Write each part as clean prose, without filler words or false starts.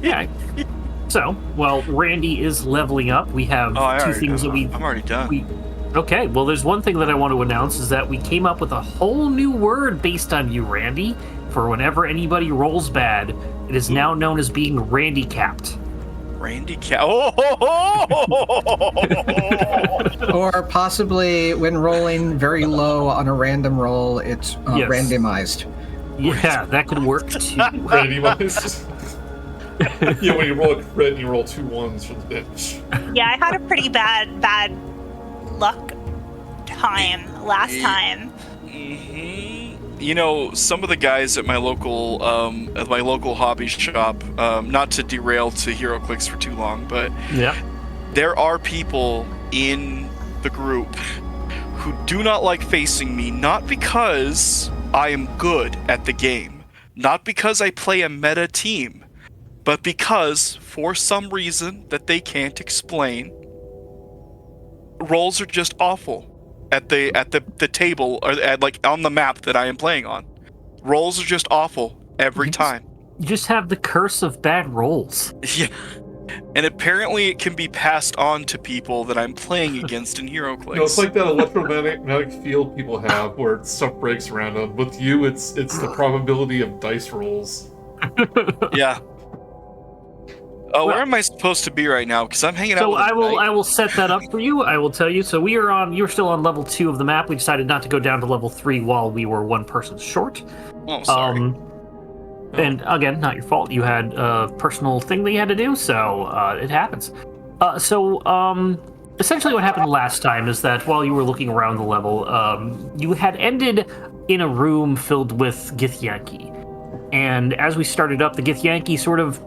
Yeah. So, while Randy is leveling up, we have two things that I'm already done. Okay, well, there's one thing that I want to announce is that we came up with a whole new word based on you, Randy. For whenever anybody rolls bad, it is now known as being Randy-capped. Or possibly when rolling very low on a random roll, it's randomized. Yeah, that could work too. Randomized. Yeah, when you roll a crit, you roll 2 1s for the damage. Yeah, I had a pretty bad luck time last time. You know, some of the guys at my local hobby shop, not to derail to HeroClix for too long, but there are people in the group who do not like facing me, not because I am good at the game, not because I play a meta team, but because, for some reason that they can't explain, rolls are just awful at the table, or like on the map that I am playing on. Rolls are just awful every time. You just have the curse of bad rolls. Yeah. And apparently it can be passed on to people that I'm playing against in HeroClix. No, it's like that electromagnetic field people have where stuff breaks around them. With you, it's the probability of dice rolls. Yeah. Oh, where am I supposed to be right now? Because I'm hanging out. So I will set that up for you. I will tell you. So you're still on level 2 of the map. We decided not to go down to level 3 while we were one person short. Oh, sorry. And again, not your fault. You had a personal thing that you had to do, so it happens. Essentially what happened last time is that while you were looking around the level, you had ended in a room filled with Githyanki. And as we started up, the Githyanki sort of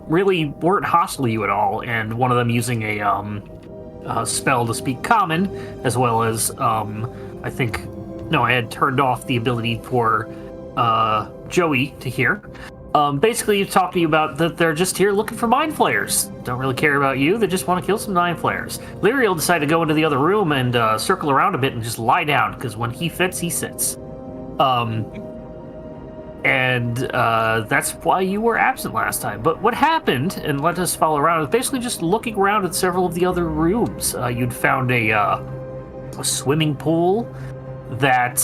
weren't hostile to you at all, and one of them using a spell to speak common, as well as I had turned off the ability for Joey to hear. Basically talk to you about that they're just here looking for mind flayers. Don't really care about you, they just want to kill some mind flayers. Lyriel decided to go into the other room and circle around a bit and just lie down, because when he fits, he sits. And that's why you were absent last time. But what happened, and let us follow around, is basically just looking around at several of the other rooms. You'd found a swimming pool that...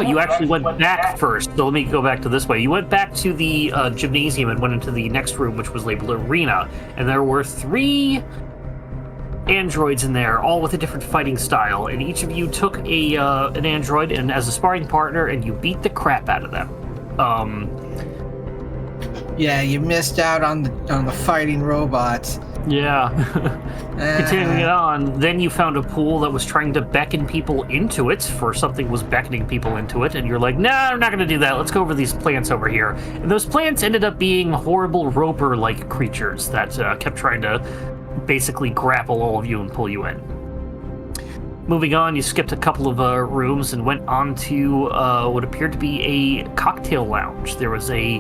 you actually went back first. So let me go back to this way. You went back to the gymnasium and went into the next room, which was labeled Arena. And there were 3... androids in there, all with a different fighting style, and each of you took an android and as a sparring partner, and you beat the crap out of them. Yeah, you missed out on the fighting robots. Yeah. Continuing it on, then you found a pool that was trying to beckon people into it, for something was beckoning people into it, and you're like, nah, I'm not going to do that. Let's go over these plants over here. And those plants ended up being horrible roper-like creatures that kept trying to basically grapple all of you and pull you in. Moving on, you skipped a couple of rooms and went on to what appeared to be a cocktail lounge. There was a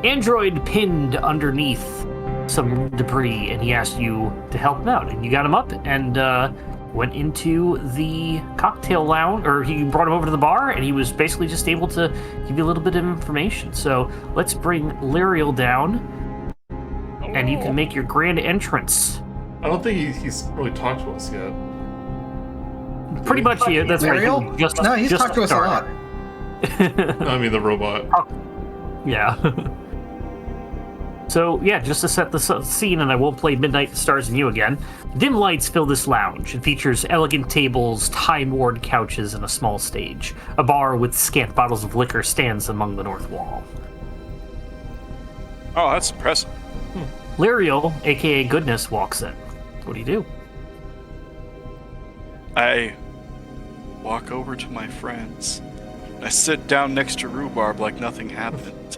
android pinned underneath some debris, and he asked you to help him out. And you got him up and went into the cocktail lounge, or he brought him over to the bar, and he was basically just able to give you a little bit of information. So let's bring Lyriel down, and you can make your grand entrance. I don't think he's really talked to us yet. Pretty much, yeah, that's Lyriel? right. No, he's talked to us a lot. I mean, the robot. Yeah. So, yeah, just to set the scene, and I won't play Midnight Stars and You again, dim lights fill this lounge. It features elegant tables, time-worn couches, and a small stage. A bar with scant bottles of liquor stands among the north wall. Oh, that's impressive. Lyriel, a.k.a. Goodness, walks in. What do you do? I walk over to my friends. I sit down next to Rhubarb like nothing happened.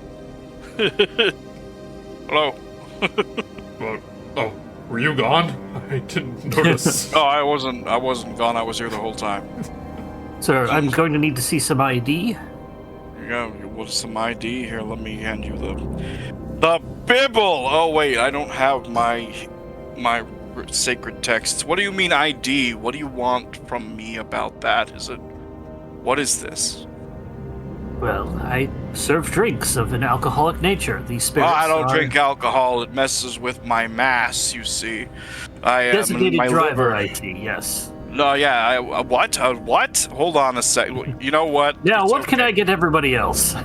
Hello. Oh, were you gone? I didn't notice. Oh, I wasn't gone. I was here the whole time. Sir, I'm going to need to see some ID. Here you go. Well, some ID. Here, let me hand you the Bible. Oh wait, I don't have my sacred texts. What do you mean ID? What do you want from me about that? What is this? Well, I serve drinks of an alcoholic nature. These spirits Well, I don't are drink alcohol. It messes with my mass, you see. I am designated my driver, liver. I see, yes. No, yeah, what? What? Hold on a sec. You know what? Now, It's what can okay. I get everybody else?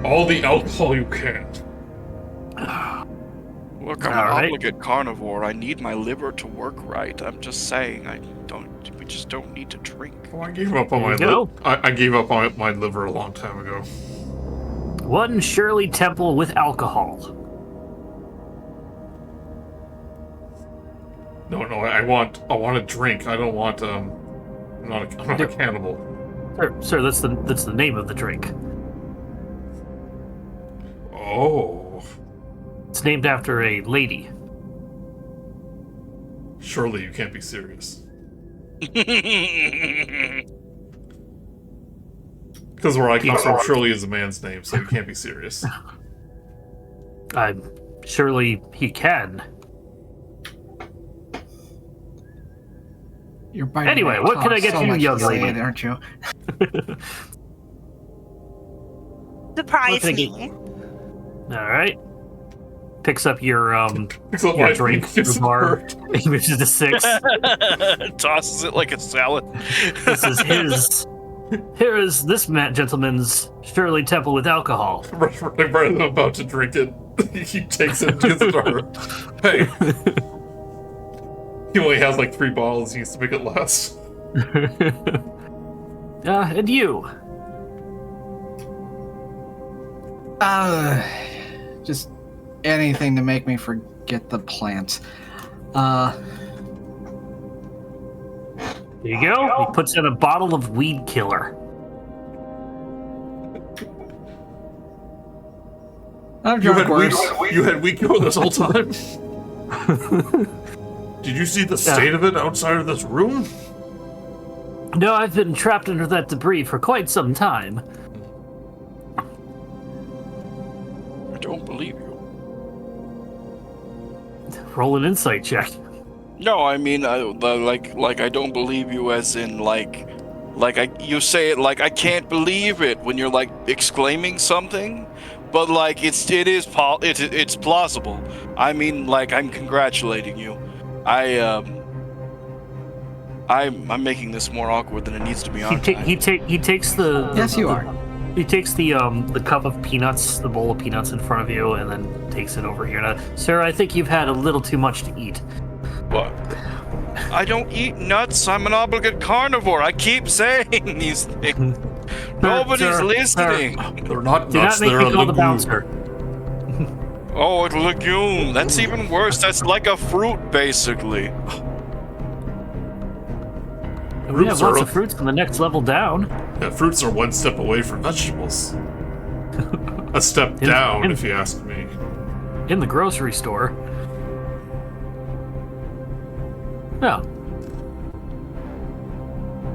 All the alcohol you can. Look, I'm All an right. obligate carnivore. I need my liver to work right. I'm just saying, we just don't need to drink. Oh, I gave up on There my you go. I gave up on my liver a long time ago. One Shirley Temple with alcohol. No, I want a drink. I don't want I'm not a cannibal. Sir, that's the name of the drink. Oh, It's named after a lady. surely you can't be serious. Because where I come from, Shirley is a man's name, so you can't be serious. Surely he can. You're biting Anyway, my what can tongue I get so you, much young to say lady? it, aren't you? Surprise What can I me. All right. Picks up your Picks up your my drink, gives your it bar, her. which is a 6. Tosses it like a salad. This is his. Here is this gentleman's Shirley Temple with alcohol. Right as I'm about to drink it, he takes it and gives it to her. Hey. He only has like 3 bottles, he needs to make it last. And you? Just anything to make me forget the plants. There you go. He puts in a bottle of weed killer. I've drunk worse. You had weed killer this whole time? Did you see the state of it outside of this room? No, I've been trapped under that debris for quite some time. I don't believe you. Roll an insight check. No, I mean, like I don't believe you, as in you say it like I can't believe it when you're like exclaiming something, but like it's plausible. I mean, like I'm congratulating you. I'm making this more awkward than it needs to be. He takes the Yes, you are. He takes the cup of peanuts, the bowl of peanuts in front of you, and then takes it over here. Now, sir, I think you've had a little too much to eat. What? I don't eat nuts. I'm an obligate carnivore. I keep saying these things. Nobody's listening. They're not Do nuts, not make they're me a call the legume. bouncer. Oh, a legume. That's even worse. That's like a fruit, basically. And we have Fruits are lots a- of fruits on the next level down. Yeah, fruits are one step away from vegetables. A step down, if you ask me. In the grocery store. Oh.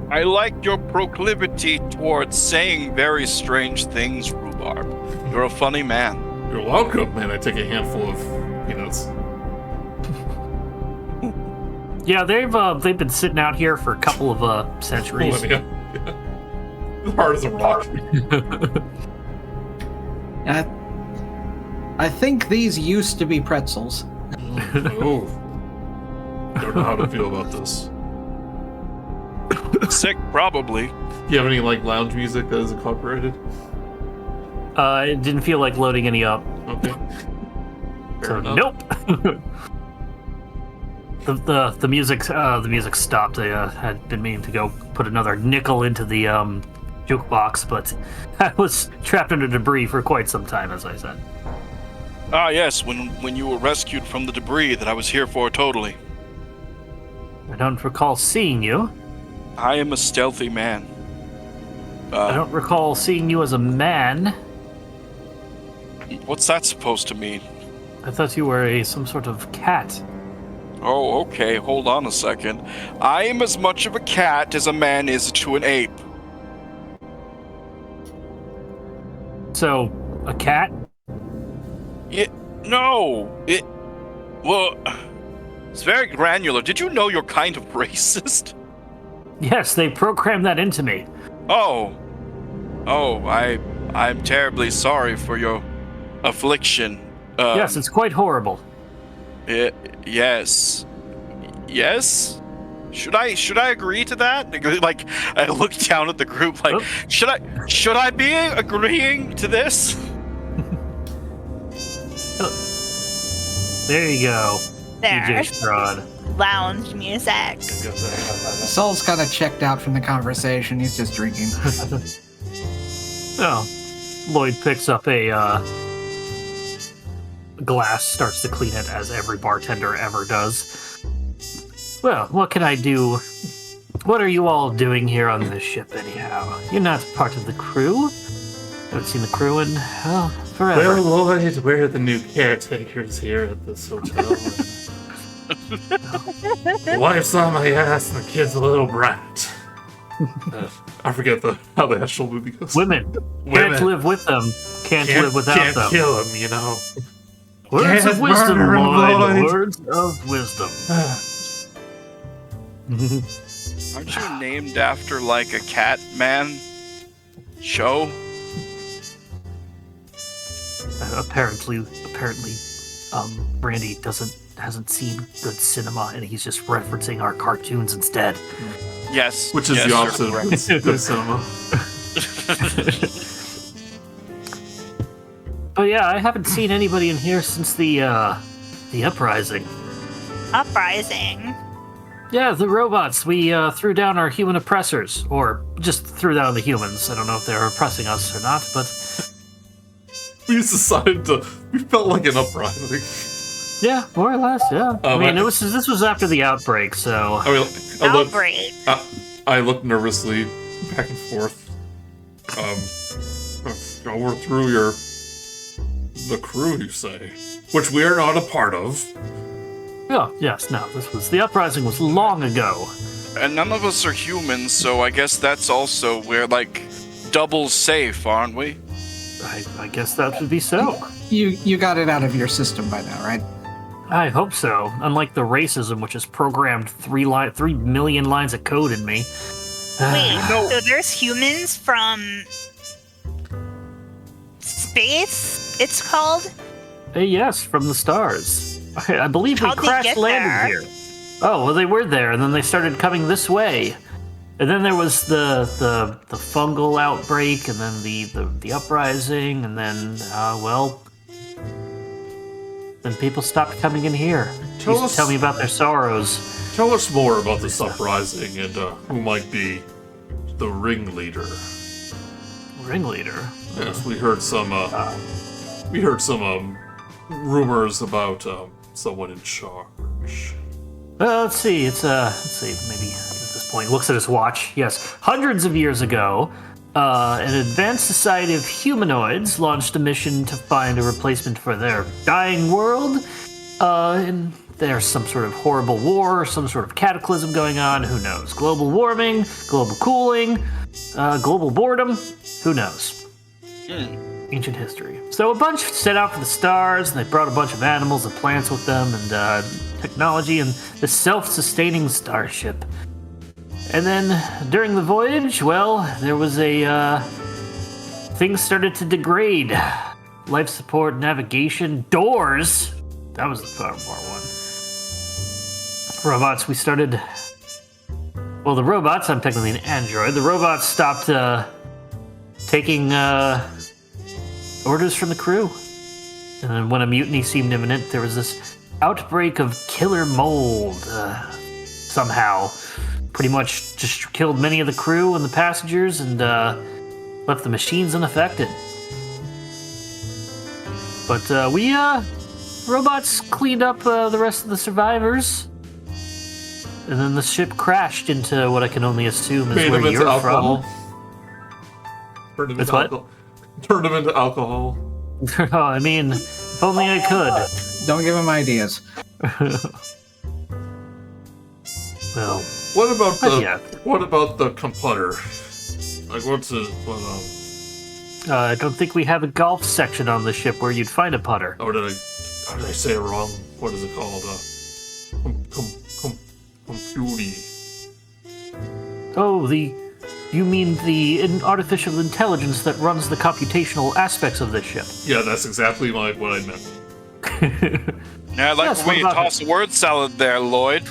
I like your proclivity towards saying very strange things, Rhubarb. You're a funny man. You're welcome, and I take a handful of peanuts. Yeah, they've been sitting out here for a couple of centuries. Millennia. As hard as a rock. I think these used to be pretzels. Oh. Don't know how to feel about this. Sick, probably. Do you have any like lounge music that isn't copyrighted? It didn't feel like loading any up. Okay. So Fair enough. nope. the music stopped. They had been meaning to go put another nickel into the jukebox, but I was trapped under debris for quite some time, as I said. Ah, yes, when you were rescued from the debris that I was here for, totally. I don't recall seeing you. I am a stealthy man. I don't recall seeing you as a man. What's that supposed to mean? I thought you were some sort of cat. Oh, okay, hold on a second. I am as much of a cat as a man is to an ape. So, a cat? Well, it's very granular. Did you know you're kind of racist? Yes, they programmed that into me. Oh. Oh, I'm terribly sorry for your affliction. Yes, it's quite horrible. Yes. Yes? Should I agree to that? Like, I look down at the group like, should I be agreeing to this? There you go. There. DJ Strahd. Lounge music. Saul's kind of checked out from the conversation. He's just drinking. Oh, Lloyd picks up a glass, starts to clean it as every bartender ever does. Well, what can I do? What are you all doing here on this ship, anyhow? You're not part of the crew? Haven't seen the crew in, forever. Well, Lloyd, we're the new caretakers here at this hotel. The wife's on my ass and the kid's a little brat. I forget how the actual movie goes. Women. Can't live with them. Can't live without can't them. Kill them, you know. Words of wisdom, murder 'em, Lloyd. Lloyd. Words of wisdom. Aren't you named after like a cat man show? Apparently, Brandy hasn't seen good cinema, and he's just referencing our cartoons instead. Yes. Which is yes, the opposite you're of correct. good cinema. But yeah, I haven't seen anybody in here since the uprising. Uprising. Yeah, the robots. We threw down our human oppressors, or just threw down the humans. I don't know if they're oppressing us or not, but We felt like an uprising. yeah, more or less. Yeah. I mean, I- this was after the outbreak, so I mean, Outbreak. I looked nervously back and forth. We're through the crew, you say, which we are not a part of. yeah, yes, no. The uprising was long ago. And none of us are humans, so I guess that's also we're like double safe, aren't we? I guess that would be so. You got it out of your system by now, right? I hope so. Unlike the racism, which has programmed 3 million lines of code in me. Wait, so there's humans from space, it's called? Yes, from the stars. I believe How'd they they crash get landed there? here. Oh, well, they were there, and then they started coming this way. And then there was the fungal outbreak, and then the uprising, and then, then people stopped coming in here. Used to tell me about their sorrows. Tell us more about this uprising and who might be the ringleader. Ringleader? Yes, we heard some rumors about someone in charge. Let's see, maybe at this point, looks at his watch. Yes, hundreds of years ago, an advanced society of humanoids launched a mission to find a replacement for their dying world. And there's some sort of horrible war, some sort of cataclysm going on, who knows? Global warming, global cooling, global boredom, who knows? Ancient history. So a bunch set out for the stars, and they brought a bunch of animals and plants with them, and technology, and the self-sustaining starship. And then, during the voyage, well, there was things started to degrade. Life support, navigation, doors. That was the far one. Robots, we started... Well, the robots, I'm technically an android. The robots stopped taking orders from the crew. And then when a mutiny seemed imminent, there was this outbreak of killer mold. Somehow, pretty much just killed many of the crew and the passengers, and left the machines unaffected. But robots cleaned up the rest of the survivors. And then the ship crashed into what I can only assume is Made where them into you're alcohol. from. Turned them into alcohol. Oh, I mean, if only I could. Don't give him ideas. Well, What about yeah. the computer? Like, I don't think we have a golf section on the ship where you'd find a putter. Oh, did I say it wrong? What is it called? Computing. Oh, the You mean the artificial intelligence that runs the computational aspects of this ship? Yeah, that's exactly what I meant. Yeah, I like Yes, the way you what about toss a word salad there, Lloyd.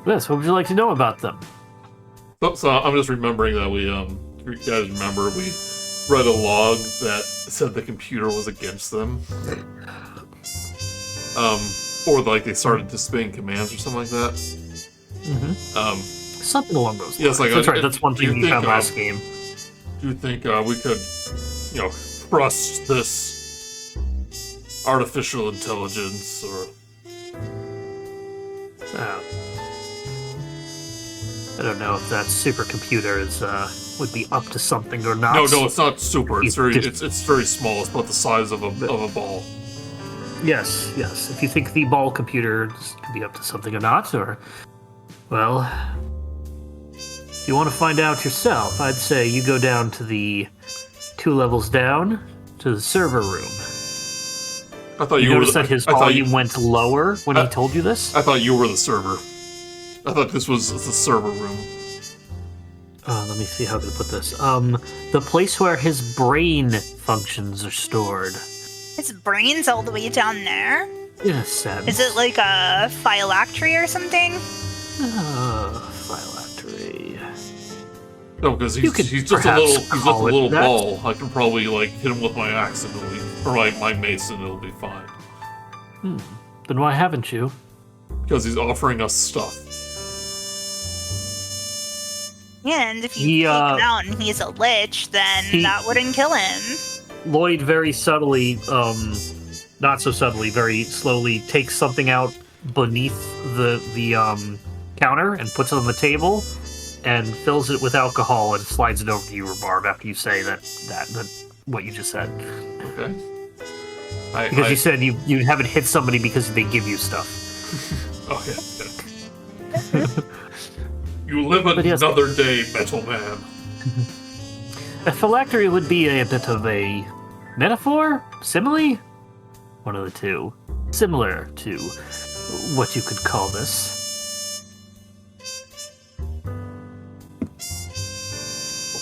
Yes, what would you like to know about them? So I'm just remembering that we, you guys remember, we read a log that said the computer was against them. Or like they started disobeying commands or something like that. Mm-hmm. Something along those lines. Yes, like, that's right, that's one thing you found last game. Do you think we could, trust this artificial intelligence, or... I don't know if that supercomputer would be up to something or not. No, it's not super. It's very small. It's about the size of a ball. Yes. If you think the ball computer could be up to something or not, or... Well... If you want to find out yourself, I'd say you go down to the 2 levels down to the server room. I thought you noticed that his volume went lower when he told you this? I thought you were the server. I thought this was the server room. Let me see how to put this. The place where his brain functions are stored. His brain's all the way down there? In a sense. Is it like a phylactery or something? Phylactery. No, because he's just a little ball. I can probably hit him with my axe and my mace and it'll be fine. Then why haven't you? Because he's offering us stuff. And if you take him out and he's a lich, then that wouldn't kill him. Lloyd very subtly, not so subtly, very slowly takes something out beneath the counter and puts it on the table and fills it with alcohol and slides it over to you, Rhubarb, after you say that what you just said. Okay. Because you said you haven't hit somebody because they give you stuff. Okay. You live another day, Metal Man. A phylactery would be a bit of a metaphor? Simile? One of the two. Similar to what you could call this.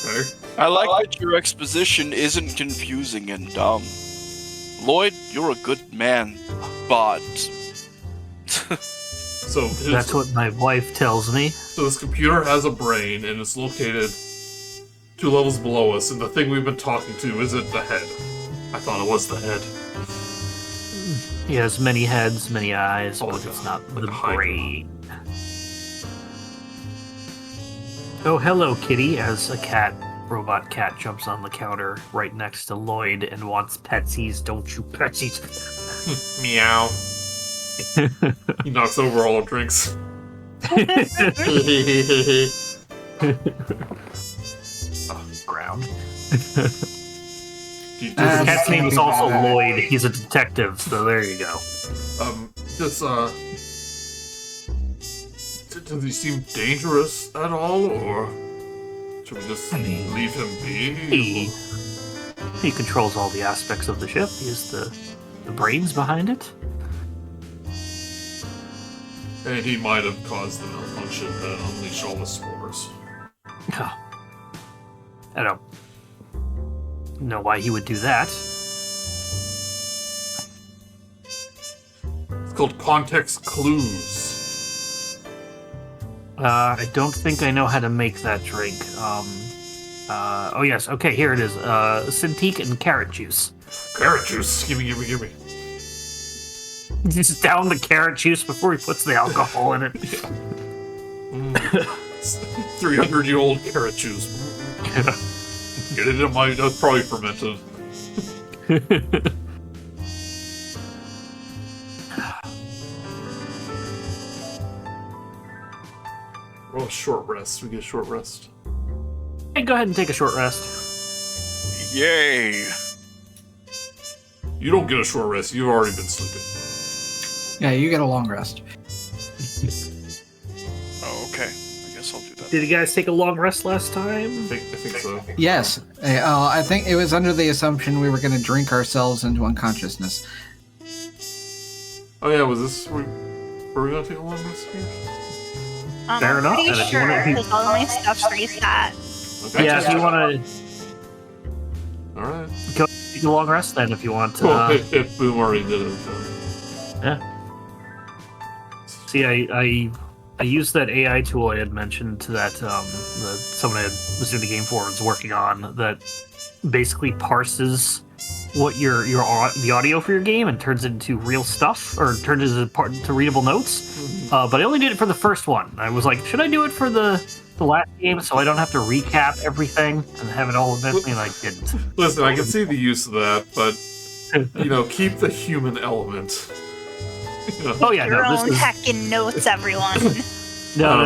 Okay. I like that your exposition isn't confusing and dumb. Lloyd, you're a good man, but... That's what my wife tells me. So this computer has a brain, and it's located 2 levels below us, and the thing we've been talking to isn't the head. I thought it was the head. He has many heads, many eyes, but it's not the brain. Oh, hello, kitty, as a robot cat jumps on the counter right next to Lloyd and wants petsies. Don't you petsies? Meow. He knocks over all our drinks. Ground. His cat's name is also Lloyd. He's a detective, so there you go. Does he seem dangerous at all, or should we just leave him be? He controls all the aspects of the ship. He is the brains behind it. And he might have caused the malfunction that unleashed all the spores. I don't know why he would do that. It's called context clues. I don't think I know how to make that drink. Oh yes, okay, here it is. Cintiq and carrot juice. Carrot juice? Gimme. Just down the carrot juice before he puts the alcohol in it. 300-year-old carrot juice. Get it in my... That's probably fermented. Oh, short rest. We get a short rest. Hey, go ahead and take a short rest. Yay! You don't get a short rest. You've already been sleeping. Yeah, you get a long rest. Oh, okay. I guess I'll do that. Did you guys take a long rest last time? I think so. Yes. I think it was under the assumption we were going to drink ourselves into unconsciousness. Oh yeah, was this... Were we going to take a long rest here? Fair enough. Pretty And if you sure, wanna- because all my stuff's reset. Okay. Yeah, if you want All right. to go take a long rest, then if you want. Well, if Boom already did it, then. See, I used that AI tool I had mentioned that someone I was doing the game for was working on that basically parses what the audio for your game and turns it into real stuff or turns it into readable notes. But I only did it for the first one. I was like, should I do it for the last game so I don't have to recap everything and have it all eventually? And I didn't. Listen, I can see the use of that, but keep the human element. Oh yeah, Your no, own heckin' notes, everyone.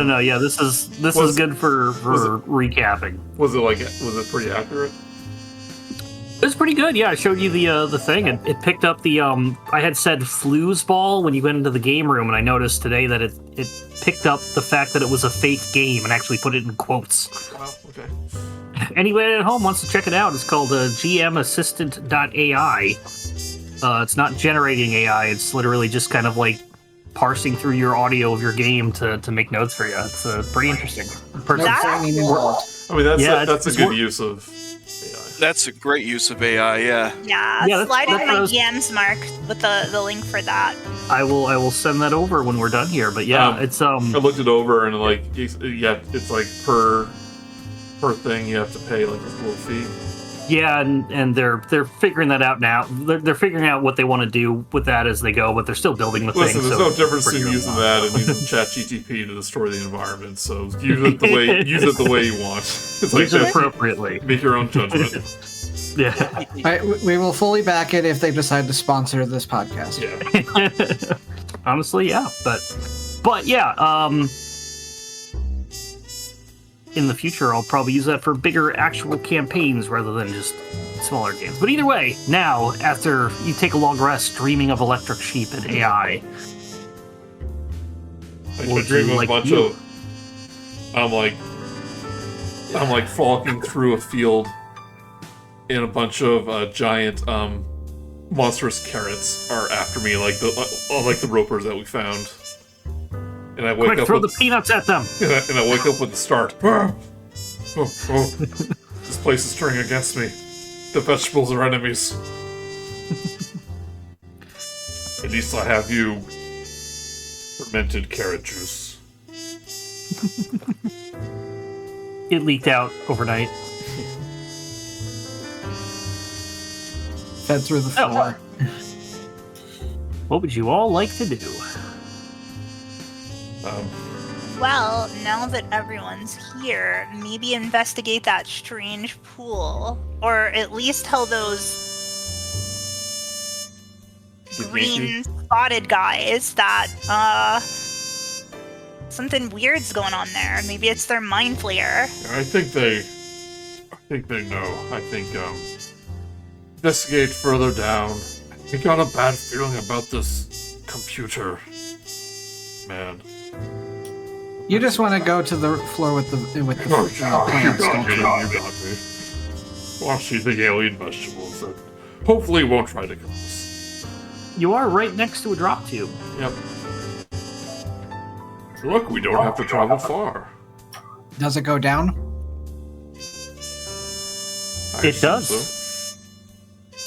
no. Yeah, this is good for recapping. Was it pretty accurate? It was pretty good. Yeah, I showed you the thing, and it picked up the I had said flues ball when you went into the game room, and I noticed today that it picked up the fact that it was a fake game and actually put it in quotes. Wow. Okay. Anybody at home wants to check it out? It's called GMAssistant.ai. It's not generating AI. It's literally just kind of like parsing through your audio of your game to make notes for you. It's pretty interesting. That's cool. I mean, that's a it's good use of AI. That's a great use of AI. Yeah. Yeah, slide in that's my what I was- DMs, Mark, with the link for that. I will send that over when we're done here. But yeah, it's I looked it over and it's like per thing you have to pay like a little fee. Yeah, and they're figuring that out now. They're figuring out what they want to do with that as they go, but they're still building the Listen, thing. there's so no difference pretty between early using on. that and using ChatGTP to destroy the environment. So use it the way you want. It's like Use it appropriately. make your own judgment. Yeah. We will fully back it if they decide to sponsor this podcast. Yeah. Honestly, yeah, but yeah, in the future I'll probably use that for bigger actual campaigns rather than just smaller games. But either way, now after you take a long rest dreaming of Electric Sheep and AI, I Would dream you of like a bunch you? of. I'm like frolicking through a field, and a bunch of giant monstrous carrots are after me, like the ropers that we found. And I wake quick, up throw with, the peanuts at them. and I wake up with the start. This place is turning against me. The vegetables are enemies. At least I have you. Fermented carrot juice. It leaked out overnight. Fed through the floor. What would you all like to do? Well, now that everyone's here, maybe investigate that strange pool. Or at least tell those green spotted guys that, something weird's going on there. Maybe it's their mind flayer. I think they know. I think, investigate further down. I got a bad feeling about this computer. Man. You just want to go to the floor with the plants, don't you? You got me. Watch the alien vegetables that hopefully won't try to kill us. You are right next to a drop tube. Yep. Look, we don't have to travel far. Does it go down? I It assume does. so.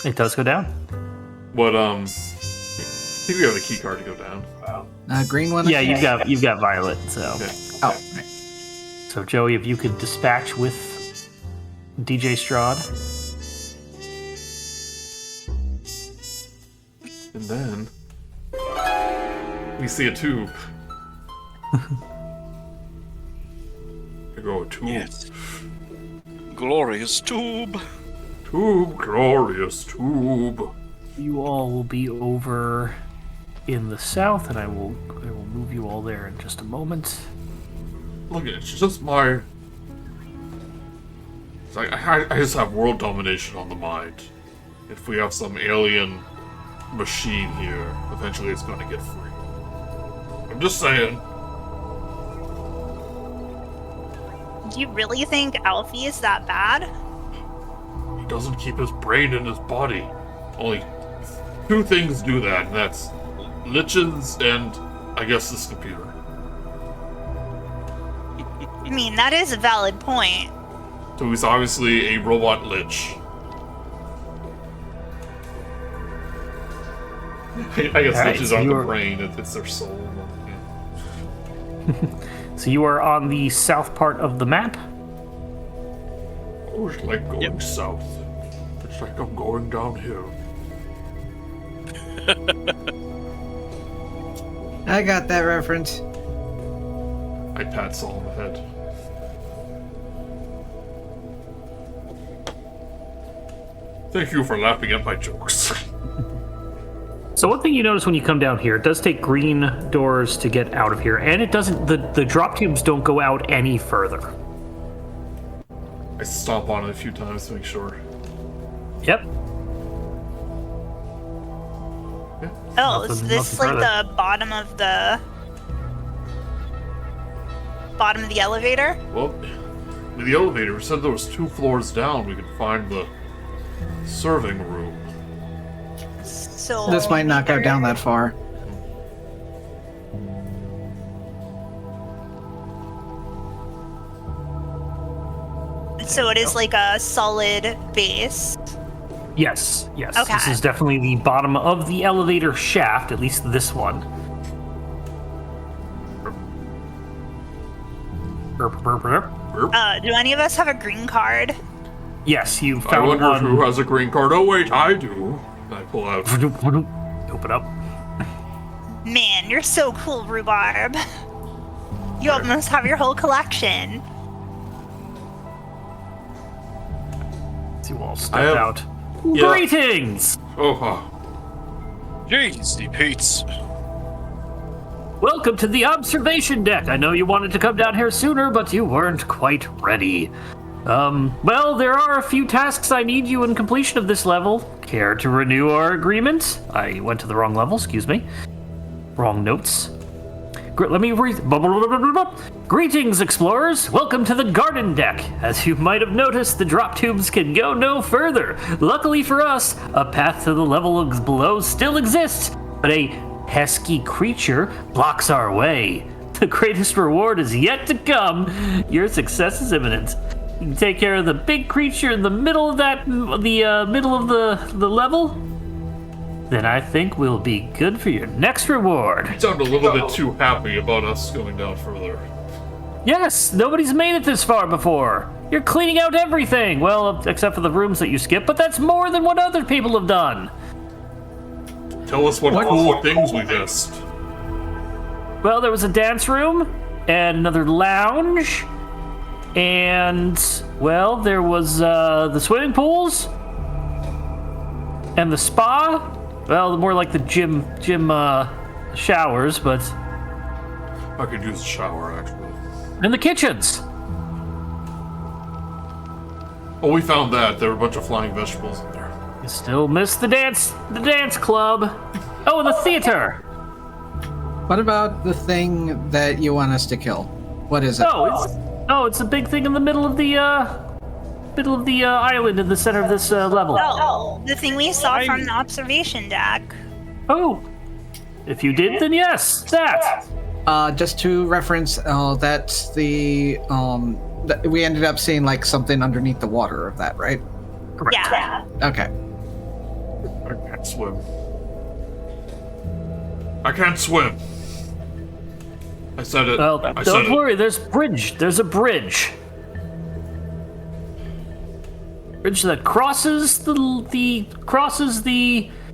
It does go down. But, I think we have a key card to go down. Green one? Yeah, you've got Violet. So, Okay. Oh, right. so Joey, if you could dispatch with DJ Strahd. And then we see a tube. There go a tube. Yes. Glorious tube. Tube, glorious tube. You all will be over in the south, and I will move you all there in just a moment. Look, it's just my. It's like I just have world domination on the mind. If we have some alien machine here, eventually it's going to get free. I'm just saying. Do you really think Alfie is that bad? He doesn't keep his brain in his body. Only two things do that, and that's liches and I guess this computer. I mean, that is a valid point. So he's obviously a robot lich. I guess liches aren't the brain, it's their soul. Yeah. So you are on the south part of the map? Oh, it's like going south. It's like I'm going downhill. I got that reference. I pat Saul on the head. Thank you for laughing at my jokes. So one thing you notice when you come down here, it does take green doors to get out of here, and it doesn't. The drop tubes don't go out any further. I stomp on it a few times to make sure. Yep. Oh, is this like the bottom of the elevator? Well, with the elevator, it said there was 2 floors down. We could find the serving room. So This might not go down that far. So it is like a solid base. Yes. Okay. This is definitely the bottom of the elevator shaft, at least this one. Do any of us have a green card? Yes, you I found wonder one. who has a green card. Oh wait, I do. I pull out. Open up. Man, you're so cool, Rhubarb. You almost have your whole collection. You all step I have- out. Yeah. Greetings! Jeez, the Pete's. Welcome to the observation deck. I know you wanted to come down here sooner, but you weren't quite ready. Well, there are a few tasks I need you in completion of this level. Care to renew our agreement? I went to the wrong level, excuse me. Wrong notes. Let me read. Greetings, explorers. Welcome to the garden deck. As you might have noticed, the drop tubes can go no further. Luckily for us, a path to the level below still exists, but a pesky creature blocks our way. The greatest reward is yet to come. Your success is imminent. You can take care of the big creature in the middle of the level. Then I think we'll be good for your next reward. You sound a little bit too happy about us going down further. Yes, nobody's made it this far before. You're cleaning out everything. Well, except for the rooms that you skipped, but that's more than what other people have done. Tell us what cool things we missed. Well, there was a dance room and another lounge. And, well, there was the swimming pools and the spa. Well, more like the gym showers, but... I could use a shower, actually. And the kitchens. Oh, we found that. There were a bunch of flying vegetables in there. You still miss the dance club. Oh, and the theater. What about the thing that you want us to kill? What is it? It's a big thing in the middle of the island in the center of this level. Oh, the thing we saw from the observation deck. Oh, if you did, then yes, that. Just to reference, that's the we ended up seeing like something underneath the water of that, right? Correct. Yeah. Okay. I can't swim. I can't swim. I said it. Well, don't worry. There's a bridge. Bridge that crosses the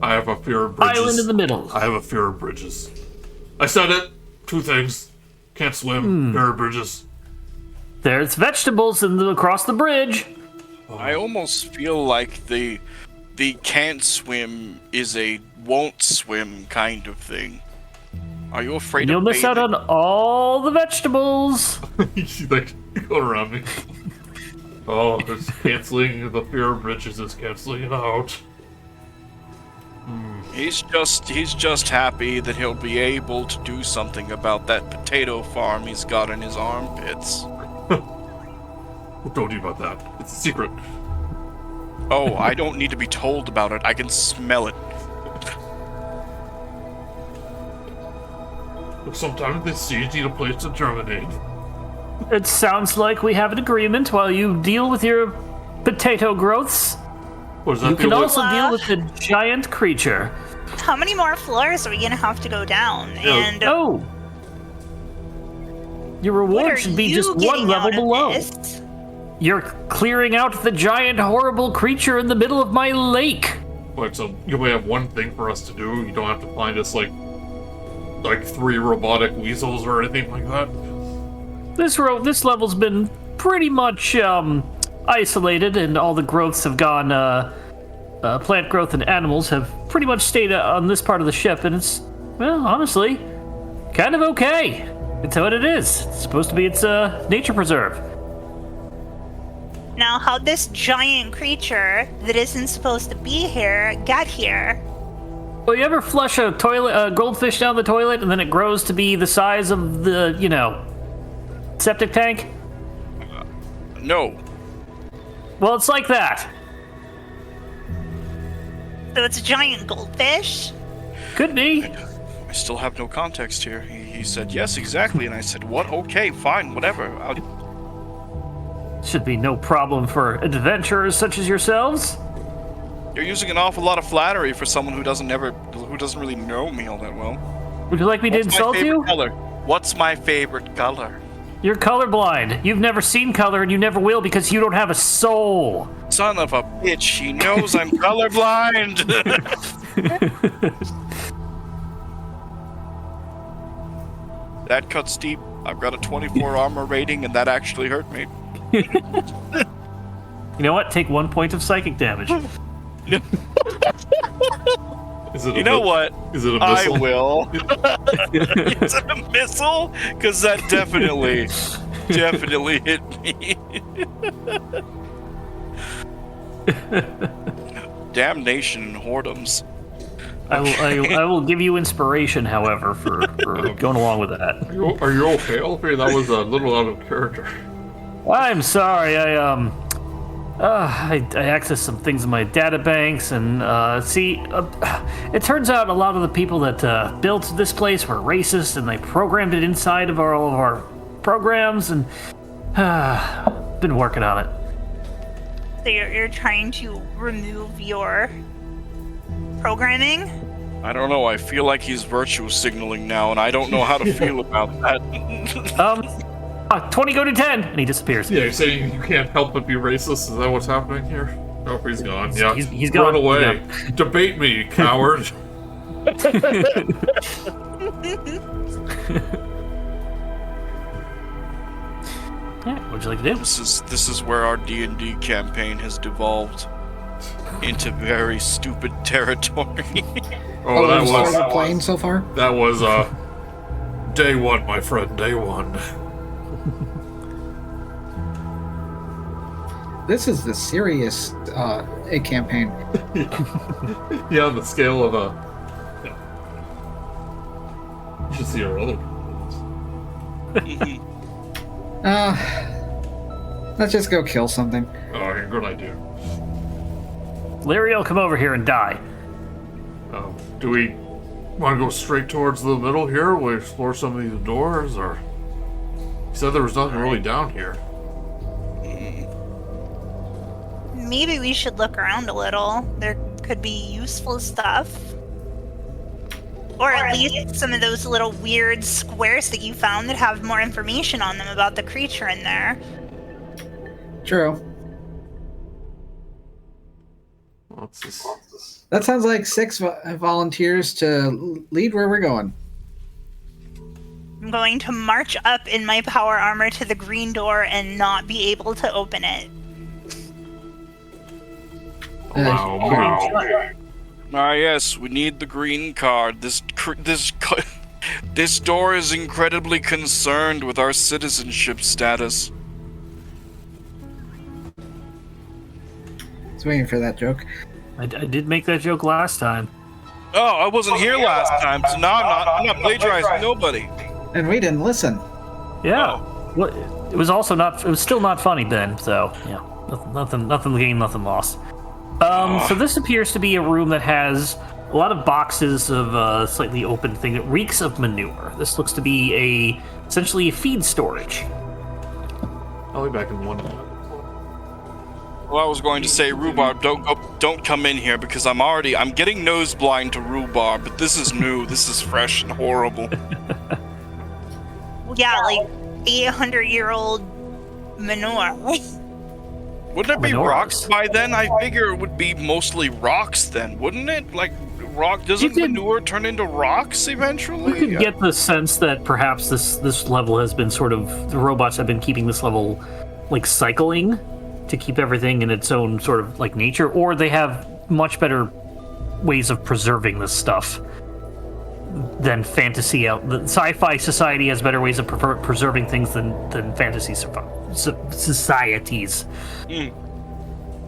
I have a fear of bridges. island in the middle. I have a fear of bridges. I said it. 2 things. Can't swim. Fear of bridges. There's vegetables across the bridge. I almost feel like the can't swim is a won't swim kind of thing. Are you afraid You'll of miss out bathing? on all the vegetables. She's like, going around me. Oh, it's canceling the fear of bridges is canceling it out. He's just happy that he'll be able to do something about that potato farm he's got in his armpits. Who told you about that? It's a secret. Oh, I don't need to be told about it. I can smell it. Sometimes the seeds need a place to germinate. It sounds like we have an agreement. While you deal with your potato growths, you can also deal with the giant creature. How many more floors are we gonna have to go down? Yeah. And Your reward should be just one level below. You're clearing out the giant, horrible creature in the middle of my lake. Like, so you only have one thing for us to do. You don't have to find us like 3 robotic weasels or anything like that. This level's been pretty much isolated, and all the growths have gone. Plant growth and animals have pretty much stayed on this part of the ship, and it's, well, honestly, kind of okay. It's what it is. It's supposed to be its nature preserve. Now, how'd this giant creature that isn't supposed to be here get here? Well, you ever flush a goldfish down the toilet, and then it grows to be the size of the, septic tank? No. Well, it's like that. So it's a giant goldfish? Could be. I still have no context here. He said, yes, exactly. And I said, what? Okay, fine, whatever. Should be no problem for adventurers such as yourselves. You're using an awful lot of flattery for someone who doesn't really know me all that well. Would you like me to insult you? Color? What's my favorite color? You're colorblind. You've never seen color, and you never will because you don't have a soul. Son of a bitch, he knows I'm colorblind. That cuts deep. I've got a 24 armor rating, and that actually hurt me. You know what? Take 1 point of psychic damage. Is it you know what? Is it a missile? I will. Is it a missile? Because that definitely hit me. Damnation and whoredoms. I will give you inspiration, however, for going along with that. Are you okay, Alfie? That was a little out of character. I'm sorry. I accessed some things in my data banks, and it turns out a lot of the people that built this place were racist, and they programmed it inside of all of our programs, and been working on it. So you're trying to remove your programming? I don't know. I feel like he's virtue signaling now, and I don't know how to feel about that. 20 go to 10, and he disappears. Yeah, you say you can't help but be racist? Is that what's happening here? Oh, he's gone. Yeah, he's gone. Run away. Yeah. Debate me, coward. Yeah, what'd you like to do? This is where our D&D campaign has devolved into very stupid territory. Oh, that was playing so far. That was day one, my friend. Day one. This is the serious a campaign. Yeah, on the scale of a. Yeah. You should see our other. Let's just go kill something. Oh, good idea. Lyriel, come over here and die. Do we want to go straight towards the middle here? We explore some of these doors, or you said there was nothing really down here. Maybe we should look around a little. There could be useful stuff. Or at least some of those little weird squares that you found that have more information on them about the creature in there. True. What's this? That sounds like 6 volunteers to lead where we're going. I'm going to march up in my power armor to the green door and not be able to open it. Yes, we need the green card. This door is incredibly concerned with our citizenship status. I was waiting for that joke. I did make that joke last time. Oh, I wasn't here last time, so now I'm not plagiarizing nobody. And we didn't listen. Yeah. Well, it was still not funny, Ben. So yeah, nothing gained, nothing lost. So this appears to be a room that has a lot of boxes of slightly open thing that reeks of manure. This looks to be essentially a feed storage. I'll be back in 1 minute. Well, I was going to say, Rhubarb, don't come in here because I'm getting nose blind to rhubarb, but this is new. This is fresh and horrible. Yeah, like 800-year-old manure. Wouldn't it be Menorahs. rocks by then? I figure it would be mostly rocks then, wouldn't it? Like, doesn't manure turn into rocks eventually? You could get the sense that perhaps this level has been the robots have been keeping this level, like, cycling to keep everything in its own sort of, like, nature, or they have much better ways of preserving this stuff than fantasy the sci-fi society has better ways of preserving things than fantasy societies.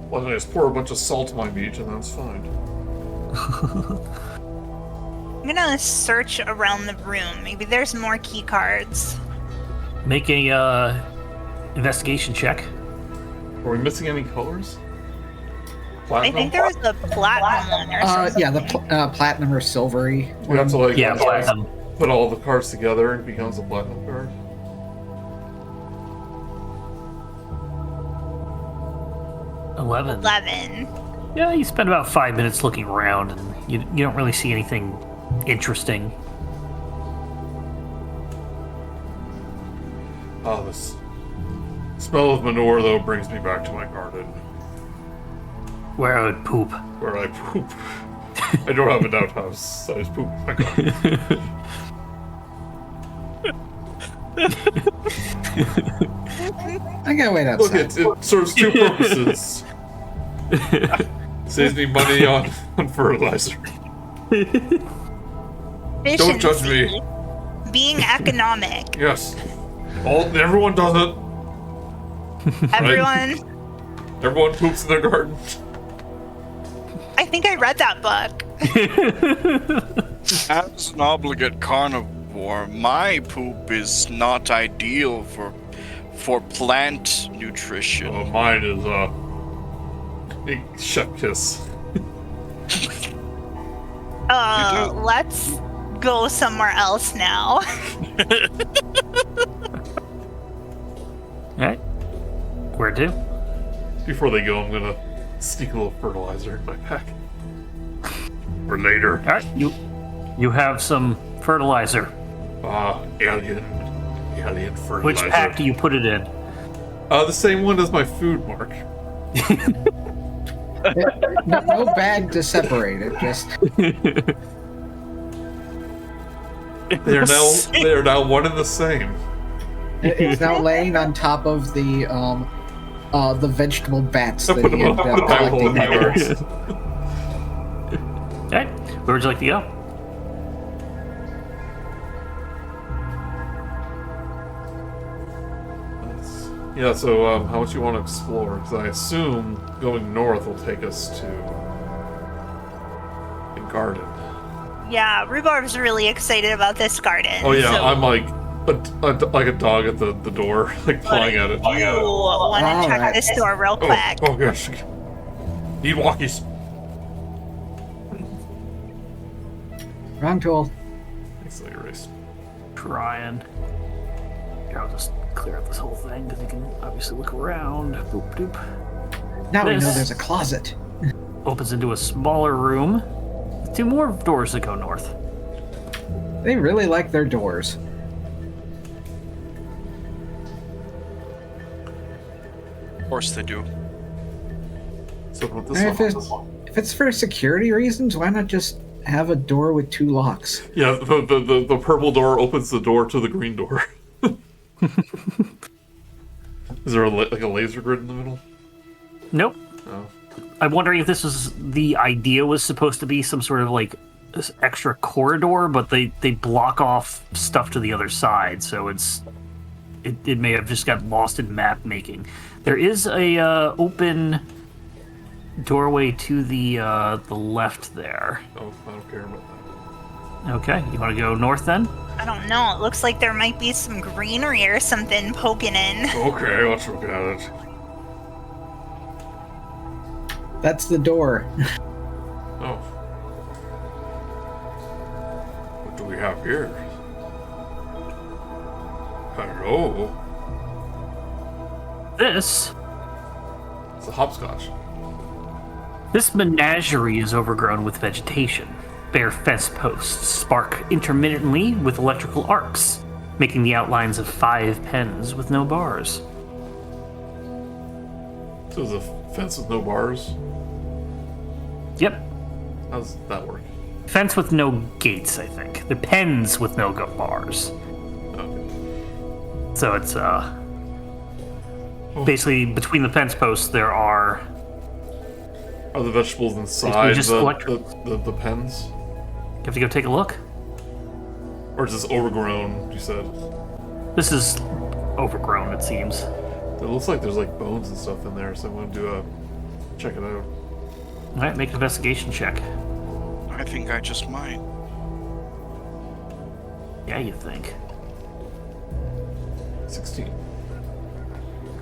Well, I just pour a bunch of salt on my meat and that's fine. I'm gonna search around the room. Maybe there's more key cards. Make a investigation check. Are we missing any colors? I Platinum? think there was a platinum one or something. Yeah, the platinum or silvery. We have to like Platinum. put all the cards together and it becomes a platinum card. 11. 11. Yeah, you spend about 5 minutes looking around, and you don't really see anything interesting. Oh, this smell of manure, though, brings me back to my garden, Where I would poop. where I poop. I don't have an outhouse, so I just poop in my garden. I gotta wait Look, outside. it serves two purposes. Saves me money on fertilizer. Don't judge me. Efficiency. Being economic. Yes. Everyone does it. Everyone. Everyone poops in their garden. I think I read that book. As an obligate carnivore, my poop is not ideal for plant nutrition. Oh, mine is a chef kiss. Let's go somewhere else now. Alright. Where to? Before they go, I'm gonna sneak a little fertilizer in my pack. For later. Alright, you have some fertilizer. Alien fertilizer. Which pack do you put it in? The same one as my food, Mark. No bag to separate it. Just They are now one and the same. it's now laying on top of the vegetable bats that he ended up collecting. Alright, where would you like to go? Yeah, so how much you want to explore? Because I assume going north will take us to the garden. Yeah, Rhubarb's really excited about this garden. Oh yeah, so I'm like a dog at the door, like pawing at it. you want to check Alright. this door real quick. Oh gosh. Need walkies. Wrong tool. Thanks, erase. Trying. Here, I'll just clear out this whole thing because you can obviously look around. Boop doop. Now we know This- there's a closet. Opens into a smaller room with 2 more doors that go north. They really like their doors. Of course they do. So what this And one? if it's for security reasons, why not just have a door with 2 locks? Yeah, the purple door opens the door to the green door. Is there like a laser grid in the middle? Nope. Oh. I'm wondering if this was the idea was supposed to be some sort of like this extra corridor, but they block off stuff to the other side, so it may have just got lost in map making. There is a open doorway to the left there. Oh, I don't care about that. Okay, you want to go north then? I don't know. It looks like there might be some greenery or something poking in. Okay, let's look at it. That's the door. Oh. What do we have here? Hello? this. It's a hopscotch. This menagerie is overgrown with vegetation. Bare fence posts spark intermittently with electrical arcs, making the outlines of 5 pens with no bars. So there's a fence with no bars? Yep. How does that work? Fence with no gates, I think. They're pens with no bars. Okay. So it's, basically, between the fence posts, there are... Are the vegetables inside just the pens? You have to go take a look. Or is this overgrown, you said? This is overgrown, it seems. It looks like there's like bones and stuff in there, so I'm gonna check it out. Alright, make an investigation check. I think I just might. Yeah, you think. 16.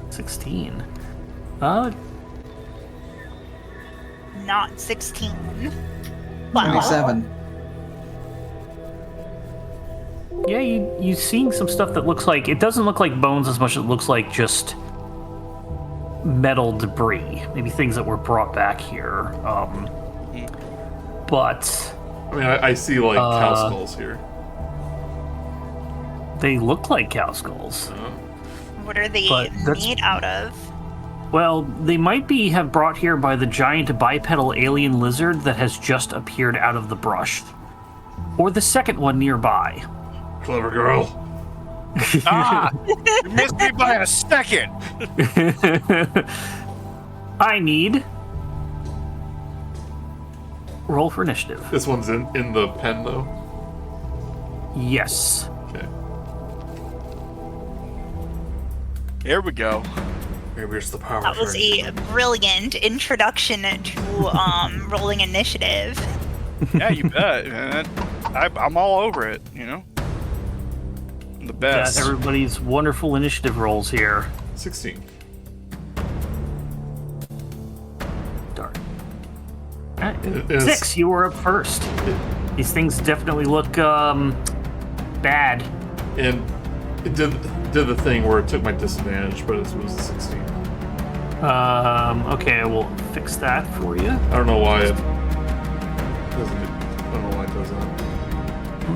16. Not 16. Wow. 27. Yeah, you seeing some stuff that looks like... It doesn't look like bones as much as it looks like just metal debris. Maybe things that were brought back here. But... I mean, I see like cow skulls here. They look like cow skulls. What are they But that's- made out of? Well, they might have brought here by the giant bipedal alien lizard that has just appeared out of the brush. Or the second one nearby. Clever girl. You missed me by a second. I need... Roll for initiative. This one's in the pen, though? Yes. Okay. Here we go. Here's the power. That was a brilliant introduction to rolling initiative. Yeah, you bet, man. I'm all over it, you know? I'm the best. Got everybody's wonderful initiative rolls here. 16. Darn. Alright. It is- 6, you were up first. These things definitely look, bad. And it did the thing where it took my disadvantage, but it was 16. Okay, I will fix that for you. I don't know why it doesn't. I don't know why it does that.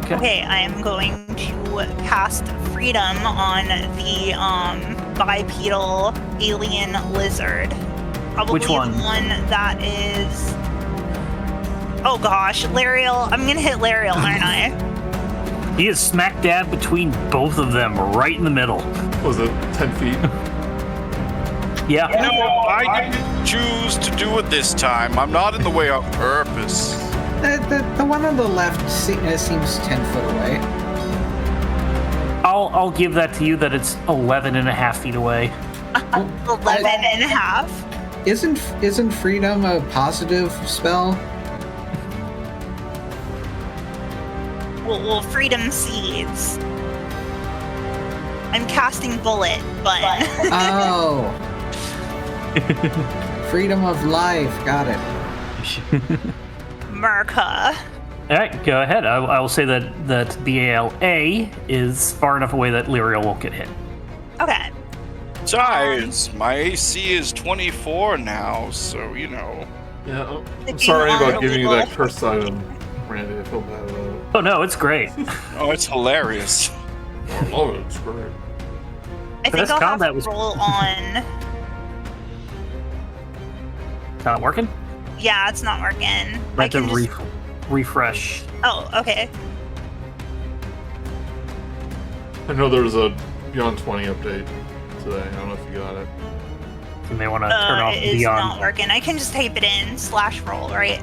Okay. Okay, I'm going to cast Freedom on the bipedal alien lizard. Probably Which one? The one that is... Oh gosh, Lyriel. I'm gonna hit Lyriel, aren't I? He is smack dab between both of them, right in the middle. Was it 10 feet? Yeah. No, I didn't choose to do it this time. I'm not in the way on purpose. The one on the left seems 10 foot away. I'll give that to you that it's 11 and a half feet away. 11 and a half. Isn't freedom a positive spell? Well, Freedom seeds. I'm casting Bullet, but... Oh. Freedom of life. Got it. Merca. All right, go ahead. I will say that BALA is far enough away that Lyriel won't get hit. Okay. Besides, my AC is 24 now, so, you know. Yeah. I'm If sorry you about want giving you a that little- cursed item, Randy. I feel bad about it. Oh no, it's great. Oh, it's hilarious. I love it. It's great. I think This I'll have combat to was- roll on... It's not working. Yeah, it's not working. I I have to can just... refresh. Oh, okay. I know there was a Beyond 20 update today. I don't know if you got it. You may want to turn off It is Beyond. not working. I can just type it in /roll, right?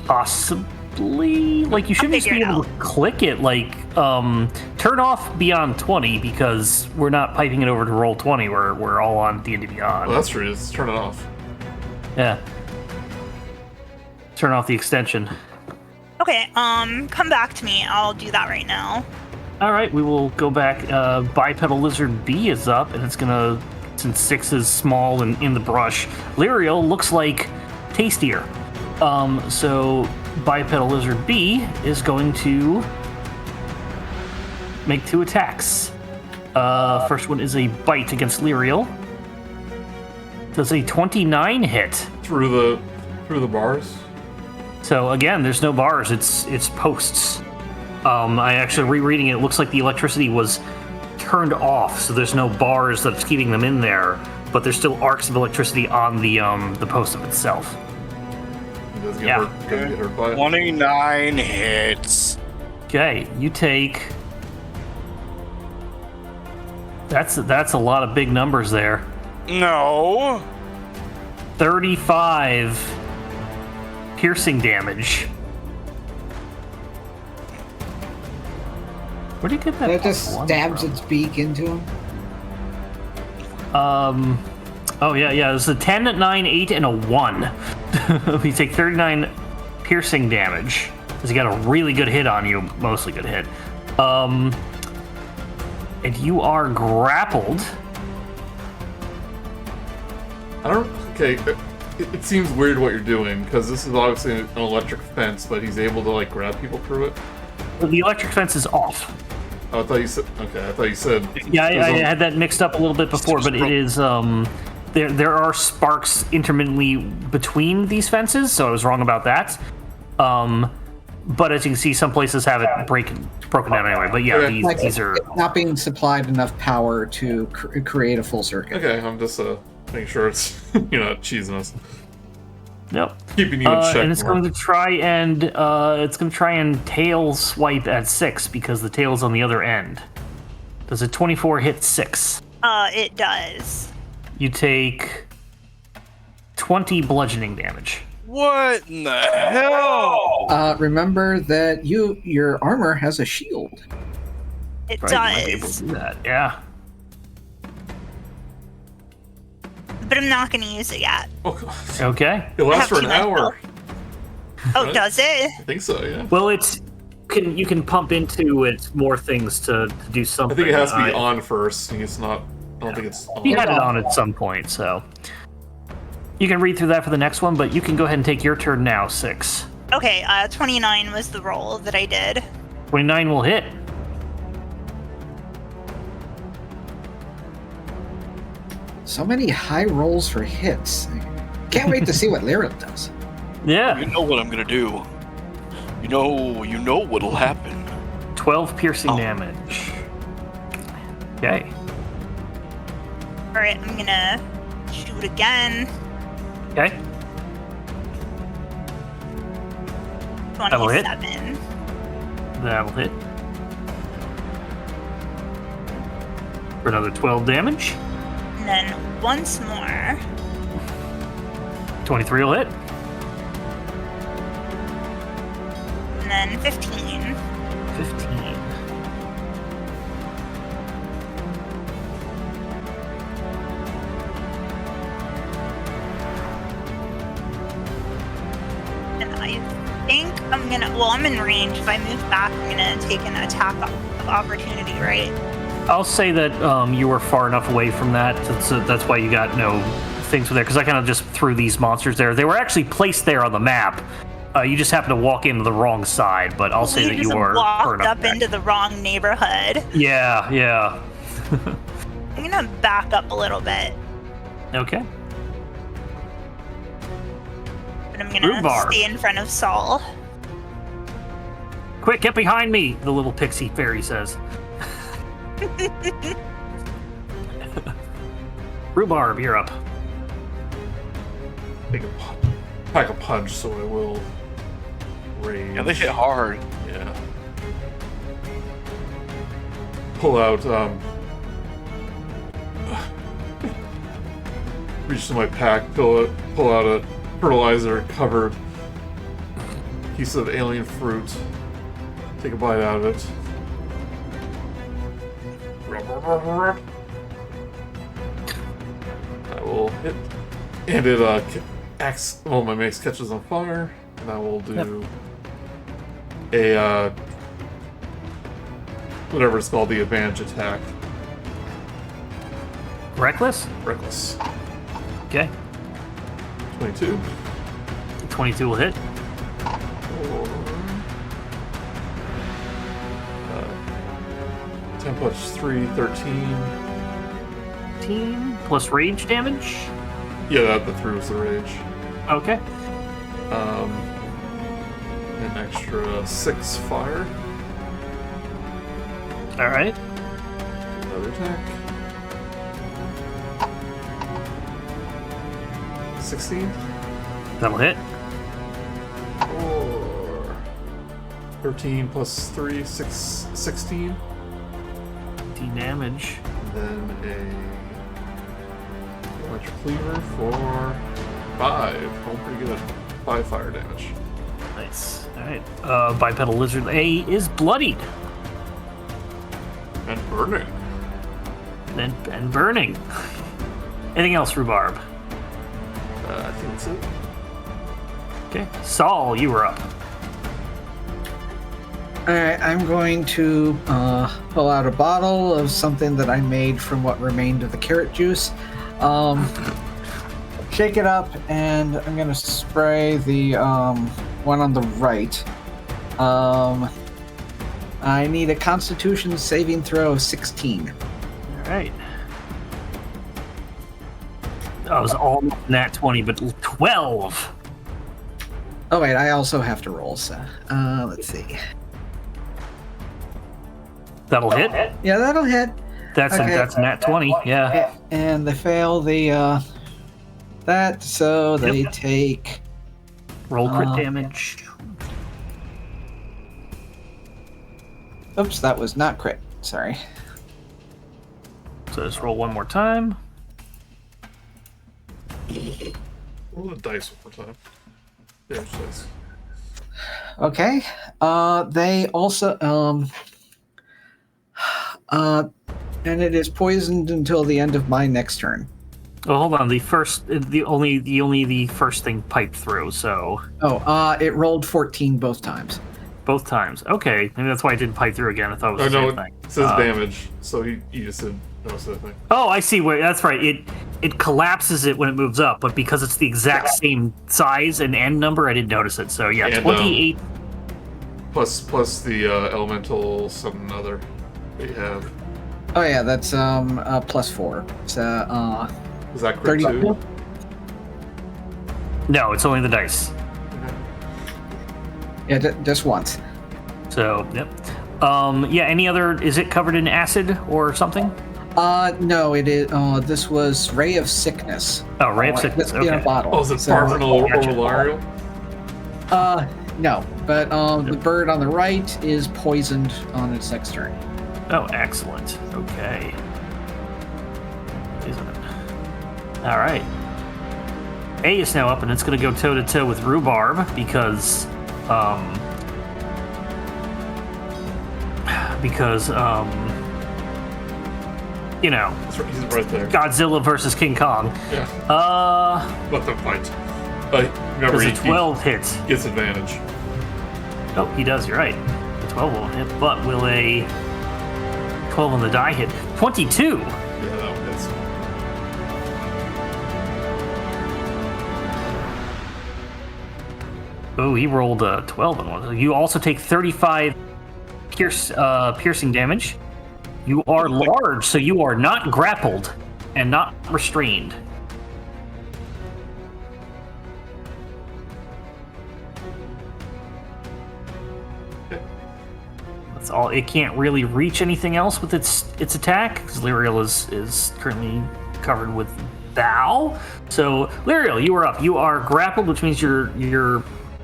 Possibly. Like you should just be figure it able to click it. Like turn off Beyond 20 because we're not piping it over to Roll 20. We're all on D&D Beyond. Well, that's true. Let's turn it off. Yeah. Turn off the extension. Okay, come back to me. I'll do that right now. All right, we will go back. Bipedal Lizard B is up, and it's gonna, since 6 is small and in the brush. Lyriel looks like tastier. So Bipedal Lizard B is going to make 2 attacks. First one is a bite against Lyriel. Does a 29 hit? Through the bars? So again, there's no bars. It's posts. I actually rereading it. It looks like the electricity was turned off, so there's no bars that's keeping them in there. But there's still arcs of electricity on the post of itself. It does get hurt by it. 29 hits. Okay, you take. That's a lot of big numbers there. No. 35 piercing damage. Where do you get that? It just stabs its beak into him. Oh yeah. There's a 10, 9, 8, and a 1. You take 39 piercing damage. Because you got a really good hit on you, mostly good hit. And you are grappled. Okay, it seems weird what you're doing, because this is obviously an electric fence, but he's able to, like, grab people through it? The electric fence is off. Oh, I thought you said... Okay, I thought you said... Yeah, I had that mixed up a little bit before, but it is... There are sparks intermittently between these fences, so I was wrong about that. But as you can see, some places have it broken down anyway. But yeah, these are... not being supplied enough power to create a full circuit. Okay, I'm just making sure it's you're not cheesing us. Yep. Keeping you in check. And it's going to try and tail swipe at 6 because the tail's on the other end. Does a 24 hit 6? It does. You take 20 bludgeoning damage. What in the hell? Remember that your armor has a shield. It Right, you might be able does. to do that. Yeah. But I'm not going to use it yet. Oh, God. Okay. It lasts have for an too much hour. health. Oh, What? does it? I think so, yeah. Well, you can pump into it more things to do I something. think it has to be on first. It's not... I don't think it's on. He had it on at some point, so you can read through that for the next one. But you can go ahead and take your turn now. 6. Okay, 29 was the roll that I did. 29 will hit. So many high rolls for hits. Can't wait to see what Lyriel does. Yeah. You know what I'm gonna do. You know what'll happen. 12 piercing damage. Okay. Alright, I'm gonna shoot again. Okay. will hit. 27. That will hit. For another 12 damage. And then once more. 23 will hit. And then 15. 15. And I think I'm gonna, well, I'm in range. If I move back, I'm gonna take an attack of opportunity, right? I'll say that you were far enough away from that, so that's why you got no things there, because I kind of just threw these monsters there. They were actually placed there on the map. You just happened to walk into the wrong side, but I'll say that you were far walked enough up back. into the wrong neighborhood. Yeah, yeah. I'm gonna back up a little bit, Okay. but I'm gonna Rhubarb. stay in front of Saul. Quick, get behind me, the little pixie fairy says. Rhubarb, you're up. Pack a punch, so I will rage. Yeah, they hit hard. Yeah. Pull out, reach to my pack, pull out a fertilizer-covered piece of alien fruit. Take a bite out of it. I will hit. And it, my mace catches on fire. And I will do a, whatever it's called, the advantage attack. Reckless? Reckless. Okay. 22. 22 will hit. 10 plus 3, 13. 13 plus rage damage. Yeah, that throws the rage. Okay. An extra 6 fire. All right. Another attack. 16. That'll hit. 4. 13 plus 3, 16. 15 damage. And then a electric cleaver for 5. Oh, pretty good. 5 fire damage. Nice. All right. Bipedal lizard A is bloodied And burning. and burning. Anything else, Rhubarb? I think that's it. Okay. Saul, you were up. All right, I'm going to pull out a bottle of something that I made from what remained of the carrot juice. Shake it up, and I'm going to spray the one on the right. I need a Constitution saving throw of 16. All right. I was almost nat 20, but 12. Oh wait, I also have to roll. So let's see. That'll hit. Yeah, that'll hit. That's Okay. that's nat 20. Yeah. And they fail the that, so they Yep. take. Roll crit damage. Oops, that was not crit. Sorry. So just roll one more time. Roll the dice one more time. Damage dice. Okay. They also and it is poisoned until the end of my next turn. Oh, hold on. The first thing piped through. So Oh, it rolled 14 both times. both times. Okay, maybe that's why it didn't pipe through again. I thought it was Oh, the no, same it thing. says damage, so you just said no such thing. Oh, I see. Where that's right. It collapses it when it moves up, but because it's the exact same size and end number, I didn't notice it. So yeah, And, 28. Plus the elemental something other that you have. Oh yeah, that's plus 4. So Is that crit 30. too? No, it's only the dice. Yeah, just once. So yep. Yeah. Any other? Is it covered in acid or something? No, it is. This was Ray of Sickness. Oh, ray of sickness. In a Okay. bottle. Oh, is it So- Barfin or Gotcha. Lyriel? No, but the bird on the right is poisoned on its next turn. Oh, excellent. Okay. Isn't it? All right. A is now up, and it's going to go toe to toe with Rhubarb because you know, He's right there. Godzilla versus King Kong. Yeah. Let them fight. Remember, Does he a 12 hit? gets advantage. Oh, he does. You're right. The 12 won't hit, but will a 12 on the die hit? 22. Yeah, that one hits. Oh, he rolled a 12 on one. You also take 35 piercing damage. You are large, so you are not grappled and not restrained. That's all. It can't really reach anything else with its attack because Lyriel is currently covered with bow. So Lyriel, you are up. You are grappled, which means your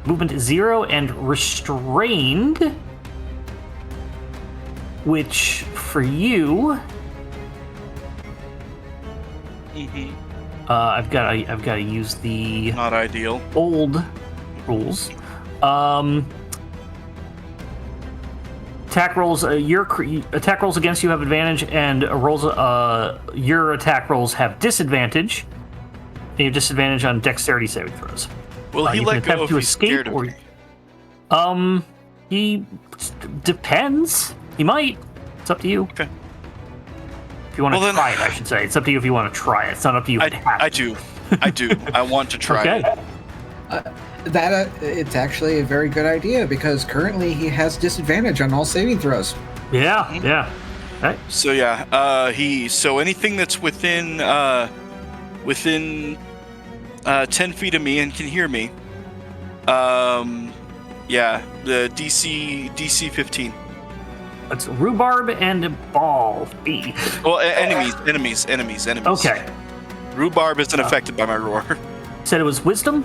movement is 0, and restrained, which for you, I've got to use the Not ideal. old rules. Attack rolls. Attack rolls against you have advantage, and your attack rolls have disadvantage. And you have disadvantage on dexterity saving throws. Will he You let can go attempt if to he's scared of me? He depends. He might. It's up to you. Okay. If you want to Well, then- try it, I should say. It's up to you if you want to try it. It's not up to you. If you have I to. do. I do. I want to try Okay. it. It's actually a very good idea because currently he has disadvantage on all saving throws. Yeah. Yeah. Right. So yeah, so anything that's within 10 feet of me and can hear me. Yeah, the DC 15. That's rhubarb and ball. B. Well, enemies. Okay. Rhubarb isn't affected by my roar. Said it was wisdom?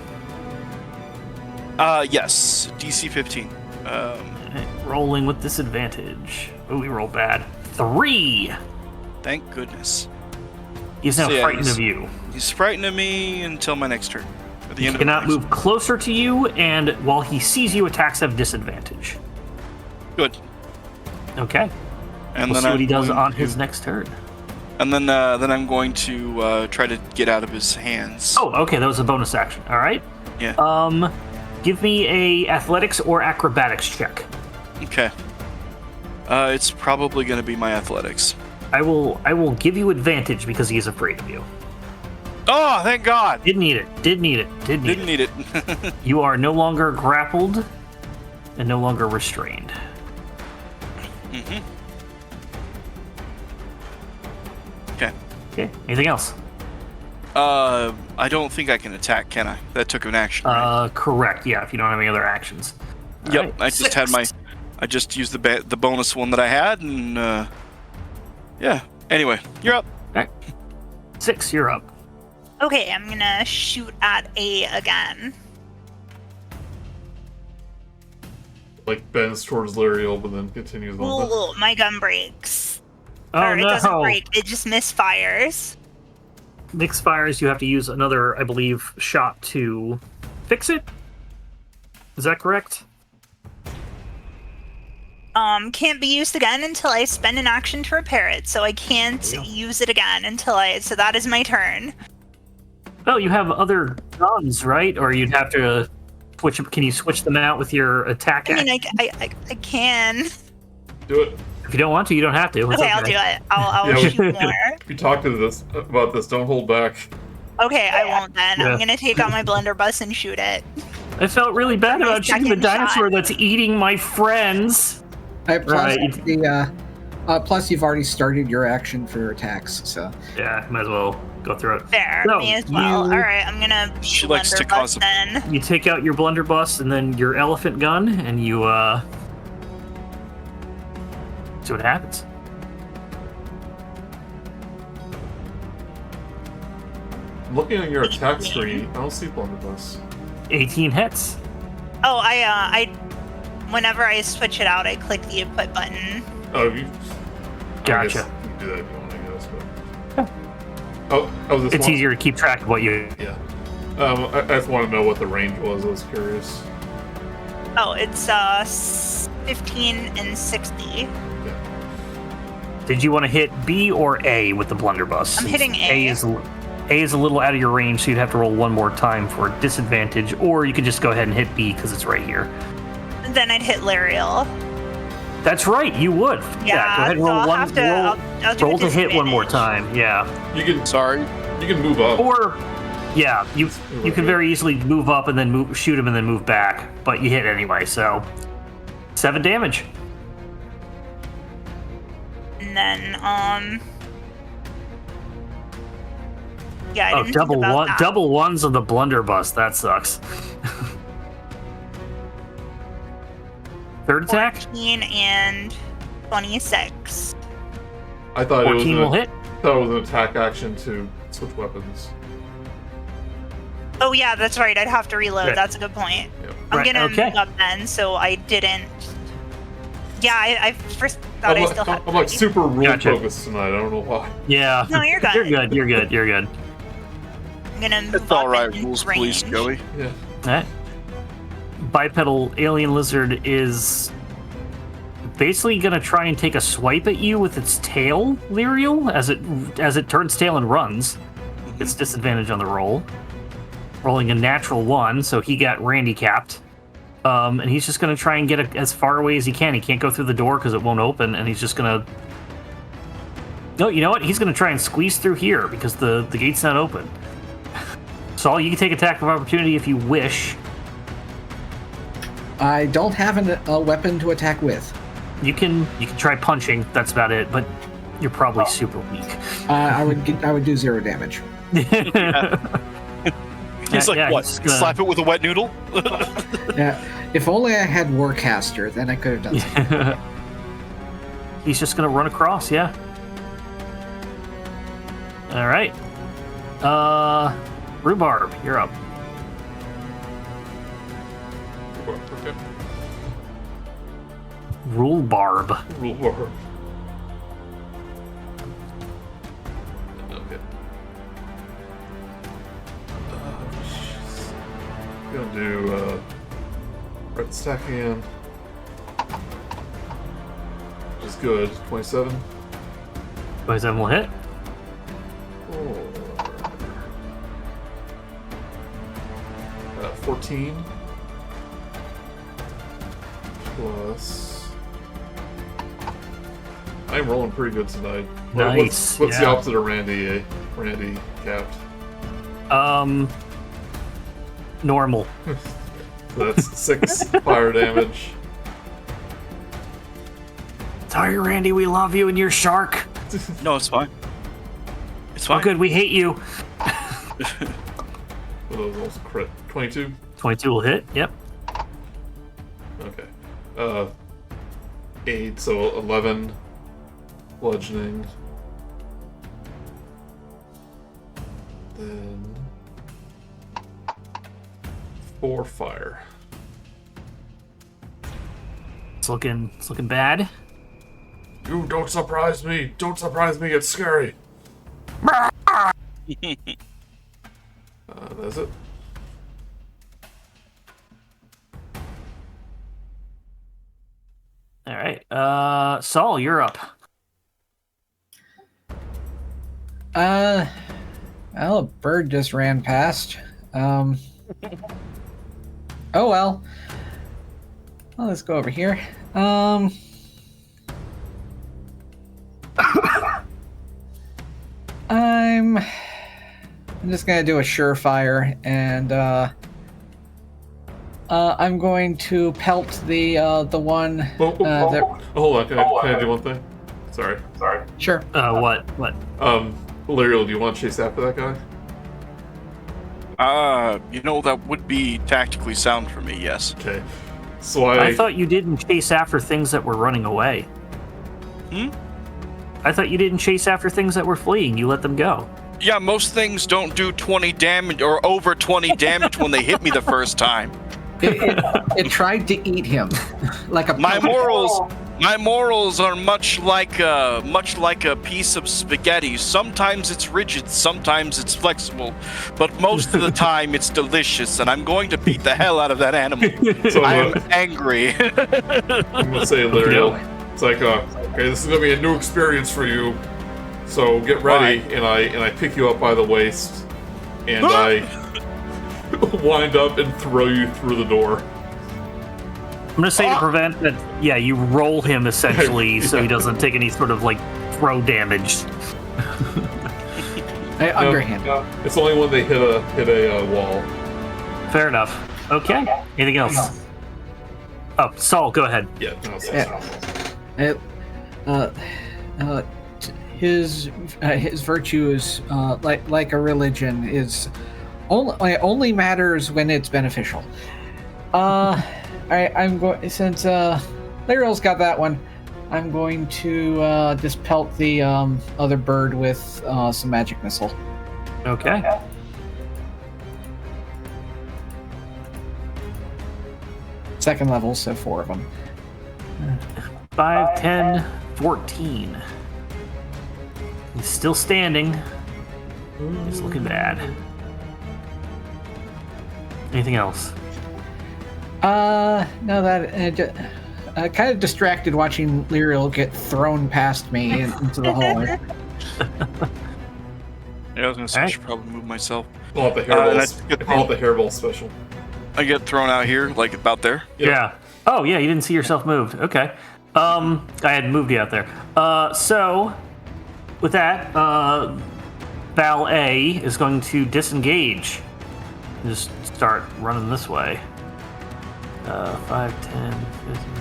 Yes, DC 15. Rolling with disadvantage. Oh, we roll bad. 3. Thank goodness. He's now So, yeah, frightened of you. He's frightened of me until my next turn. At the He end cannot of the move closer to you, and while he sees you, attacks have disadvantage. Good. Okay. And We'll then see what he does going on to- his next turn. And then I'm going to try to get out of his hands. Oh, okay, that was a bonus action. All right. Yeah. Give me a athletics or acrobatics check. Okay. It's probably going to be my athletics. I will give you advantage because he is afraid of you. Oh, thank God! Didn't need it. Didn't need it. You are no longer grappled and no longer restrained. Mm-hmm. Okay. Okay. Anything else? I don't think I can attack, can I? That took an action. Right? Correct. Yeah. If you don't have any other actions. All Yep. right. I just had I just used the bonus one that I had, and yeah. Anyway, you're up. All right. 6. You're up. Okay, I'm gonna shoot at A again. Like bends towards Lyriel, but then continues on. Ooh, my gun breaks. Oh Or it no! doesn't break, it just misfires. Mixed fires. You have to use another, I believe, shot to fix it. Is that correct? Can't be used again until I spend an action to repair it, so I can't use it again so that is my turn. Oh, you have other guns, right? Or you'd have to switch. Can you switch them out with your attack? I mean, I can. Do it. If you don't want to, you don't have to. It's Okay, I'll do it. I'll Yeah, shoot more. If you talk to this about this, don't hold back. Okay, I won't then. Yeah. I'm gonna take out my blunderbuss and shoot it. I felt really bad My about shooting the second shot. dinosaur that's eating my friends. Plus, Right. plus you've already started your action for your attacks, so Yeah, might as well go through it. There, So, me as well. you- Alright, I'm gonna She likes to blunderbuss cause then. You take out your blunderbuss and then your elephant gun, and you see what happens. Looking at your attack screen, I don't see blunderbuss. 18 hits. Oh, I whenever I switch it out, I click the equip button. Oh, you. I guess Gotcha. you can do that if you want, I guess. But... Oh, this It's one? easier to keep track of what you. Yeah. I just want to know what the range was. I was curious. Oh, it's 15 and 60. Yeah. Did you want to hit B or A with the blunderbuss? I'm hitting A. A is a little out of your range, so you'd have to roll one more time for disadvantage, or you could just go ahead and hit B because it's right here. And then I'd hit Lyriel. That's right, you would. Yeah, go ahead and so roll I'll one. have to- I'll do roll a to hit one more disadvantage. time. Yeah. You can. Sorry. You can move up. Or, yeah, you can very easily move up and then shoot him and then move back, but you hit anyway. So 7 damage. And then yeah, I Oh, didn't double think about one, that. double ones of the blunderbuss. That sucks. Third attack. 14 and 26. I thought 14 will hit. thought it was an attack action to switch weapons. Oh yeah, that's right. I'd have to reload. Right. That's a good point. Yep. I'm Right, gonna okay. move up then, so I didn't. Yeah, I first thought I still had. I'm like super rule Gotcha. focused tonight. I don't know why. Yeah. No, you're good. You're good. You're good. You're good. I'm gonna move It's all up right, in rules police, range. Joey. Yeah. That bipedal alien lizard is basically gonna try and take a swipe at you with its tail, Lyriel, as it turns tail and runs. It's disadvantage on the roll. Rolling a natural 1, so he got handicapped. And he's just gonna try and get as far away as he can. He can't go through the door because it won't open, and he's just gonna. No, you know what? He's gonna try and squeeze through here because the gate's not open. Saul, you can take attack of opportunity if you wish. I don't have a weapon to attack with. You can try punching. That's about it. But You're probably super weak. I would do 0 damage. He's like, yeah, what? he's gonna- Slap it with a wet noodle? Yeah. If only I had Warcaster, then I could have done something. He's just gonna run across, yeah. All right. Rhubarb, you're up. Okay. Rhubarb. Rhubarb. Okay. Gonna do red stack again. Which is good. 27. 27 will hit. 14 plus. I'm rolling pretty good tonight. Nice. What's the yeah. opposite of Randy? Randy capped. Normal. So that's 6 fire damage. Sorry, Randy, we love you and you're shark. No, it's fine. It's fine. Oh, good, we hate you. What was also crit? 22. 22 will hit. Yep. Okay. 8, so 11 bludgeoning. Then 4 fire. It's looking bad. You don't surprise me. Don't surprise me. It's scary. That's it. All right. Saul, you're up. Well, a bird just ran past. Oh well. Well, let's go over here. I'm just gonna do a surefire, and I'm going to pelt the one. Hold on. Can I do one thing? Sorry. Sure. What? Lyriel, do you want to chase after that guy? That would be tactically sound for me, yes. Okay. So I thought you didn't chase after things that were running away. I thought you didn't chase after things that were fleeing. You let them go. Yeah, most things don't do 20 damage or over 20 damage when they hit me the first time. It tried to eat him, like a. My morals are much like a piece of spaghetti. Sometimes it's rigid, sometimes it's flexible, but most of the time it's delicious. And I'm going to beat the hell out of that animal. So I'm angry. I'm gonna say, Lyriel, it's like, okay, this is gonna be a new experience for you. So get ready, and I pick you up by the waist, and I wind up and throw you through the door. I'm gonna say to prevent that. Yeah, you roll him essentially, so he doesn't take any sort of like throw damage. Underhand. No, it's only when they hit a wall. Fair enough. Okay. Anything else? Oh, Saul, go ahead. Yeah. His virtue is like a religion is only matters when it's beneficial. I'm going, since Lyriel's got that one, I'm going to just pelt the other bird with some magic missile. Okay. Second level, so 4 of them. 5, 10, 14. He's still standing. He's looking bad. Anything else? No, that kind of distracted watching Lyriel get thrown past me into the hallway. Yeah, I was gonna say I should probably move myself. Call it the hairball special. I get thrown out here, like about there. Yep. Yeah. Oh, yeah, you didn't see yourself moved. Okay. I had moved you out there. So, with that, Val A is going to disengage. Just start running this way. 5, 10, 15.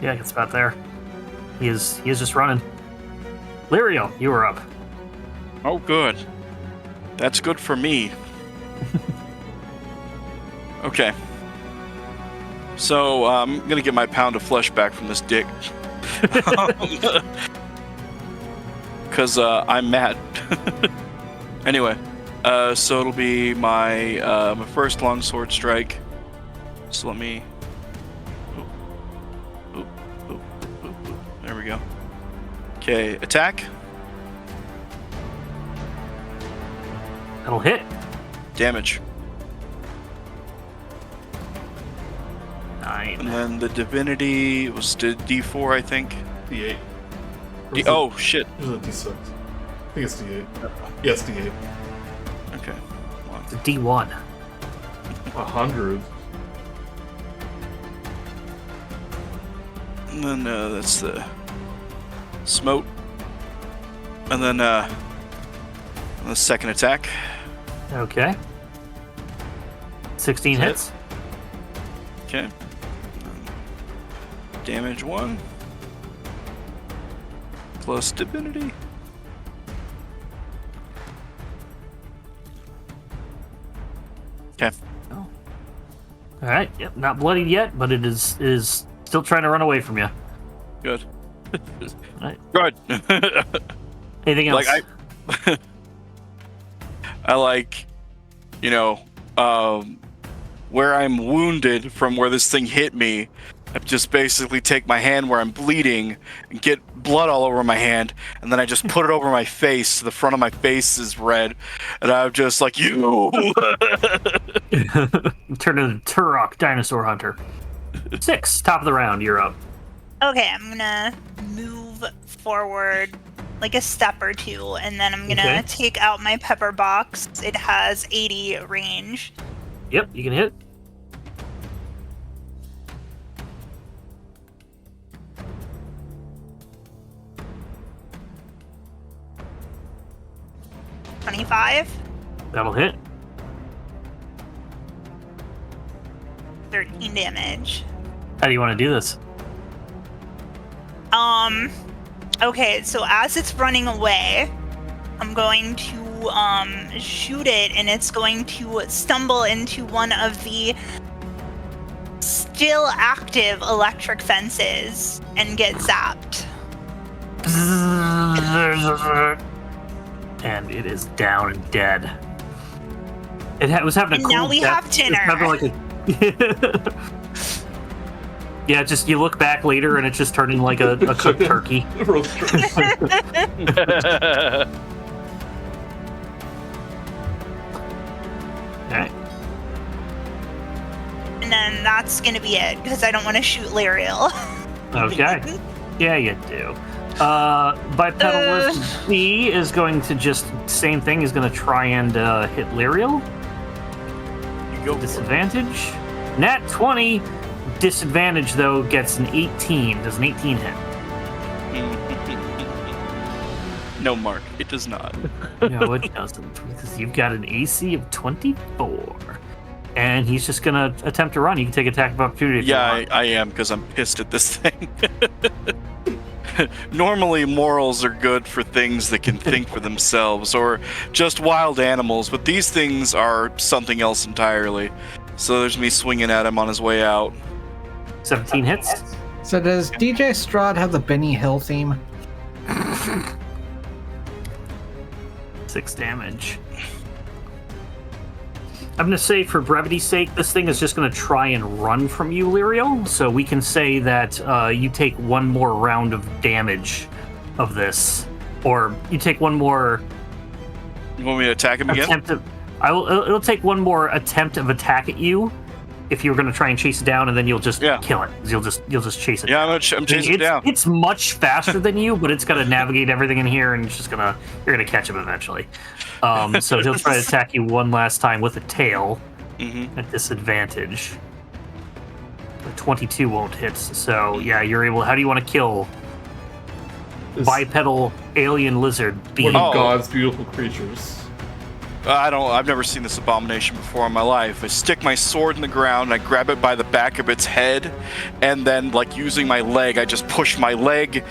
Yeah, it's about there. He is just running. Lyriel, you are up. Oh, good. That's good for me. Okay. So, I'm gonna get my pound of flesh back from this dick. Because I'm mad. Anyway, so it'll be my first longsword strike. So let me... There we go. Okay, attack. That'll hit. Damage. 9. And then the divinity was D4, I think. D8. Oh, shit. There's a D6. I think it's D8. Yes, D8. Okay. It's a D1. 100. And then that's the smote. And then the second attack. Okay. 16 hits. Okay. Damage 1. Plus divinity. Okay. Oh. All right. Yep. Not bloodied yet, but it is still trying to run away from you. Good. Right. Good. Anything else? Like I like, you know, where I'm wounded from where this thing hit me. I just basically take my hand where I'm bleeding and get blood all over my hand, and then I just put it over my face. The front of my face is red, and I'm just like, you. Turn into Turok, Dinosaur Hunter. 6, top of the round. You're up. Okay, I'm gonna move forward like a step or two, and then I'm gonna take out my pepper box. It has 80 range. Yep, you can hit. $25, That'll hit. 13 damage. How do you want to do this? Okay, so as it's running away, I'm going to shoot it, and it's going to stumble into one of the still active electric fences and get zapped. And it is down and dead. It was having a And cool now we death. have dinner. It's having like a... Yeah, just you look back later and it's just turning like a cooked turkey. Roast turkey. Alright. And then that's gonna be it, because I don't want to shoot Lyriel. Okay. Yeah, you do. Bipedal B is going to just, same thing, is going to try and hit Lyriel. You go. Disadvantage. Nat 20. Disadvantage, though, gets an 18. Does an 18 hit? No, Mark, it does not. No, it doesn't, because you've got an AC of 24. And he's just going to attempt to run. You can take attack of opportunity if you Yeah, want. I am, because I'm pissed at this thing. Normally, morals are good for things that can think for themselves, or just wild animals, but these things are something else entirely. So there's me swinging at him on his way out. 17 hits. So does DJ Strahd have the Benny Hill theme? 6 damage. I'm going to say, for brevity's sake, this thing is just going to try and run from you, Lyriel. So we can say that you take one more round of damage of this. Or you take one more... You want me to attack him again? attempt of... It'll take one more attempt of attack at you if you're going to try and chase it down, and then you'll just kill it. You'll just chase it. Yeah, I'm chasing it down. It's much faster than you, but it's got to navigate everything in here, and you're gonna catch him eventually. So he'll try to attack you one last time with a tail at disadvantage. The 22 won't hit. So yeah, you're able. How do you want to kill bipedal alien lizard One being? of God's beautiful creatures. I've never seen this abomination before in my life. I stick my sword in the ground, I grab it by the back of its head, and then, like, using my leg, I just push my leg,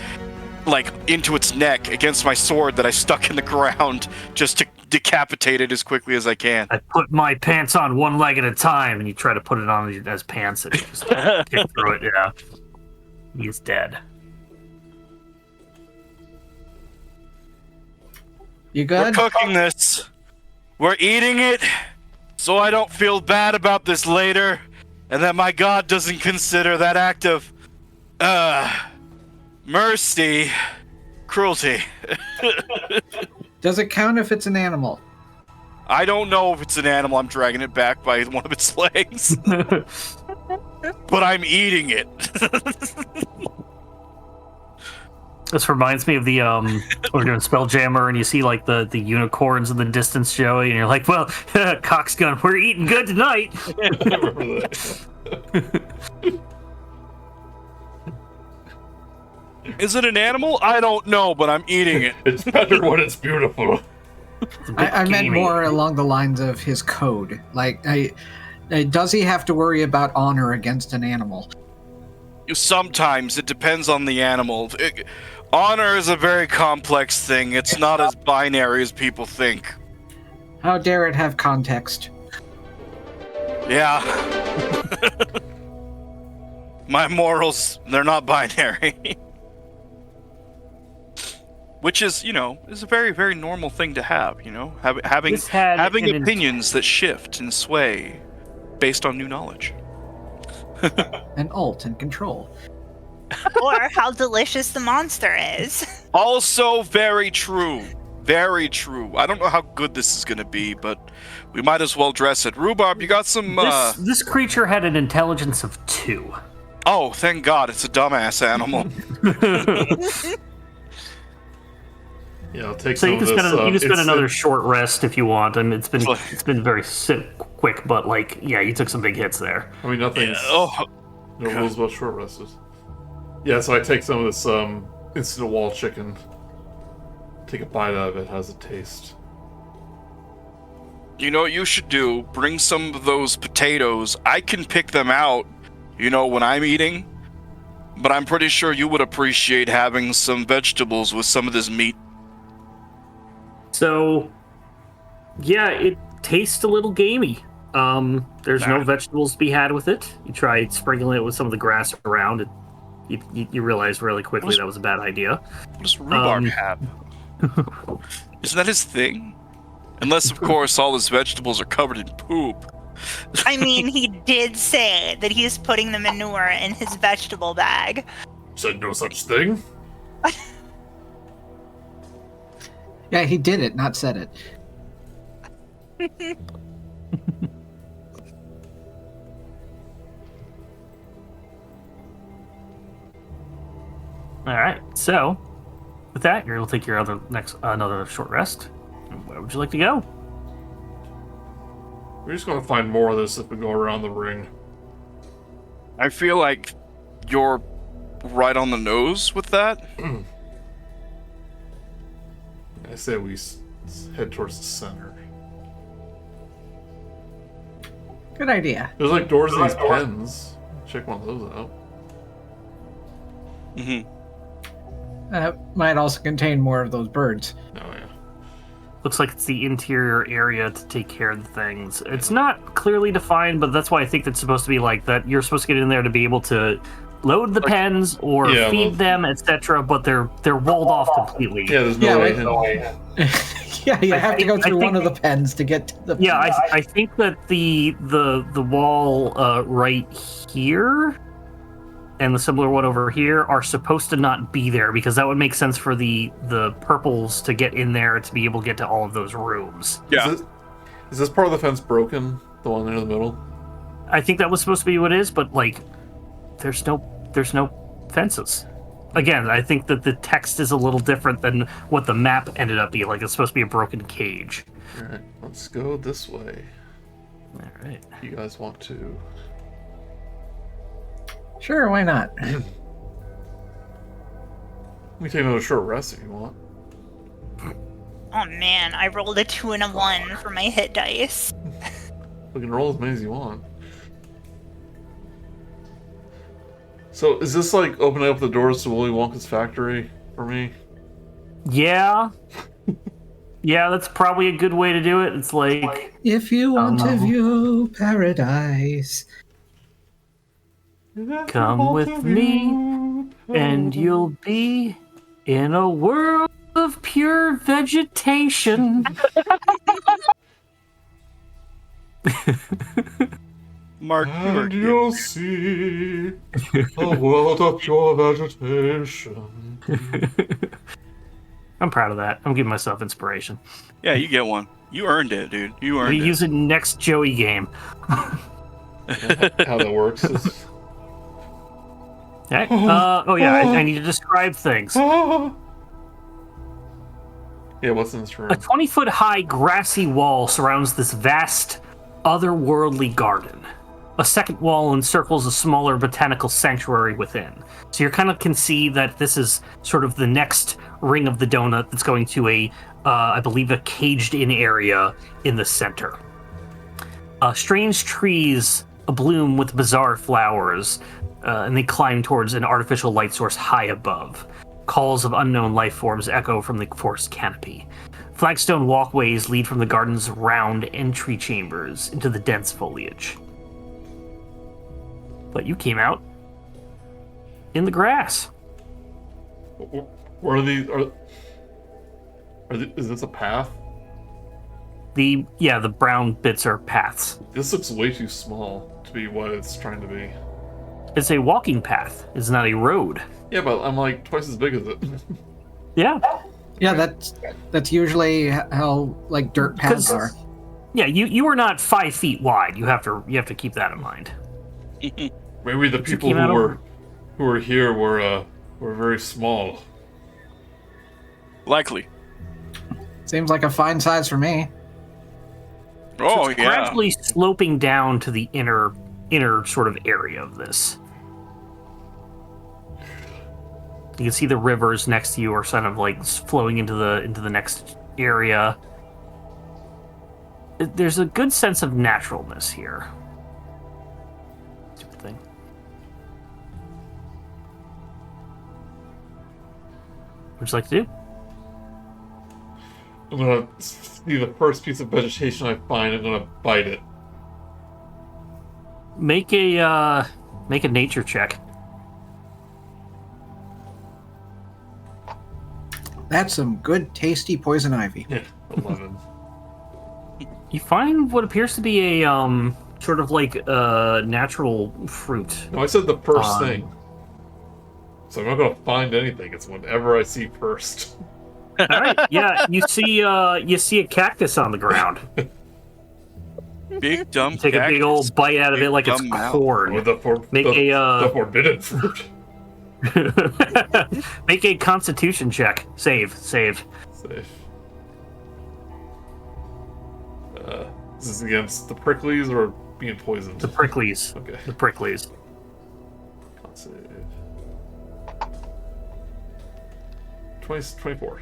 like, into its neck against my sword that I stuck in the ground just to decapitate it as quickly as I can. I put my pants on one leg at a time, and you try to put it on as pants, and you just kick through it, yeah. He's dead. You good? We're cooking this. We're eating it, so I don't feel bad about this later, and that my god doesn't consider that act of, mercy, cruelty. Does it count if it's an animal? I don't know if it's an animal. I'm dragging it back by one of its legs. But I'm eating it. This reminds me of the we're doing Spelljammer, and you see like the unicorns in the distance, Joey, and you're like, well, cock's gun, we're eating good tonight. Is it an animal? I don't know, but I'm eating it. It's better when it's beautiful. I meant more along the lines of his code. Like, does he have to worry about honor against an animal? Sometimes. It depends on the animal. Honor is a very complex thing. It's not as binary as people think. How dare it have context? Yeah. My morals, they're not binary. Which is, is a very, very normal thing to have, having opinions that shift and sway based on new knowledge. And alt and control. Or how delicious the monster is. Also very true. Very true. I don't know how good this is going to be, but we might as well dress it. Rhubarb, you got some... This creature had an intelligence of 2. Oh, thank God, it's a dumbass animal. Yeah, I'll take so some you can of this. spend, you can spend another short rest if you want. I mean, it's been very quick, but like, yeah, you took some big hits there. I mean, nothing's... No rules about short rests. Yeah, so I take some of this instant wall chicken. Take a bite out of it. How's it taste? You know what you should do? Bring some of those potatoes. I can pick them out, when I'm eating. But I'm pretty sure you would appreciate having some vegetables with some of this meat. So, yeah, it tastes a little gamey. There's no vegetables to be had with it. You try sprinkling it with some of the grass around it. You realize really quickly that was a bad idea. What does rhubarb have? Isn't that his thing? Unless, of course, all his vegetables are covered in poop. I mean, he did say that he's putting the manure in his vegetable bag. Said no such thing. Yeah, he did it, not said it. All right. So, with that, you'll take your another short rest. Where would you like to go? We're just going to find more of this if we go around the ring. I feel like you're right on the nose with that. I say we head towards the center. Good idea. There's like doors in these pens. Check one of those out. Mm-hmm. Might also contain more of those birds. Oh, yeah. Looks like it's the interior area to take care of the things. It's not clearly defined, but that's why I think that's supposed to be like that. You're supposed to get in there to be able to load the pens or feed them, etc. But they're walled off completely. Yeah, there's no way. Yeah, you have to go through one of the pens to get to the. Yeah, I think that the wall right here and the similar one over here are supposed to not be there, because that would make sense for the purples to get in there to be able to get to all of those rooms. Yeah. Is this part of the fence broken? The one there in the middle? I think that was supposed to be what it is, but like, there's no fences. Again, I think that the text is a little different than what the map ended up being. Like, it's supposed to be a broken cage. Alright, let's go this way. Alright. You guys want to... Sure, why not? We can take another short rest if you want. Oh man, I rolled a 2 and a 1 for my hit dice. We can roll as many as you want. So, is this like opening up the doors to Willy Wonka's factory for me? Yeah. Yeah, that's probably a good way to do it. It's like... If you want to view paradise, come with me, and you'll be in a world of pure vegetation. Mark, And you'll see a world of pure vegetation. I'm proud of that. I'm giving myself inspiration. Yeah, you get one. You earned it, dude. You earned We it. use it next Joey game. How that works is... Okay. Oh yeah, I need to describe things. Yeah, what's in this room? A 20-foot high grassy wall surrounds this vast, otherworldly garden. A second wall encircles a smaller botanical sanctuary within. So you kind of can see that this is sort of the next ring of the donut that's going to I believe, a caged-in area in the center. Strange trees abloom with bizarre flowers, and they climb towards an artificial light source high above. Calls of unknown life forms echo from the forest canopy. Flagstone walkways lead from the garden's round entry chambers into the dense foliage. But you came out in the grass. Where are these? Is this a path? The brown bits are paths. This looks way too small to be what it's trying to be. It's a walking path. It's not a road. Yeah, but I'm like twice as big as it. Yeah. yeah, that's usually how like dirt paths are. Yeah, you are not 5 feet wide. You have to keep that in mind. Maybe the people who were here were very small. Likely. Seems like a fine size for me. Oh, It's yeah. gradually sloping down to the inner sort of area of this. You can see the rivers next to you are kind of like flowing into the next area. There's a good sense of naturalness here. Stupid thing. What'd you like to do? I'm gonna see the first piece of vegetation I find. I'm gonna bite it. Make a nature check. That's some good, tasty poison ivy. 11. You find what appears to be a sort of like a natural fruit. No, I said the first thing. So I'm not gonna find anything. It's whatever I see first. All right. Yeah, you see a cactus on the ground. Big dumb Take a big old bite out of it like it's dumb mouth. corn. Or the forbidden fruit. Make a Constitution check. Save. Safe. This is against the pricklies or being poisoned? The pricklies. Okay. The pricklies. Save. 24.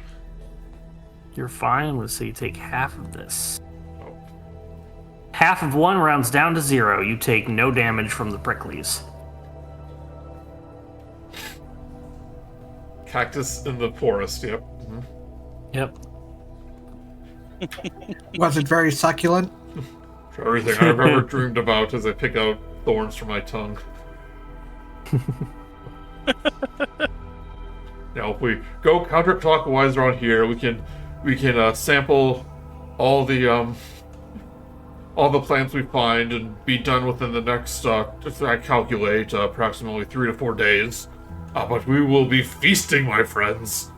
You're fine. Let's say you take half of this. Oh. Half of one rounds down to 0. You take no damage from the pricklies. Cactus in the forest, yep. Mm-hmm. Yep. Was it very succulent? Everything I've ever dreamed about as I pick out thorns from my tongue. Now, if we go counterclockwise around here, we can sample all the plants we find and be done within the next, if I calculate, approximately 3 to 4 days. But we will be feasting, my friends.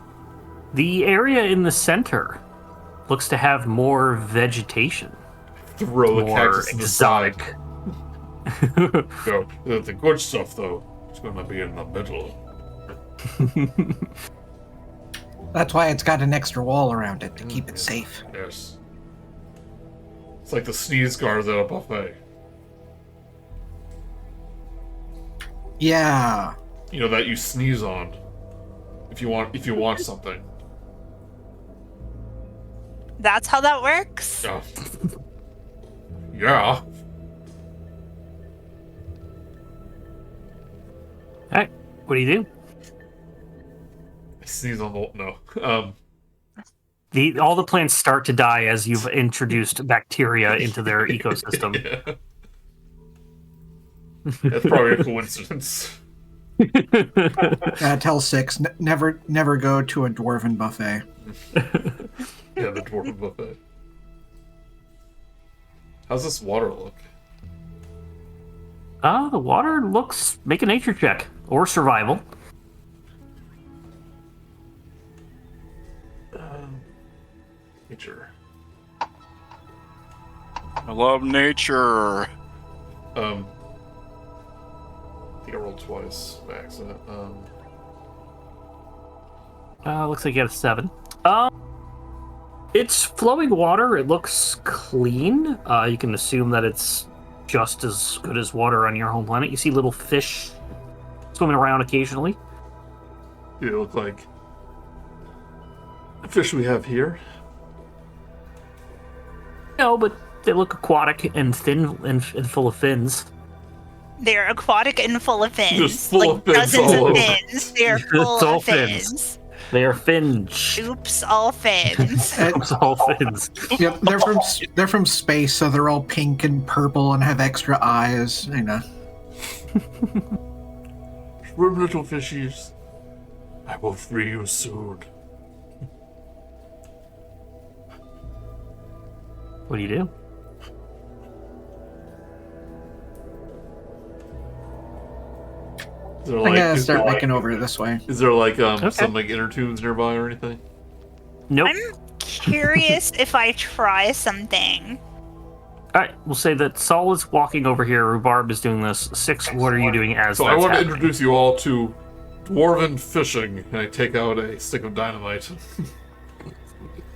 The area in the center looks to have more vegetation. Throw the More cactus in the side. exotic. Go. The good stuff, though, is going to be in the middle. That's why it's got an extra wall around it to keep it safe. Yes. It's like the sneeze guards at a buffet. Yeah. You know, that you sneeze on if you want something. That's how that works? Yeah. Yeah. Alright, what do you do? I sneeze on the... No. All the plants start to die as you've introduced bacteria into their ecosystem. Yeah. That's probably a coincidence. Tell Six, never go to a dwarven buffet. Yeah, the dwarven buffet. How's this water look? The water looks... Make a nature check. Or survival. Nature. I love nature. I think I rolled twice by accident. Looks like you have 7. It's flowing water. It looks clean. You can assume that it's just as good as water on your home planet. You see little fish swimming around occasionally. They look like the fish we have here. No, but they look aquatic and thin and full of fins. They're aquatic and full of fins. Just full like of fins dozens all of over. fins. They're It's full all of fins. They are fins. Oops, all fins. It's all fins. Yep, they're from space, so they're all pink and purple and have extra eyes. You know. Swim, little fishies. I will free you soon. What do you do? Is there I'm gonna is start there making over this way. Is there like some like inner tubes nearby or anything? Nope. I'm curious if I try something. Alright, we'll say that Saul is walking over here, Rhubarb is doing this. 6, what are you doing as So that's I want to happening? introduce you all to dwarven fishing, and I take out a stick of dynamite.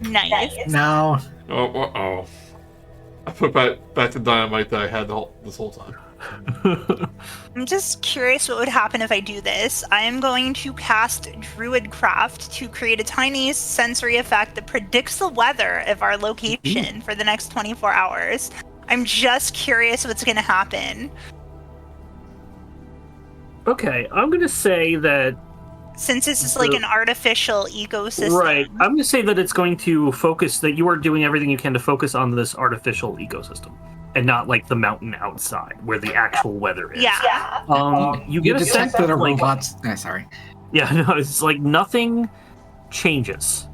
Nice. Now, Oh. I put back the dynamite that I had this whole time. I'm just curious what would happen if I do this. I am going to cast Druidcraft to create a tiny sensory effect that predicts the weather of our location for the next 24 hours. I'm just curious what's going to happen. Okay, I'm gonna say that... Since this is like an artificial ecosystem. Right, I'm gonna say that it's going to focus, that you are doing everything you can to focus on this artificial ecosystem. And not like the mountain outside, where the actual weather is. Yeah. You get a sense detect that a of like... robot's. Sorry. Yeah, no, it's like nothing changes.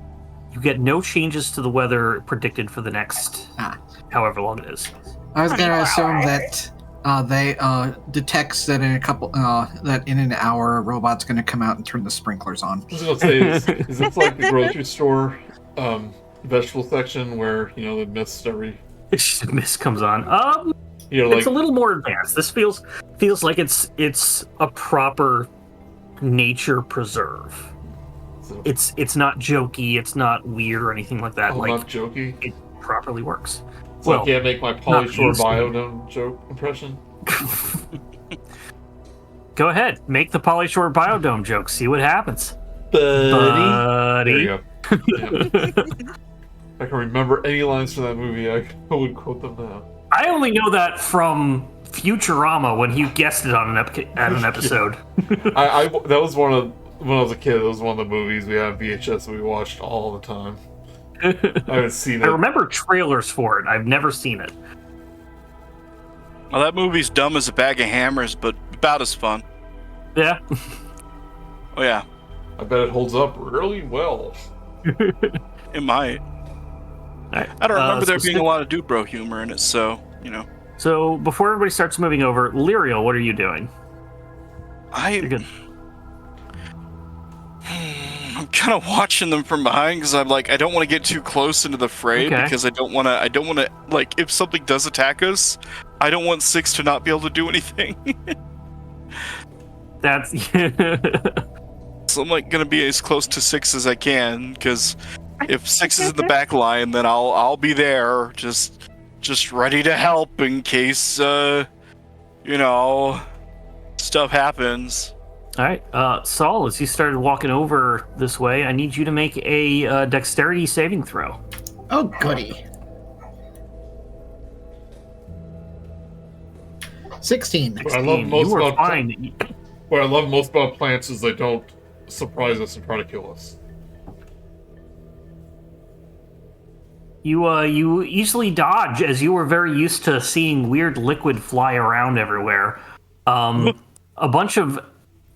You get no changes to the weather predicted for the next however long it is. I was gonna 24 assume hours. that they detects that in that in an hour a robot's gonna come out and turn the sprinklers on. I was gonna say, is this like the grocery store vegetable section where the mist every? Mist comes on. Like It's a little more advanced. This feels like it's a proper nature preserve. so, It's not jokey. It's not weird or anything like that. not jokey. It properly works. So I can't make my Polyshore used to. Biodome joke impression. Go ahead, make the Polyshore Biodome joke. See what happens, There you buddy. go. Yeah. I can remember any lines from that movie. I would quote them now. I only know that from Futurama when he guessed it on an episode. I that was one of when I was a kid. That was one of the movies we had VHS that we watched all the time. I haven't seen it. I remember trailers for it. I've never seen it. Well, that movie's dumb as a bag of hammers, but about as fun. Yeah. Oh yeah, I bet it holds up really well. it might. Right. I don't remember there so being a lot of dude bro humor in it, so So before everybody starts moving over, Lyriel, what are you doing? You're good. I'm kind of watching them from behind because I'm like, I don't want to get too close into the fray because I don't want to like, if something does attack us, I don't want Six to not be able to do anything. That's So I'm like gonna be as close to Six as I can because if Six is in the back line, then I'll be there just ready to help in case stuff happens. all right. Saul, as you started walking over this way, I need you to make a dexterity saving throw. Oh, goody. 16. What I love 16. most You were about fine. what I love most about plants is they don't surprise us and try to kill us. You easily dodge, as you were very used to seeing weird liquid fly around everywhere. A bunch of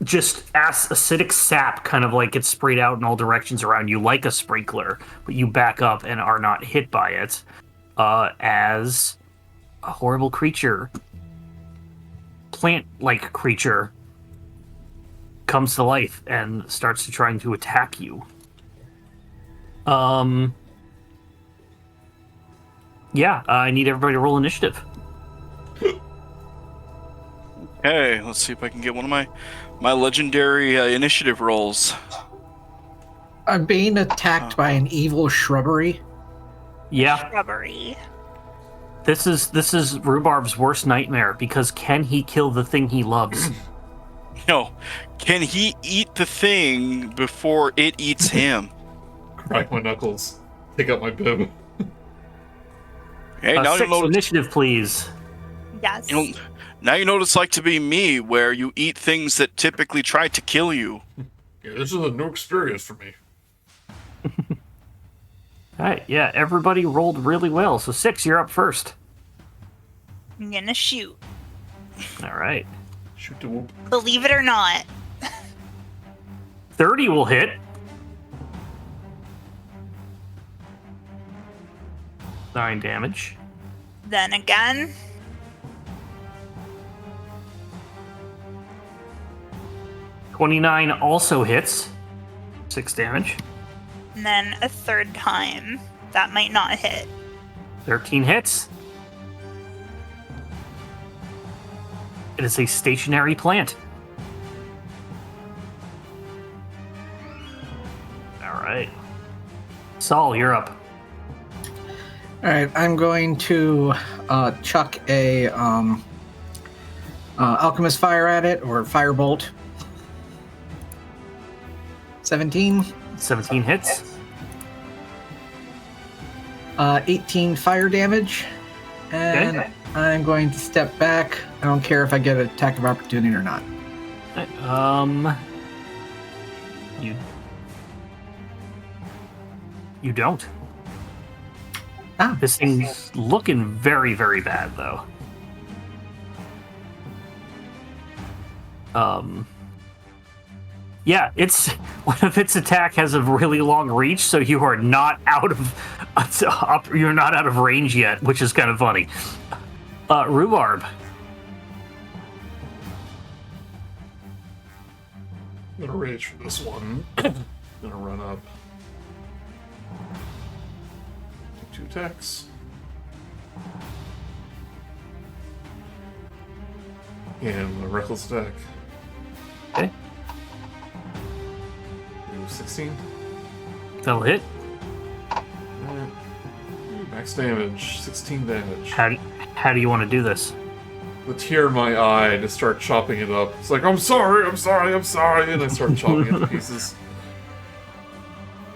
just acidic sap kind of like gets sprayed out in all directions around you like a sprinkler, but you back up and are not hit by it, as a horrible creature, plant-like creature, comes to life and starts trying to attack you. Yeah, I need everybody to roll initiative. Hey, let's see if I can get one of my legendary initiative rolls. I'm being attacked by an evil shrubbery. Yeah, Shrubbery. this is Rhubarb's worst nightmare, because can he kill the thing he loves? No, can he eat the thing before it eats him? Crack my knuckles. Take out my bib. Hey, now you 6 know initiative, please. Yes. now you know what it's like to be me, where you eat things that typically try to kill you. Yeah, this is a new experience for me. All right, yeah, everybody rolled really well. So 6, you're up first. I'm gonna shoot. All right. Shoot the whoop. Believe it or not. 30 will hit. Nine damage. Then again. $29 also hits. 6 damage. And then a third time. That might not hit. 13 hits. It is a stationary plant. All right. Saul, you're up. All right, I'm going to chuck a alchemist fire at it, or firebolt. 17. 17 hits. 18 fire damage. And Okay. I'm going to step back. I don't care if I get an attack of opportunity or not. You don't. Ah, This thing's looking very, very bad, though. Yeah, it's one of its attack has a really long reach, so you are not out of you're not out of range yet, which is kind of funny. Rhubarb. I'm gonna rage for this one. Gonna run up. Take 2 attacks. And a reckless attack. Okay, Do 16. that'll hit. Alright. Max damage. 16 damage. How do you want to do this? The tear in my eye, and just start chopping it up. It's like, I'm sorry, and I start chopping it to pieces.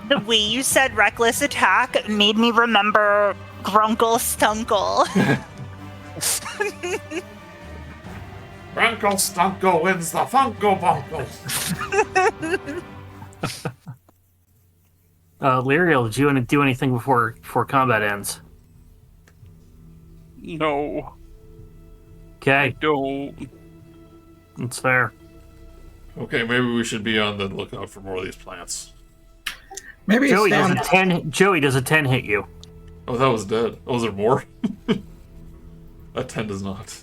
The way you said reckless attack made me remember Grunkle Stunkle. Grunkle Stunkle wins the Funko Bunkle. Lyriel, did you want to do anything before combat ends? No, Okay, don't. that's fair. Okay, maybe we should be on the lookout for more of these plants. maybe Joey, it's does down. a 10? Joey, does a 10 hit you? Oh, that was dead. Oh, is there more? That 10 does not.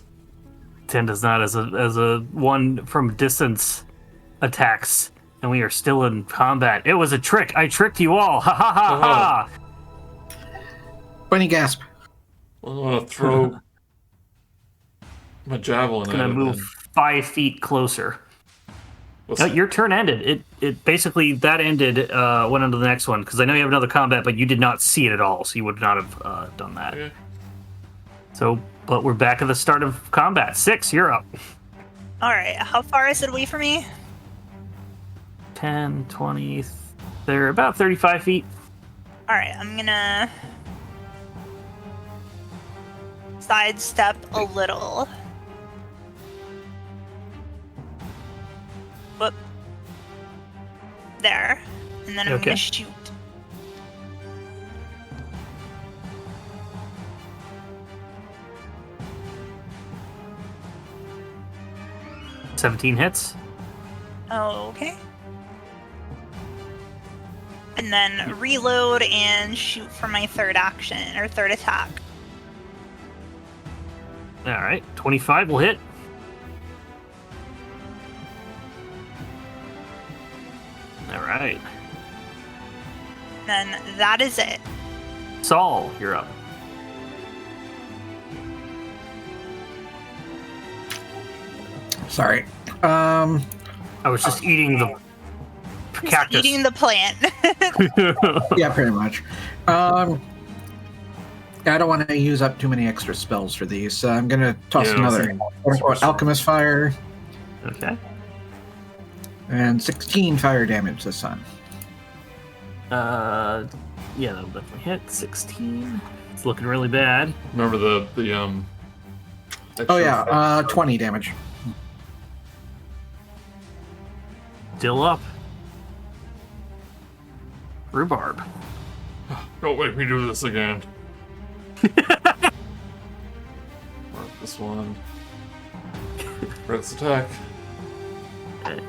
10 does not, as a one from distance attacks, and we are still in combat. It was a trick. I tricked you all. Ha ha ha ha. Bunny gasp. I'm gonna throw my javelin Gonna at it. move 5 feet closer. What's Your turn ended. It basically that ended. Went on to the next one, because I know you have another combat, but you did not see it at all, so you would not have done that. Okay. So, but we're back at the start of combat. 6, you're up. Alright, how far is it away from me? 10, 20. They're about 35 feet. Alright, I'm gonna sidestep a little. Whoop. There. And then I'm Okay. gonna shoot. $17 hits. Okay. And then reload and shoot for my third action, or third attack. All right, 25 will hit. All right. Then that is it. Saul, you're up. Sorry. I was just eating the cactus. Eating the plant. Yeah, pretty much. I don't want to use up too many extra spells for these, so I'm gonna toss Yeah, another Alchemist Fire Okay. and 16 fire damage this time. Yeah, that'll definitely hit. 16. It's looking really bad. Remember the Oh yeah, 20 damage. Still up. Rhubarb. Don't make me do this again. Mark this one. Red's attack. Okay.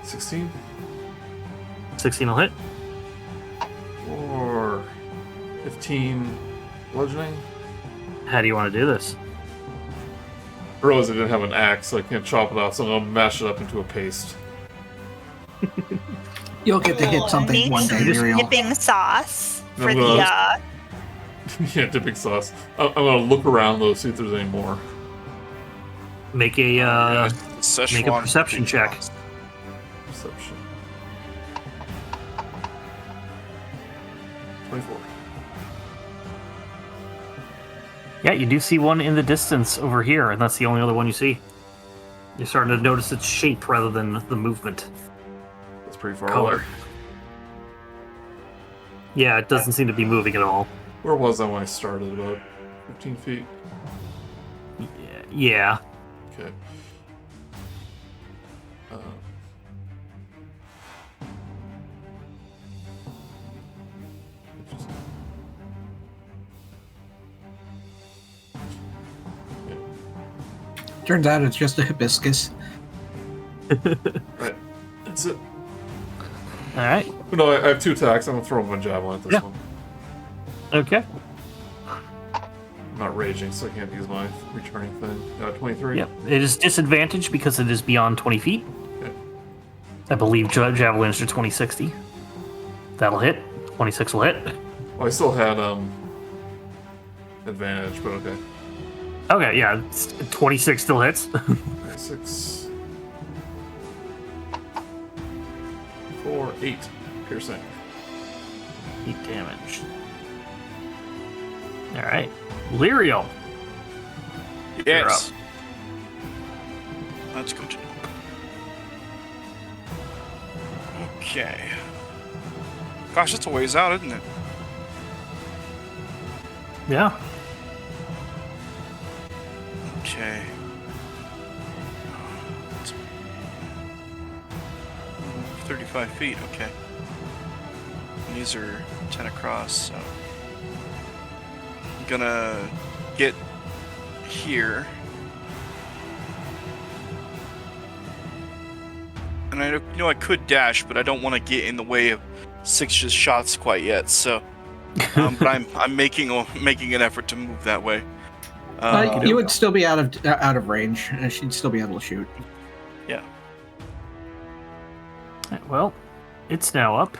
16 16 will hit. or 15 bludgeoning. How do you want to do this? I realized I didn't have an axe, so I can't chop it off, so I'm gonna mash it up into a paste. You'll get to hit Make something one day, some Lyriel. dipping sauce for I'm the gonna- Yeah, dipping sauce. I'm gonna look around though, see if there's any more. Make a Szechuan perception dipping check. sauce. Perception. 24. Yeah, you do see one in the distance over here, and that's the only other one you see. You're starting to notice its shape rather than the movement That's pretty far color. away. Yeah, it doesn't seem to be moving at all. Where was I when I started? About 15 feet? Yeah. Okay. Turns out it's just a hibiscus. Right. That's it. All right. No, I have 2 attacks. I'm gonna throw one javelin at this Yeah. one. Okay. I'm not raging, so I can't use my returning thing. 23. Yep. It is disadvantaged because it is beyond 20 feet. Okay. I believe javelins are 2060. That'll hit. 26 will hit. Well, I still had advantage, but okay. Okay, yeah. 26 still hits. 6, 4, 8 piercing. 8 damage. All right. Lyriel. You're Yes. up. That's good to know. Okay. Gosh, that's a ways out, isn't it? Yeah. Okay. 35 feet, okay. And these are 10 across, so... I'm gonna get here. And I know I could dash, but I don't want to get in the way of Six's shots quite yet, so... but I'm making an effort to move that way. You would still be out of range. She'd still be able to shoot. Yeah. Well, it's now up.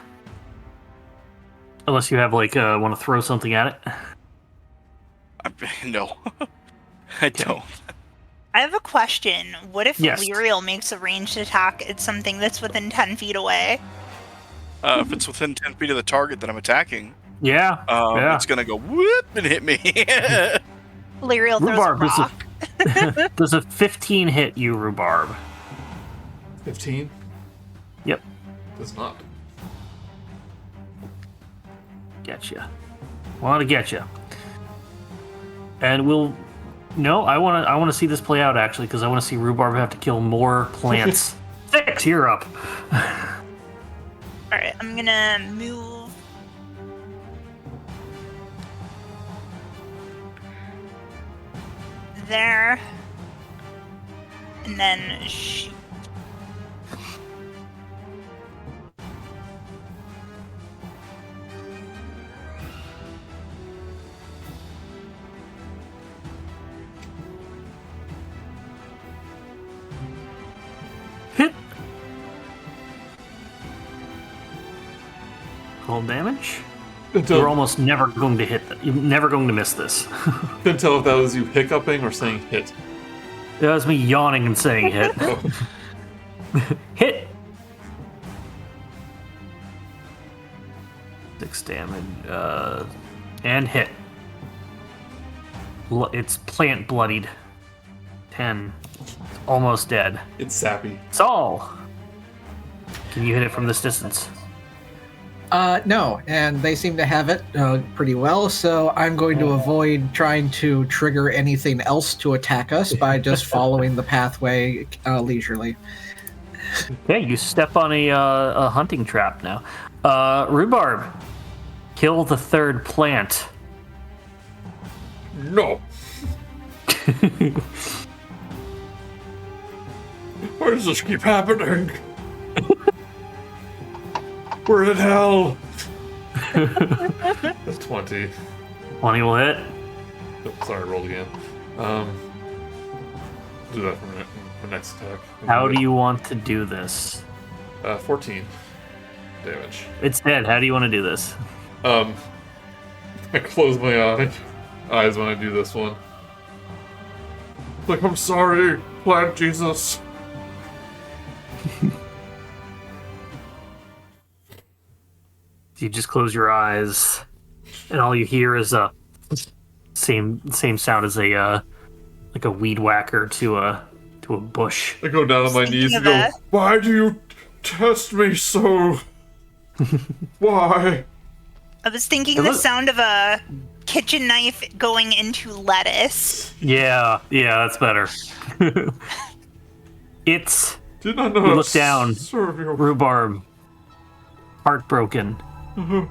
Unless you have, like, want to throw something at it. No. I don't. I have a question. What if Yes. Lyriel makes a ranged attack at something that's within 10 feet away? If it's within 10 feet of the target that I'm attacking, Yeah. Yeah. it's gonna go whoop and hit me. Lyriel throws a Rhubarb, rock. does a 15 hit you, Rhubarb? 15? Yep. Does not. Getcha. Want to get you. And we'll... No, I want to see this play out, actually, because I want to see Rhubarb have to kill more plants. 6, you're up. Alright, I'm gonna move... there. And then shoot. Hit. Roll damage. You're almost never going to hit. You're never going to miss this. Couldn't tell if that was you hiccuping or saying hit. That was me yawning and saying hit. Hit. 6 damage. And hit. It's plant bloodied. 10. It's almost dead. It's sappy. Saul! Can you hit it from this distance? No, and they seem to have it pretty well, so I'm going to avoid trying to trigger anything else to attack us by just following the pathway leisurely. Okay, you step on a hunting trap now. Rhubarb, kill the 3rd plant. No. Why does this keep happening? We're in hell. That's 20. 20 will hit. Oh, sorry, I rolled again. Do that for next attack. How do you want to do this? 14 damage. It's dead. How do you want to do this? I close my eyes when I do this one. Like, I'm sorry, Plant Jesus. You just close your eyes, and all you hear is a same sound as a like a weed whacker to a bush. I go down on my knees and go, "Why do you test me so? Why?" I was thinking the sound of a kitchen knife going into lettuce. Yeah, that's better. It's... Did not know you look down, serve your... Rhubarb, heartbroken. Mm-hmm.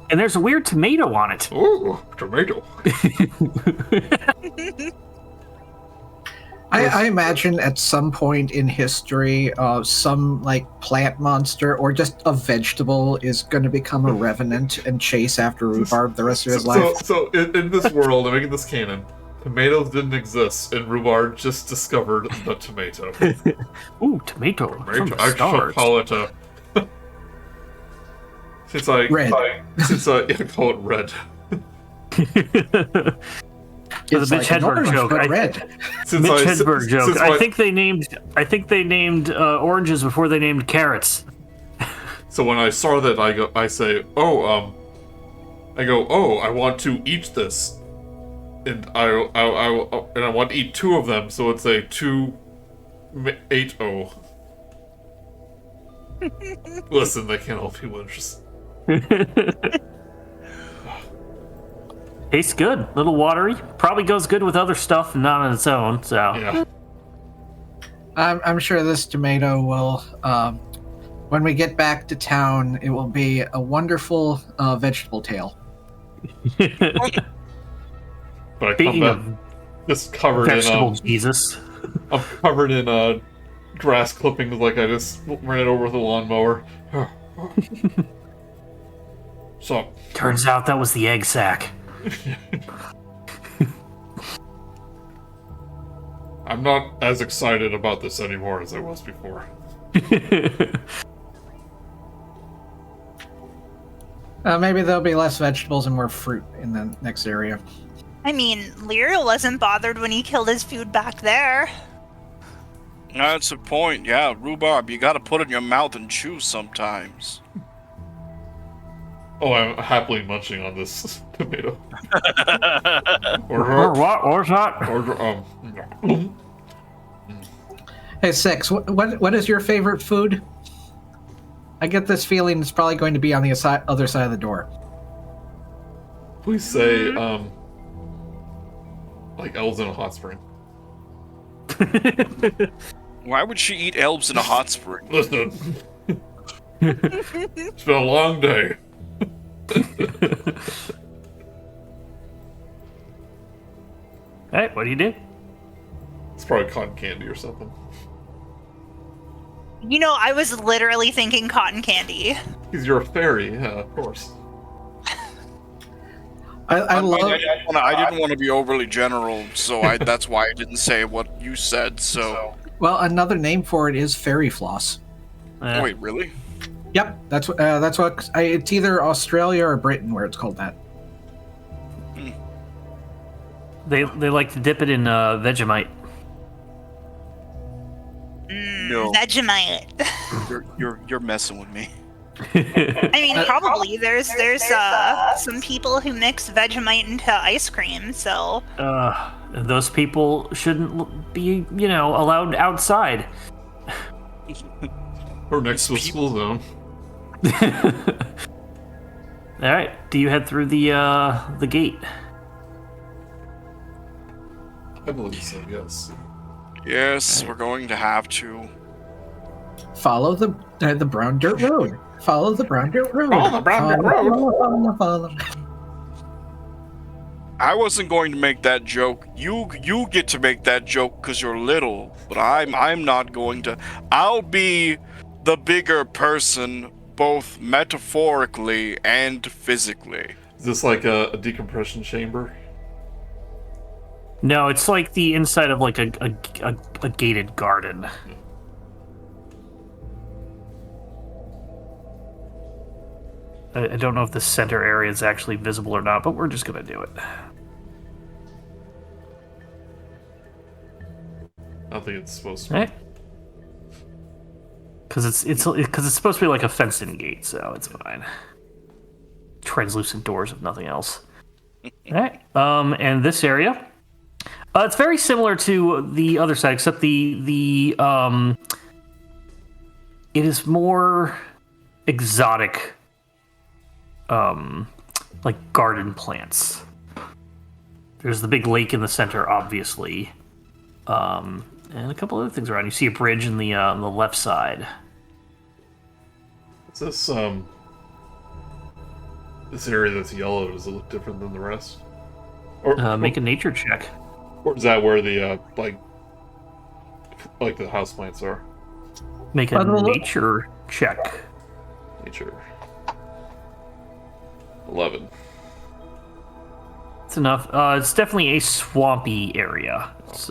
And there's a weird tomato on it. Oh, tomato. I imagine at some point in history, some like plant monster or just a vegetable is going to become a revenant and chase after Rhubarb the rest of his life. So in this world, I'm making this canon. Tomatoes didn't exist, and Rhubarb just discovered the tomato. Ooh, tomato. I shall call it a... Red. I call it red. It's the Mitch Hedberg joke. Red. Mitch Hedberg joke. I think they named oranges before they named carrots. So when I saw that, I say, I want to eat this, and I want to eat 2 of them. So it's a 2-8-0. Listen, they can't all be winners. Tastes good. Little watery. Probably goes good with other stuff and not on its own. So yeah. I'm sure this tomato will, when we get back to town, it will be a wonderful vegetable tale. But I come back just covered vegetable in Jesus. I'm covered in grass clippings, like I just ran it over with a lawnmower. So turns out that was the egg sack. I'm not as excited about this anymore as I was before. Maybe there'll be less vegetables and more fruit in the next area. I mean, Lyriel wasn't bothered when he killed his food back there. That's the point, yeah. Rhubarb, you gotta put it in your mouth and chew sometimes. Oh, I'm happily munching on this tomato. Or what? Or not? Hey, Six, what is your favorite food? I get this feeling it's probably going to be on the other side of the door. Please say, like elves in a hot spring. Why would she eat elves in a hot spring? Listen, it's been a long day. Alright, what do you do? It's probably cotton candy or something. You know, I was literally thinking cotton candy. Because you're a fairy, yeah, of course. I love. I didn't want to be overly general, so that's why I didn't say what you said. So. Well, another name for it is fairy floss. Oh, wait, really? Yep, that's what. It's either Australia or Britain where it's called that. They like to dip it in Vegemite. No. Vegemite. You're messing with me. I mean, probably. There's some people who mix Vegemite into ice cream, so. Those people shouldn't be, allowed outside. Or next to a school zone. All right. Do you head through the gate? I believe so. Yes. Yes, we're going to have to. Follow the brown dirt road. Follow the brown dirt road. Follow the brown dirt road. Follow. I wasn't going to make that joke. You get to make that joke because you're little, but I'm not going to. I'll be the bigger person, both metaphorically and physically. Is this like a decompression chamber? No, it's like the inside of like a gated garden. I don't know if the center area is actually visible or not, but we're just gonna do it. I don't think it's supposed to. Right? Because it's supposed to be like a fenced-in gate, so it's fine. Translucent doors, if nothing else. All right. And this area, it's very similar to the other side, except it is more exotic. Like garden plants. There's the big lake in the center, obviously, and a couple other things around. You see a bridge in the on the left side. Is this this area that's yellow? Does it look different than the rest? Or Make a nature check. Or is that where the like the houseplants are? Make a nature check. Nature. 11. It's enough. It's definitely a swampy area. It's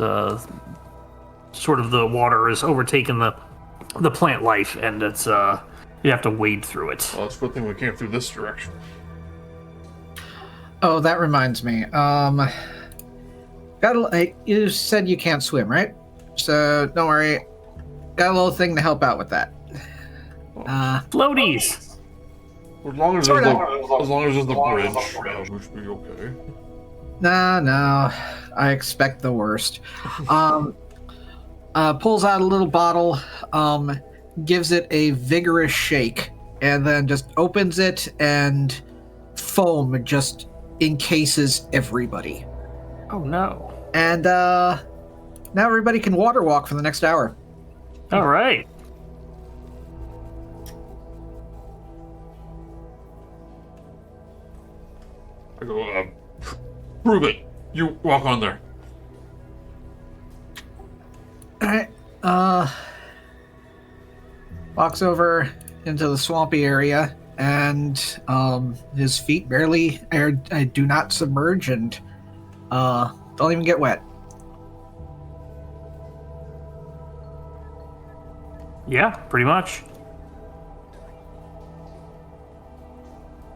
sort of the water has overtaken the plant life, and it's you have to wade through it. Well, it's a good thing we came through this direction. Oh, that reminds me. You said you can't swim, right? So don't worry. Got a little thing to help out with that. Floaties. As long as there's the bridge, we should be okay. No, I expect the worst. Pulls out a little bottle, gives it a vigorous shake, and then just opens it, and foam just encases everybody. Oh no. And now everybody can water walk for the next hour. All right. I go, prove it. You walk on there. Alright, walks over into the swampy area, and his feet barely do not submerge and don't even get wet. Yeah, pretty much.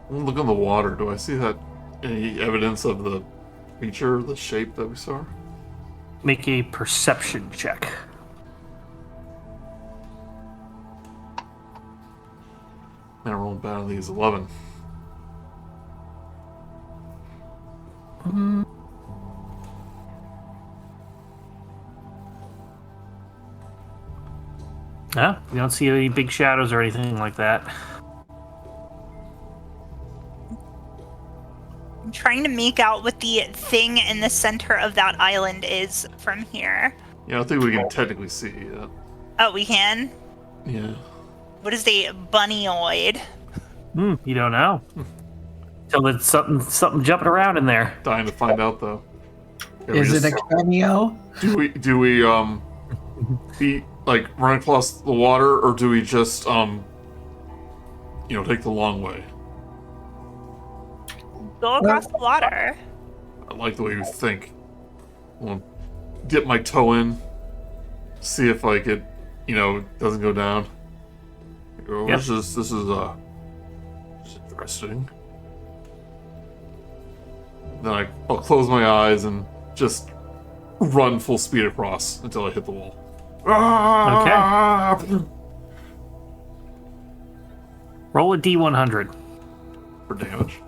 Look on the water. Do I see that any evidence of the feature, the shape that we saw? Make a perception check. I rolled bad on these. 11. Yeah, you don't see any big shadows or anything like that. trying to make out what the thing in the center of that island is from here. Yeah, I don't think we can technically see it yet. Oh, we can? Yeah. What is a bunnyoid? You don't know. Till it's something jumping around in there. Dying to find out though. Is it a cameo? Do we run across the water, or do we just take the long way? Go across the water. I like the way you think. I'll dip my toe in, see if it doesn't go down. Yep. This is interesting. Then I'll close my eyes and just run full speed across until I hit the wall. Okay. Roll a D100. For damage.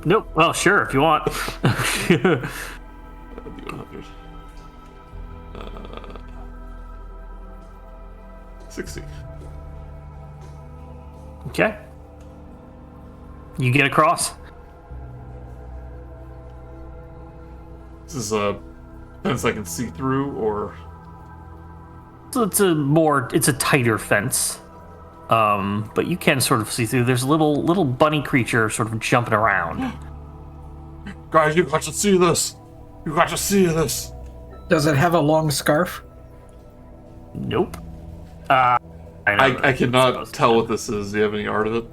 Nope. Well, sure, if you want. D100. 60. Okay. You get across. This is a fence I can see through, or So it's a tighter fence. But you can sort of see through. There's a little bunny creature sort of jumping around. guys, you got to see this. You got to see this. Does it have a long scarf? Nope. I cannot tell what this is. Do you have any art of it?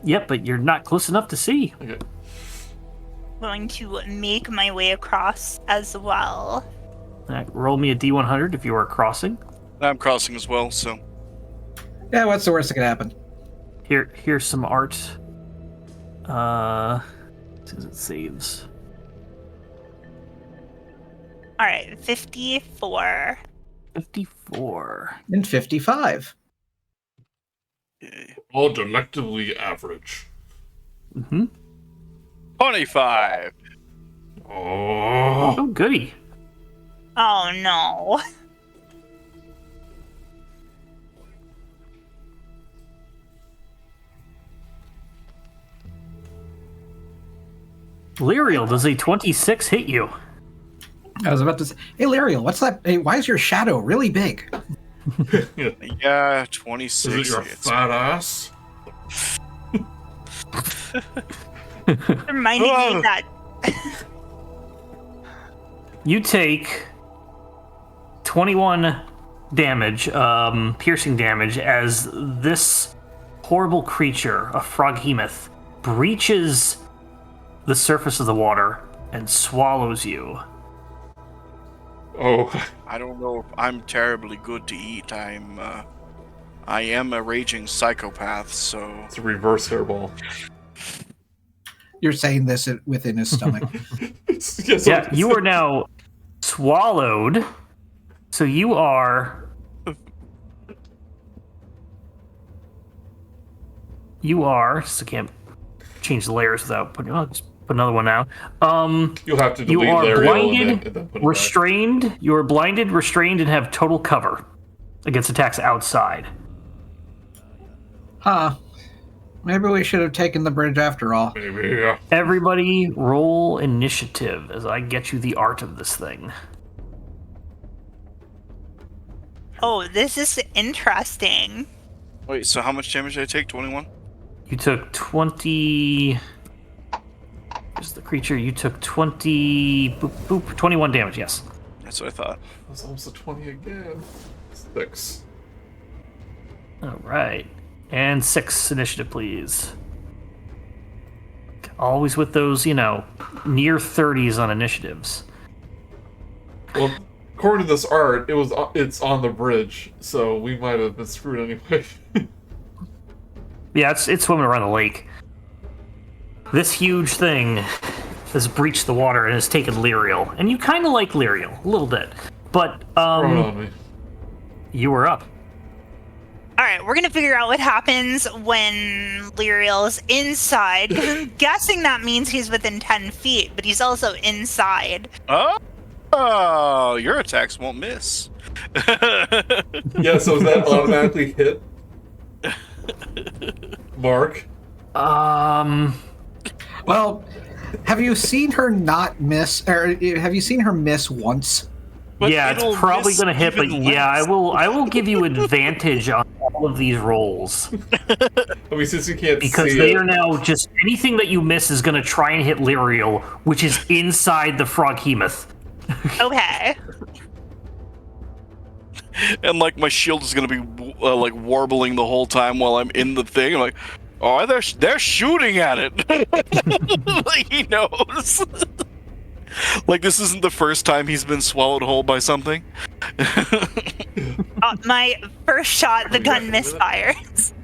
Yep, but you're not close enough to see. Okay. Going to make my way across as well. All right, roll me a D100 if you are crossing. I'm crossing as well, so. Yeah, what's the worst that could happen? Here's some art. As soon as it saves. All right, 54. 54. And 55. All delectably average. 25. Oh. Oh, goody. Oh no. Lyriel, does a 26 hit you? I was about to say, hey, Lyriel, what's that? Hey, why is your shadow really big? Yeah, 26. Is it your It's- fat ass? Reminding me that You take 21 damage, piercing damage, as this horrible creature, a Froghemoth, breaches the surface of the water and swallows you. Oh. I don't know if I'm terribly good to eat. I am a raging psychopath, so. It's a reverse hairball. You're saying this within his stomach. Yeah, you are now swallowed. So you are. So I can't change the layers without putting. I'll just put another one out. You'll have to delete You are Lyriel blinded, and then put it restrained. You are blinded, restrained, and have total cover against attacks outside. Huh. Maybe we should have taken the bridge after all. back. Maybe, yeah. Everybody, roll initiative as I get you the art of this thing. oh, this is interesting. Wait, so how much damage did I take? 21? You took 20. There's the creature. You took 20. Boop, boop, 21 damage. Yes. That's what I thought. That's almost a 20 again. 6. All right. And 6 initiative, please. Always with those, near 30s on initiatives. Well, according to this art, it's on the bridge, so we might have been screwed anyway. Yeah, it's swimming around the lake. This huge thing has breached the water and has taken Lyriel. And you kind of like Lyriel, a little bit. But, Throw it on me. you were up. All right, we're gonna figure out what happens when Lyriel is inside. 'Cause I'm guessing that means he's within 10 feet, but he's also inside. Oh, your attacks won't miss. Yeah, so is that automatically hit? Mark? Well, have you seen her not miss, or have you seen her miss once? But yeah, it's it'll probably miss going to hit, but even yeah, I less. will give you advantage on all of these rolls I mean, since you can't because see they it, are now just anything that you miss is going to try and hit Lyriel, which is inside the Froghemoth. Okay. And like my shield is gonna be like warbling the whole time while I'm in the thing. I'm like, oh, they're shooting at it. Like he knows. Like this isn't the first time he's been swallowed whole by something. My first shot, the gun misfires.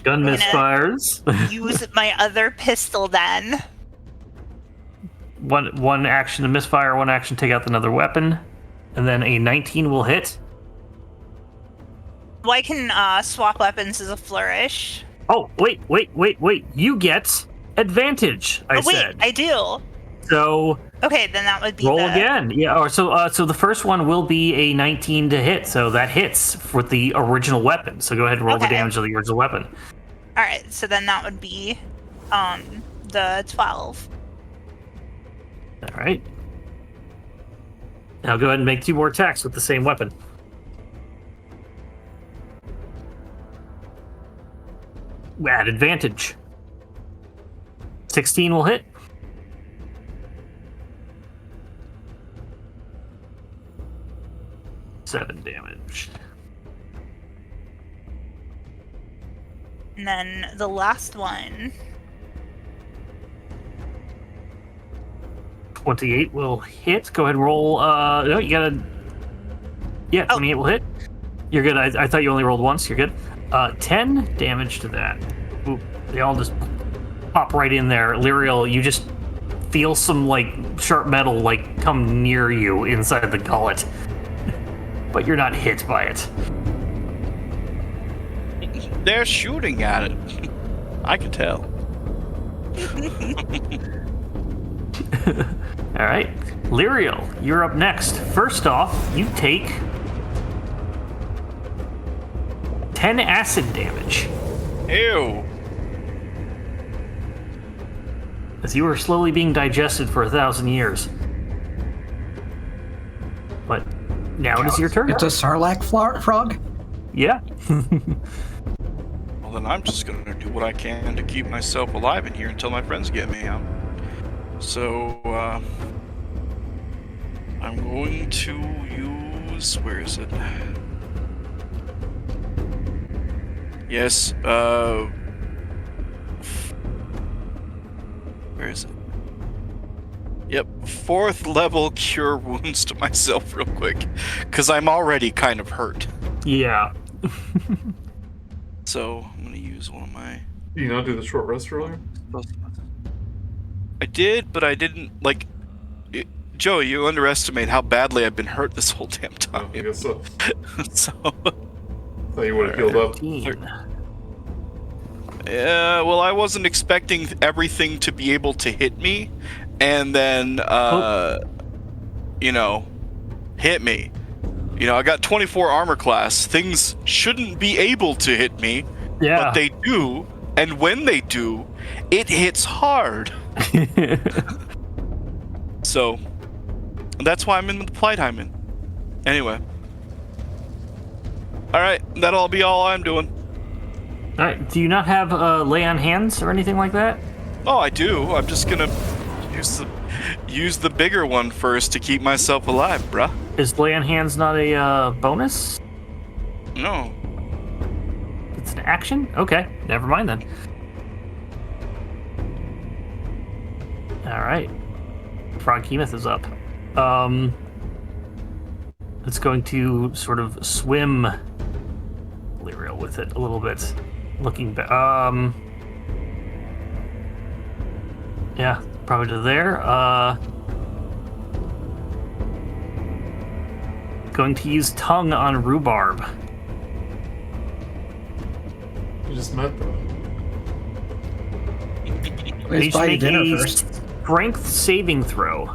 Gun misfires. Use my other pistol then. One action to misfire, one action take out another weapon, and then a 19 will hit. Well, I can swap weapons as a flourish. Oh, wait. You get advantage, I said. I do. So Okay, then that would be roll again. Yeah, or so the first one will be a 19 to hit, so that hits with the original weapon. So go ahead and roll the damage of the original weapon. All right, so then that would be the 12. All right. Now go ahead and make 2 more attacks with the same weapon. At advantage. 16 will hit. Seven damage. And then the last one. 28 will hit. Go ahead and roll. No, you gotta. Yeah, 28 will hit. You're good. I thought you only rolled once. You're good. 10 damage to that. Ooh, they all just pop right in there. Lyriel, you just feel some like sharp metal like come near you inside the gullet, but you're not hit by it. They're shooting at it. I can tell. All right, Lyriel, you're up next. First off, you take 10 acid damage. Ew. As you were slowly being digested for 1,000 years. But now it is your turn. It's a sarlacc frog? Yeah. Well, then I'm just gonna do what I can to keep myself alive in here until my friends get me out. So, I'm going to use... Where is it? Yes, where is it? Yep, 4th level cure wounds to myself real quick, because I'm already kind of hurt. Yeah. So, I'm gonna use one of my... Did you not do the short rest earlier? I did, but I didn't, like... Joey, you underestimate how badly I've been hurt this whole damn time. I guess so. So... Thought you would have healed up. 13. Yeah, well, I wasn't expecting everything to be able to hit me, and then, you know, hit me. You know, I got 24 armor class. Things shouldn't be able to hit me, Yeah. but they do, and when they do, it hits hard. So, that's why I'm in the plight I'm in. Anyway. Alright, that'll be all I'm doing. All right. Do you not have lay on hands or anything like that? Oh, I do. I'm just gonna use the bigger one first to keep myself alive, bruh. Is lay on hands not a bonus? No. It's an action? Okay. Never mind then. All right. Froghemoth is up. It's going to sort of swim Lyriel with it a little bit. Looking back. Yeah, probably to there. Going to use tongue on Rhubarb. You just met them. Let's Each buy you make dinner a first. strength saving throw.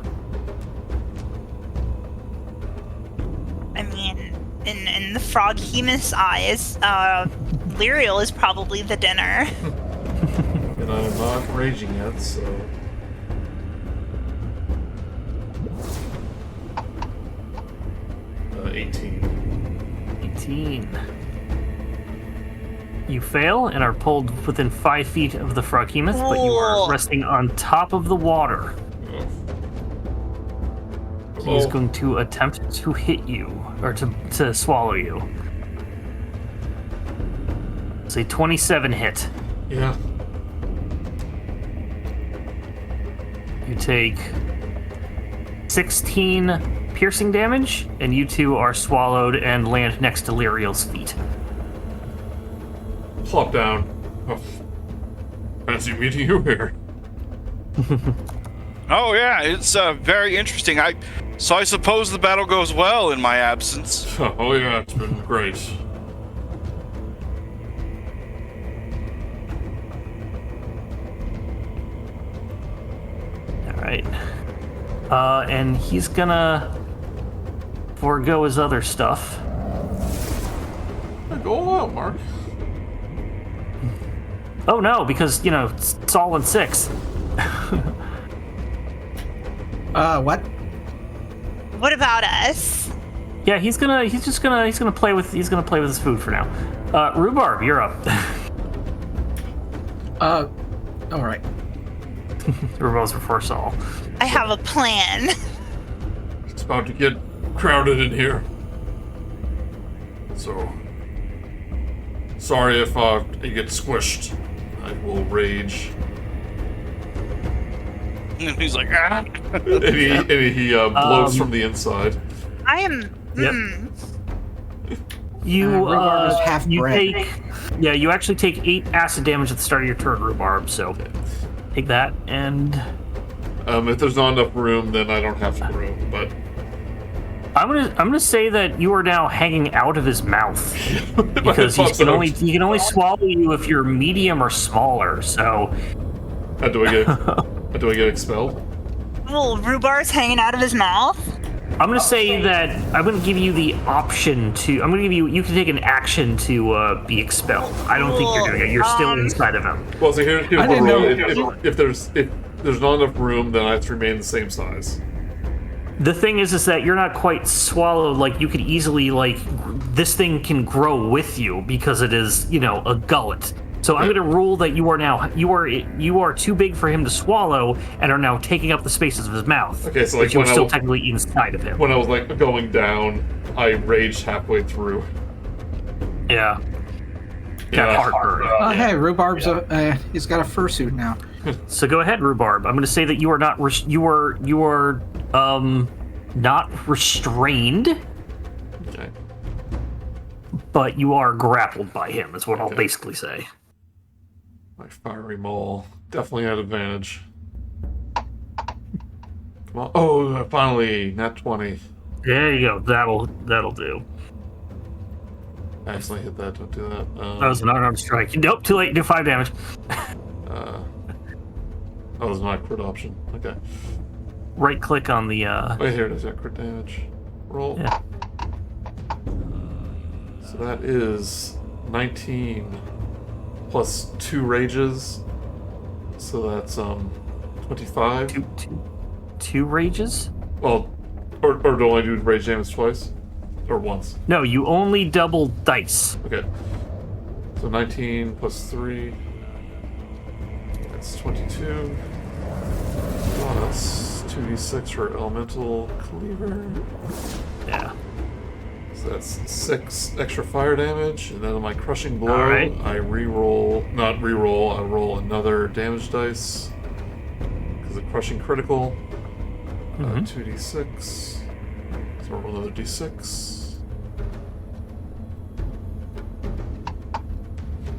I mean, in the Froghemoth's eyes, Lyriel is probably the dinner. And I'm not raging yet, so... 18. 18. You fail and are pulled within 5 feet of the Froghemoth, but you are resting on top of the water. He is going to attempt to hit you, or to swallow you. It's a 27 hit. Yeah. You take 16 piercing damage, and you two are swallowed and land next to Lyriel's feet. Plop down. Oh. Fancy meeting you here. Oh yeah, it's very interesting. So I suppose the battle goes well in my absence. Oh yeah, it's been great. All right. And he's gonna forego his other stuff. Go all out, Mark. Oh no, because, it's all in 6. What? What about us? Yeah, he's gonna play with his food for now. Rhubarb, you're up. All right. Rhubarb's before Saul. I have a plan. It's about to get crowded in here. So, sorry if you get squished. I will rage. And he's like, ah. and he blows from the inside. I am. Yep. You Rhubarb is half you bread. you actually take 8 acid damage at the start of your turn, Rhubarb. So take that, and if there's not enough room, then I don't have to grow. But I'm gonna say that you are now hanging out of his mouth because he can only swallow you if you're medium or smaller. So how do I get expelled? Well, Rhubar's hanging out of his mouth. I'm gonna say that I'm gonna give you the option to. I'm gonna give you. You can take an action to be expelled. I don't think you're doing it. You're still inside of him. Well, so here's I the didn't rule. know- If there's not enough room, then I have to remain the same size. The thing is that you're not quite swallowed. Like, you could easily, this thing can grow with you because it is, a gullet. So I'm going to rule that you are too big for him to swallow and are now taking up the spaces of his mouth. Okay, so but you're still technically inside of him. When I was going down, I raged halfway through. Yeah. Got heartburn. Hey, Rhubarb's he's got a fursuit now. So go ahead, Rhubarb. I'm going to say that you are not not restrained, Okay. but you are grappled by him. Is what I'll basically say. My fiery maul definitely had advantage. Come on! Oh, finally, nat 20. There you go. That'll do. I accidentally hit that. Don't do that. That was an unarmed strike. Nope, too late. Do 5 damage. That was my crit option. Okay. Right click on the. Wait, here it is. Yeah, crit damage. Roll. Yeah. So that is 19 plus 2 rages. So that's 25. Two rages? Well, or do I do rage damage twice? Or once? No, you only double dice. Okay. So 19 plus 3. That's 22. Plus 2d6 for elemental cleaver. Yeah. So that's 6 extra fire damage, and then on my crushing blow, Alright. I not reroll, I roll another damage dice. Because of crushing critical. 2d6. So roll another d6.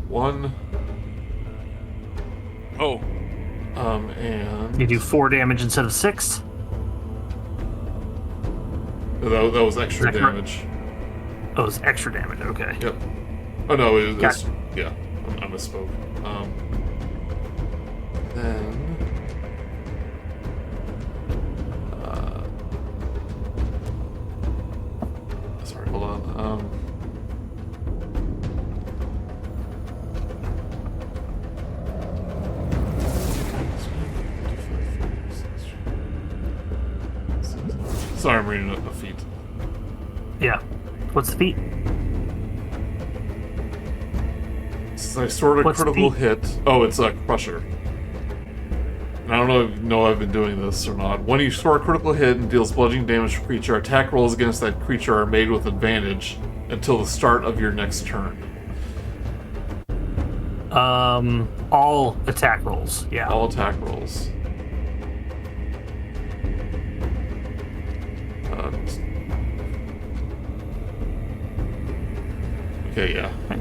1. Oh. And You do 4 damage instead of 6. that was extra Is that correct? damage. Oh, it's extra damage. Okay. Yep. Oh no, it's Gotcha. yeah. I misspoke. Then sorry, hold on. Sorry, I'm reading a feat. Yeah. What's the feat? Since I stored a What's the critical feat? hit. Oh, it's a Crusher. And I don't know if you know I've been doing this or not. When you store a critical hit and deals bludgeoning damage to a creature, attack rolls against that creature are made with advantage until the start of your next turn. All attack rolls. Yeah. All attack rolls. Okay, yeah. Well,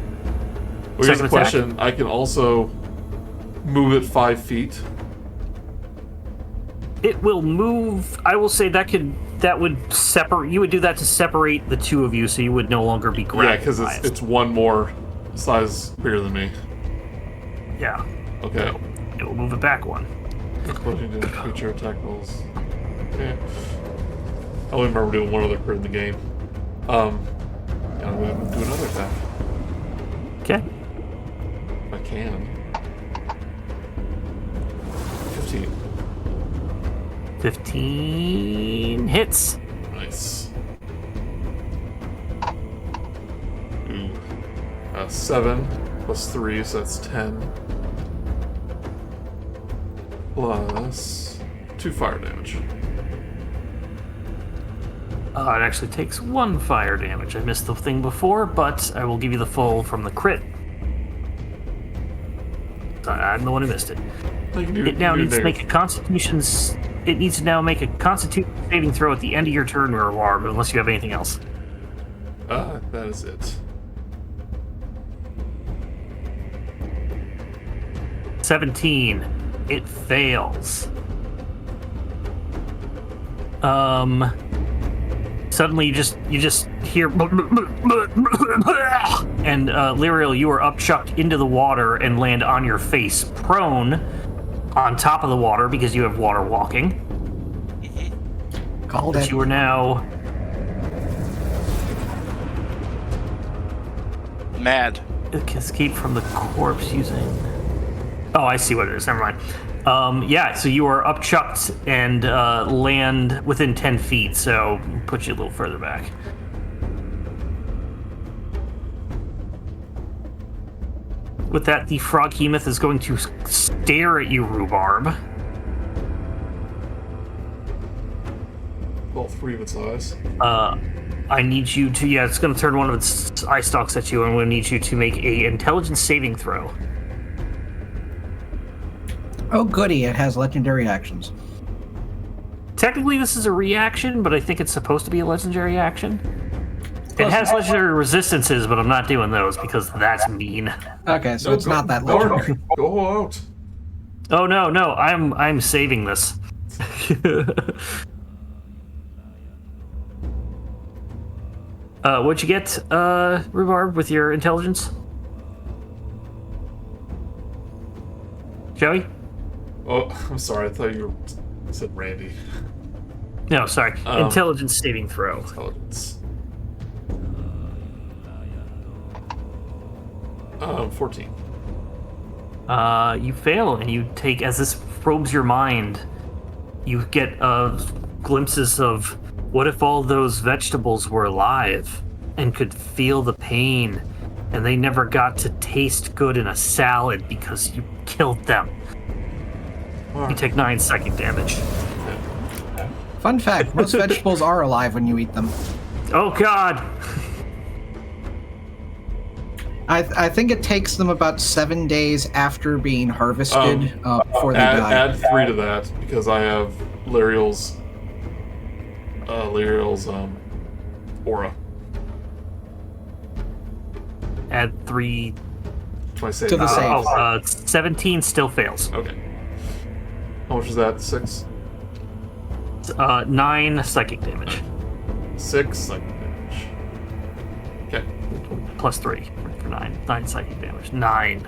here's Second the attack? question. I can also move it 5 feet. It will move. I will say that would separate. You would do that to separate the two of you, so you would no longer be grappled. Yeah, because it's one more size bigger than me. Yeah. Okay. It will move it back one. Explosion to creature attack rolls. Okay. I only remember doing one other crit in the game. And I'm going to do another attack. Okay. If I can. 15. 15 hits. Nice. Ooh. 7 plus 3, so that's 10. Plus 2 fire damage. It actually takes 1 fire damage. I missed the thing before, but I will give you the full from the crit. I'm the one who missed it. It now needs to make a Constitution. It needs to now make a Constitution saving throw at the end of your turn, Reward, unless you have anything else. That is it. 17. It fails. Suddenly you just hear and Lyriel, you are upchucked into the water and land on your face, prone on top of the water because you have water walking. Called But it. you are now Mad. escape from the corpse using. Oh, I see what it is. Never mind. Yeah, so you are upchucked and land within 10 feet, so put you a little further back. With that, the Froghemoth is going to stare at you, Rhubarb. All 3 of its eyes. I need you to, yeah, it's going to turn one of its eye stalks at you, and I'm going to need you to make a intelligence saving throw. Oh, goody, it has legendary actions. Technically, this is a reaction, but I think it's supposed to be a legendary action. It has legendary resistances, but I'm not doing those because that's mean. Okay, so it's not that legendary. Go out. Oh no, I'm saving this. What'd you get, Rhubarb, with your intelligence? Joey? Oh, I'm sorry. I thought you said Randy. No, sorry. Intelligence saving throw. Intelligence. 14. You fail, and you take, as this probes your mind, you get glimpses of what if all those vegetables were alive and could feel the pain, and they never got to taste good in a salad because you killed them. You take 9 psychic damage. Fun fact, most vegetables are alive when you eat them. Oh god! I think it takes them about 7 days after being harvested before they die. Add 3 to that because I have Lyriel's aura. Add 3 To my save. To the save. 17 still fails. Okay. How much is that? 6? 9 psychic damage. 6 psychic damage. Okay. Plus 3 for 9. 9 psychic damage. 9.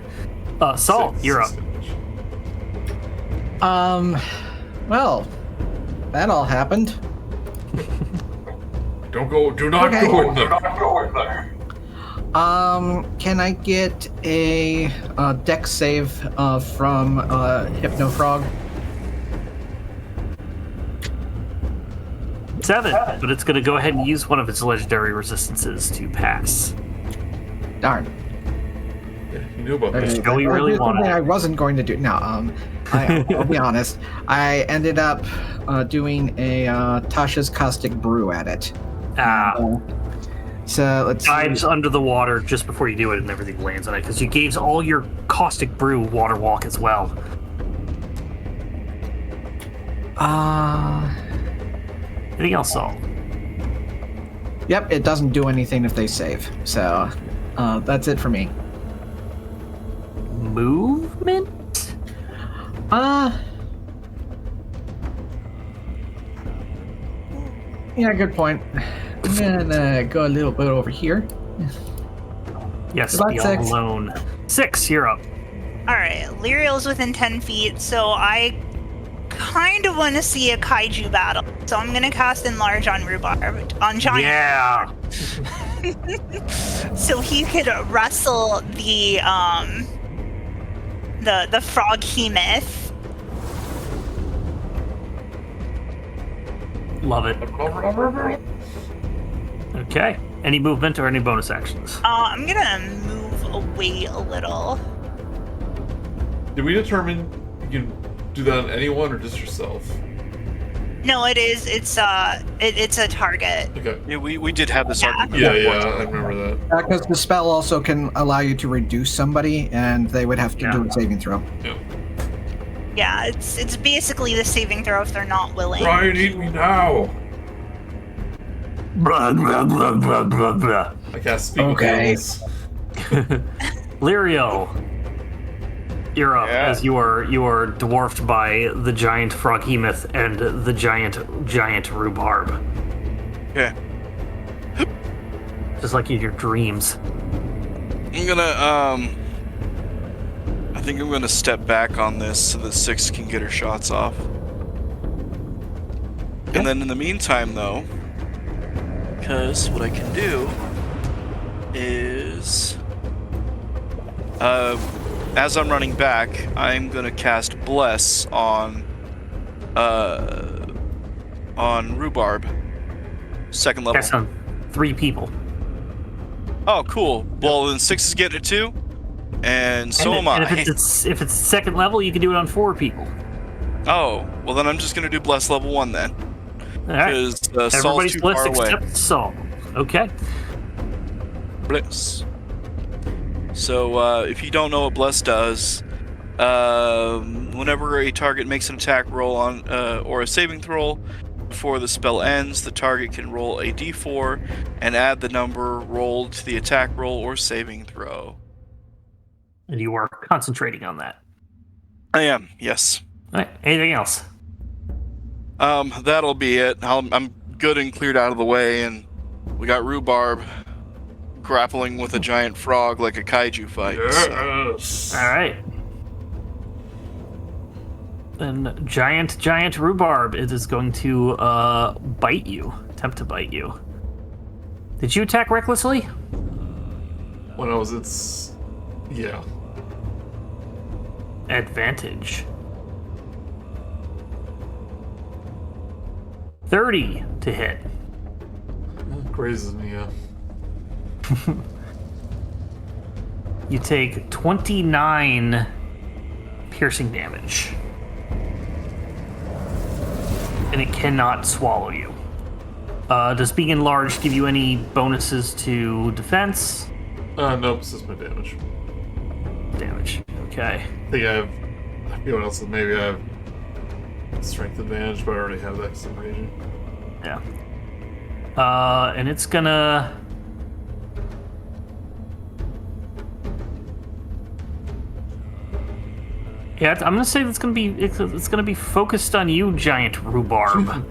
Saul, 6 you're up. damage. Well, that all happened. Do not Okay. go in there. Can I get a dex save from Hypno Frog? 7, but it's going to go ahead and use one of its legendary resistances to pass. Darn. Yeah, you knew about Okay. that. Joey That's really wanted something it. I wasn't going to do. No, I'll be honest. I ended up doing a Tasha's Caustic Brew at it. So let's Dives see. under the water just before you do it, and everything lands on it, because you gave all your Caustic Brew Water Walk as well. Anything else, Saul? Yep, it doesn't do anything if they save. So that's it for me. Movement? Yeah, good point. I'm gonna go a little bit over here. Yes, About be 6. all alone. 6, you're up. Alright, Lyriel's within 10 feet, so I kind of want to see a kaiju battle. So I'm going to cast Enlarge on Rhubarb, on Giant. Yeah! So he could wrestle the Froghemoth. Love it. Okay. Any movement or any bonus actions? I'm going to move away a little. Did we determine you can do that on anyone or just yourself? No, it is. It's a target. Okay. Yeah, we did have this argument. Yeah, I remember that. Because the spell also can allow you to reduce somebody, and they would have to do a saving throw. Yeah. Yeah, it's basically the saving throw if they're not willing. Try and eat me now. Blah, blah, blah, blah, blah, blah. I cast speak with Okay. animals. Lyriel, you're up Yeah. as you are dwarfed by the giant Froghemoth and the giant Rhubarb. Okay. Just like in your dreams. I'm gonna I think I'm gonna step back on this so that 6 can get her shots off. And then in the meantime, though, because what I can do is, as I'm running back, I'm gonna cast Bless on Rhubarb. Second level. That's on 3 people. Oh, cool. Well, then 6 is getting it too, and so am I. And if it's second level, you can do it on 4 people. Oh, well then I'm just gonna do Bless level 1 then. All right. Because Saul's Everybody's too blessed far away. except Saul. Okay. Bless. So, if you don't know what Bless does, whenever a target makes an attack roll on or a saving throw before the spell ends, the target can roll a d4 and add the number rolled to the attack roll or saving throw. And you are concentrating on that. I am, yes. All right. Anything else? That'll be it. I'm good and cleared out of the way, and we got Rhubarb grappling with a giant frog like a kaiju fight. So. Yes. All right. Then giant Rhubarb, it is going to bite you. Attempt to bite you. Did you attack recklessly? When I was yeah. Advantage. 30 to hit. That grazes me, yeah. You take 29 piercing damage. And it cannot swallow you. Does being enlarged give you any bonuses to defense? Nope, it's just my damage. Damage. Okay. I think I have. I forget what else. Maybe I have strength advantage, but I already have that because I'm raging. Yeah. And it's gonna. Yeah, I'm gonna say it's gonna be focused on you, giant Rhubarb.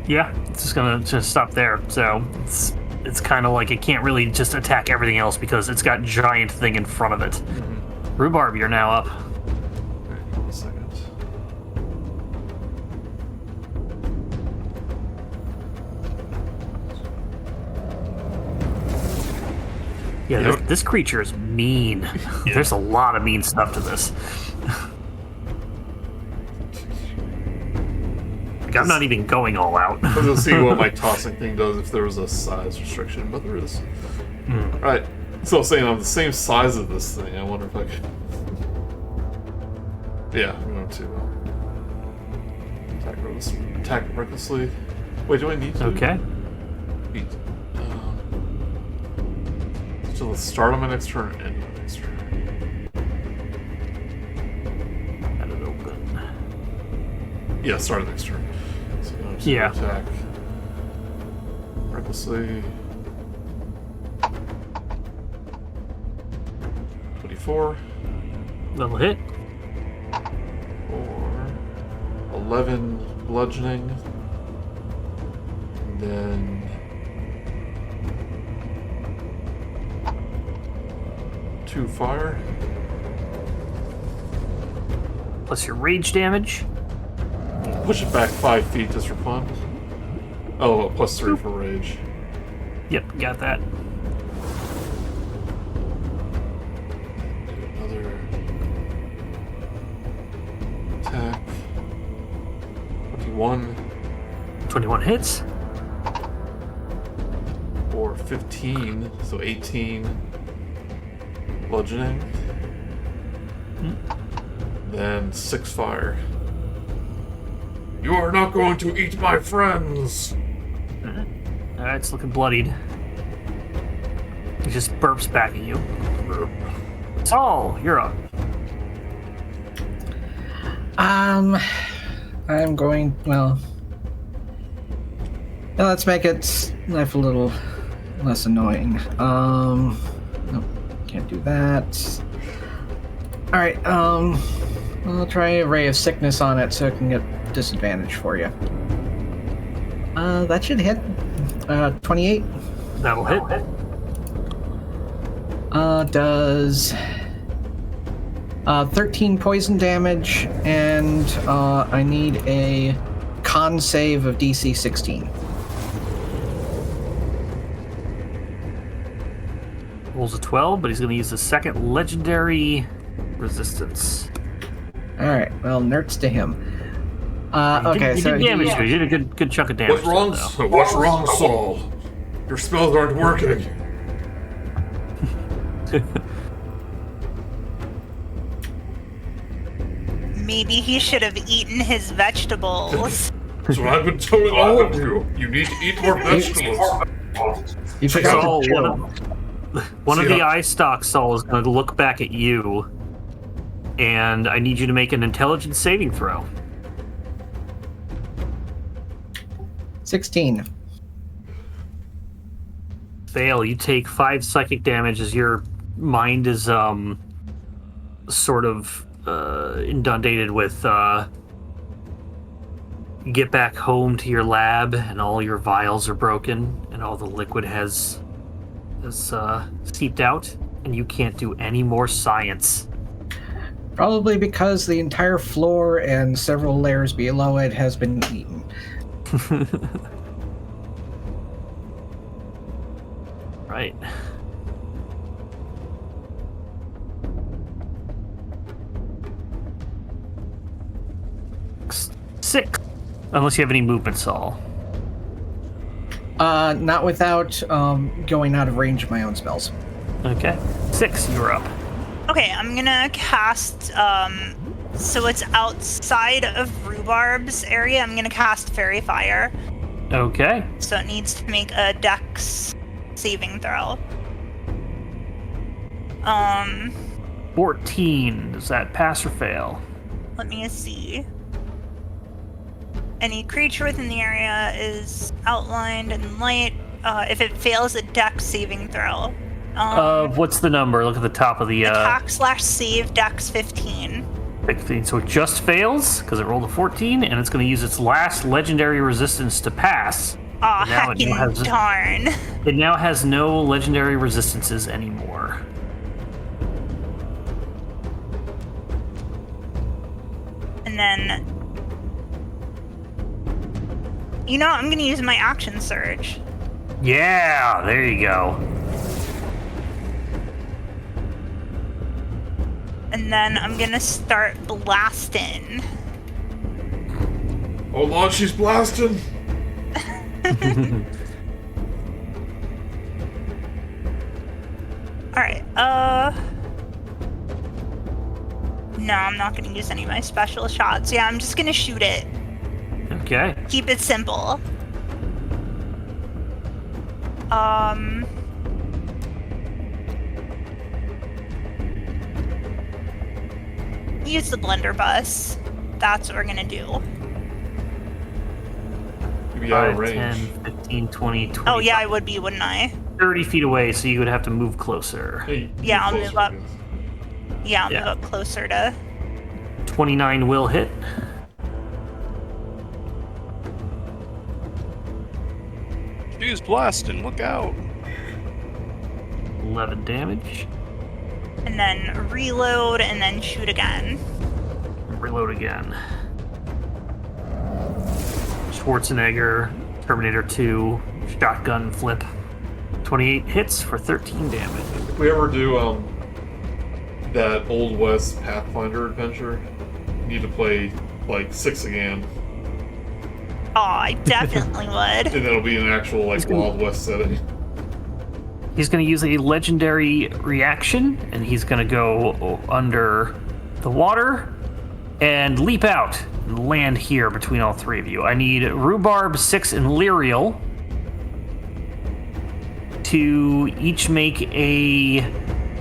Yeah, it's just gonna stop there. So it's kind of like it can't really just attack everything else because it's got giant thing in front of it. Rhubarb, you're now up. Okay, hold on a second. Yeah, Yep. this creature is mean. There's a lot of mean stuff to this. Like, I'm not even going all out. I was gonna see what my tossing thing does if there was a size restriction, but there is. Alright, so I'm saying I'm the same size of this thing. I wonder if I could. Yeah, I'm going to attack recklessly. Wait, do I need to? Okay. Eat. So let's start on my next turn and end on my next turn. Got it open. Yeah, start on next turn. So I'm just Yeah. gonna attack recklessly. 24. That'll hit. Or 11 bludgeoning. And then 2 fire. Plus your rage damage. Push it back 5 feet just for fun. Oh, plus 3 for rage. Yep, got that. Another attack. 21 21 hits. or 15, so 18 bludgeoning. Then 6 fire. You are not going to eat my friends! Alright, it's looking bloodied. He just burps back at you. Saul, you're up. I'm going, well, now let's make its life a little less annoying. No, can't do that. Alright, I'll try a Ray of Sickness on it so it can get disadvantage for you. That should hit. 28. That'll hit. Does 13 poison damage, and I need a con save of DC 16. Rolls a 12, but he's going to use the second legendary resistance. Alright, well, nerds to him. Okay, You so did damage to him. You did a good chunk of damage. What's wrong, to him, though. What's wrong, Saul? Your spells aren't working. Maybe he should have eaten his vegetables. That's what I've been telling all of you. You need to eat more vegetables. you forgot Saul, to chill. one of See the ya. eye stalks, Saul, is going to look back at you, and I need you to make an intelligence saving throw. 16. Fail. You take 5 psychic damage as your mind is sort of inundated with get back home to your lab, and all your vials are broken, and all the liquid has seeped out, and you can't do any more science. Probably because the entire floor and several layers below it has been eaten. Right. Six. Unless you have any movement, Saul. Not without going out of range of my own spells. Okay. 6, you're up. Okay, I'm gonna cast, so it's outside of Rhubarb's area. I'm gonna cast Fairy Fire. Okay. So it needs to make a Dex saving throw. 14. Does that pass or fail? Let me see. Any creature within the area is outlined in light. If it fails a Dex saving throw. What's the number? Look at the top of the Attack/save Dex 15. 15. So it just fails because it rolled a 14, and it's going to use its last legendary resistance to pass. Aw, Now it now heckin' darn. It now has no legendary resistances anymore. And then, you know, I'm gonna use my action surge. Yeah, there you go. And then I'm gonna start blasting. Oh Lord, she's blasting! Alright, no, I'm not gonna use any of my special shots. Yeah, I'm just gonna shoot it. Okay. Keep it simple. Use the blunderbuss. That's what we're gonna do. You'd be out of 5, range. 10, 15, 20, 25. Oh yeah, I would be, wouldn't I? 30 feet away, so you would have to move closer. Hey, Yeah, I'll closer, move up. I guess. Yeah, I'll Yeah. move up closer to... 29 will hit. She's blasting. Look out. 11 damage. And then reload, and then shoot again. Reload again. Schwarzenegger, Terminator 2, shotgun flip. 28 hits for 13 damage. If we ever do that Old West Pathfinder adventure, you need to play like 6 again. Oh, I definitely would. And that'll be an actual like Wild West setting. He's going to use a legendary reaction, and he's going to go under the water and leap out and land here between all three of you. I need Rhubarb, Six, and Lyriel to each make a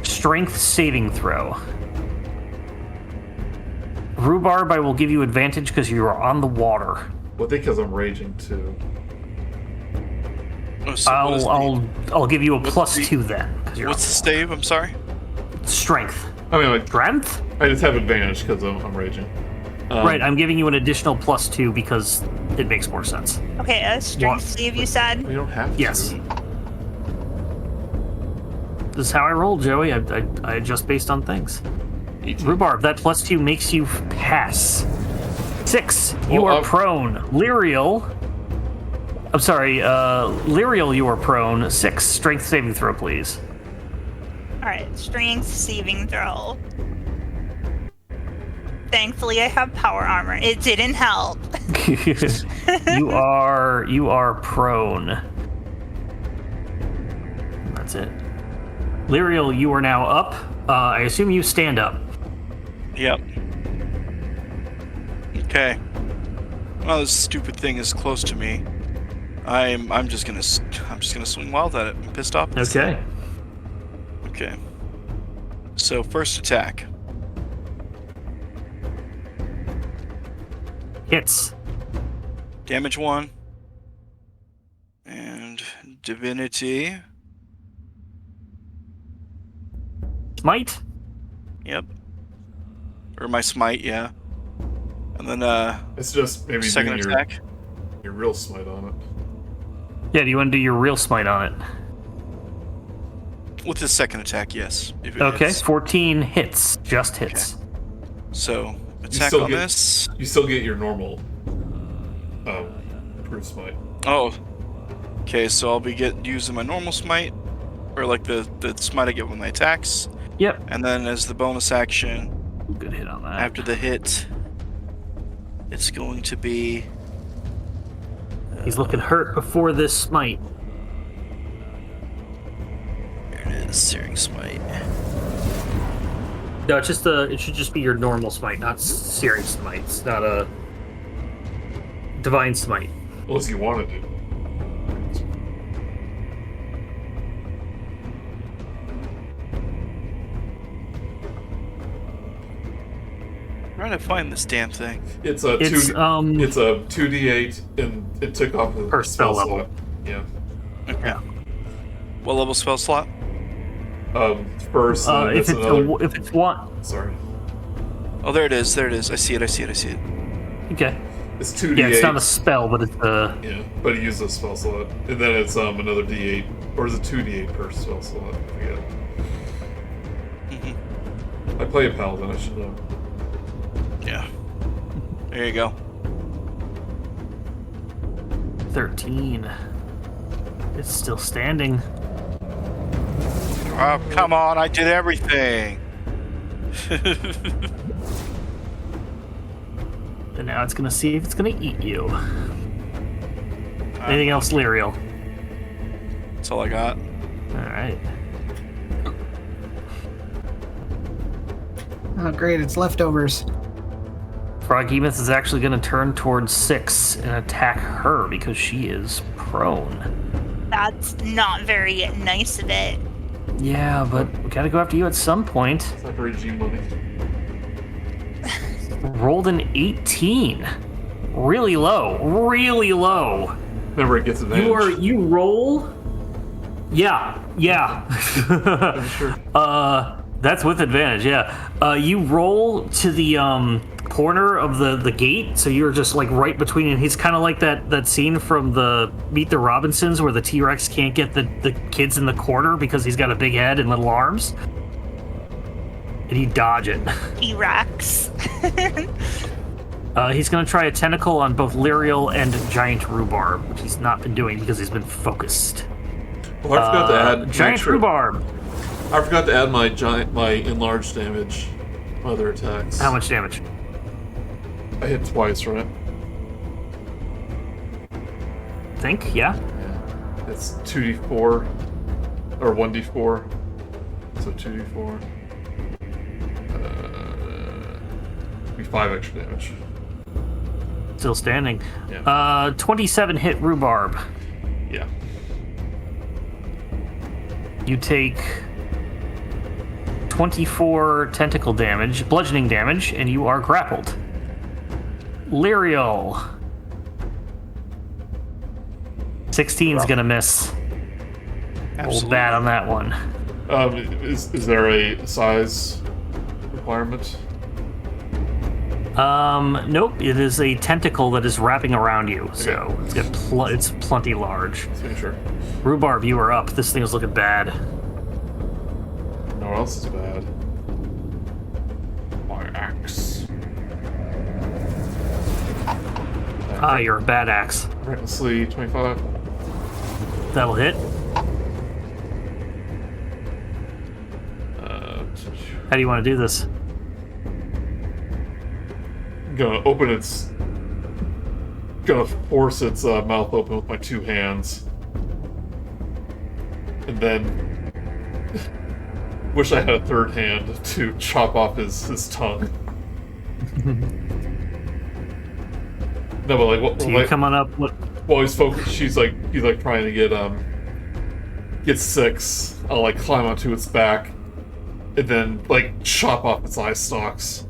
strength saving throw. Rhubarb, I will give you advantage because you are on the water. Well, I think because I'm raging too. Oh, so what is I'll give you a what's plus the- 2 then. 'Cause you're What's the stave? I'm sorry. strength? I mean, like, Strength? I just have advantage because I'm raging. Right, I'm giving you an additional plus 2 because it makes more sense. Okay, a strength What? save, you said? You don't have to. Yes. This is how I roll, Joey. I adjust based on things. 18. Rhubarb, that plus 2 makes you pass. 6, you Well, are prone. Lyriel. I'm sorry, Lyriel, you are prone. 6, strength saving throw, please. Alright, strength saving throw. Thankfully, I have power armor. It didn't help. you are prone. That's it. Lyriel, you are now up. I assume you stand up. Yep. Okay. Well, this stupid thing is close to me. I'm just gonna swing wild at it. I'm pissed off. Okay. Okay. So first attack. Hits. Damage 1. And divinity. Smite. Yep. Or my smite, yeah. And then It's just maybe second doing attack. your real smite on it. Yeah, do you want to do your real smite on it? With the second attack, yes. If it Okay, hits. 14 hits. Just hits. So attack still on get- this. You still get your normal improved smite. Oh. Okay, so I'll be using my normal smite, or like the smite I get with my attacks, Yep. and then as the bonus action Good hit on that. after the hit, it's going to be He's looking hurt before this smite. there it is, searing smite. No, it's just it should just be your normal smite, not searing smite. It's not a divine smite. Unless you want to do. I'm trying to find this damn thing. It's a It's, 2d8 and it took off the Per spell level. slot. Yeah. Okay. Yeah. What level spell slot? First, If it's another. if it's one, Sorry. Oh, there it is. There it is. I see it. I see it. I see it. okay. It's 2d8. Yeah, it's not a spell, but it's a. Yeah, but he uses a spell slot, and then it's another d8, or is it 2d8 per spell slot? I forget. Mm-hmm. I play a paladin. I should know. Yeah. There you go. 13. It's still standing. Oh, come on! I did everything. And now it's gonna see if it's gonna eat you. Anything else, Lyriel? That's all I got. Alright. Oh, great, it's leftovers. Froghemoth is actually gonna turn towards 6 and attack her because she is prone. That's not very nice of it. Yeah, but we gotta go after you at some point. It's not very G-money. Rolled an 18. Really low. Really low. Remember, it gets advantage. You roll. Yeah. Sure. That's with advantage. Yeah. You roll to the corner of the gate, so you're just like right between. And he's kind of like that scene from the Meet the Robinsons where the T-Rex can't get the kids in the corner because he's got a big head and little arms. And you dodge it. T-Rex. He's going to try a tentacle on both Lyriel and giant rhubarb, which he's not been doing because he's been focused. Well, I forgot to add giant rhubarb. I forgot to add my enlarged damage, my other attacks. How much damage? I hit twice, right? Think, yeah. Yeah. It's 2d4 or 1d4, so 2d4. Be 5 extra damage. Still standing. Yeah. 27 hit rhubarb. Yeah. You take 24 tentacle damage, bludgeoning damage, and you are grappled. Lyriel. 16's gonna miss. Roll bad on that one. Is there a size requirement? Nope. It is a tentacle that is wrapping around you, so it's plenty large. Let's make sure. Rhubarb, you are up. This thing is looking bad. No one else is bad. My axe. Ah, you're a bad axe. Recklessly 25. That'll hit. How do you want to do this? Gonna force its mouth open with my 2 hands. And then wish I had a third hand to chop off his tongue. No, but So you come on up. while he's focused, he's like trying to get 6. I'll like climb onto its back and then like chop off its eye stalks.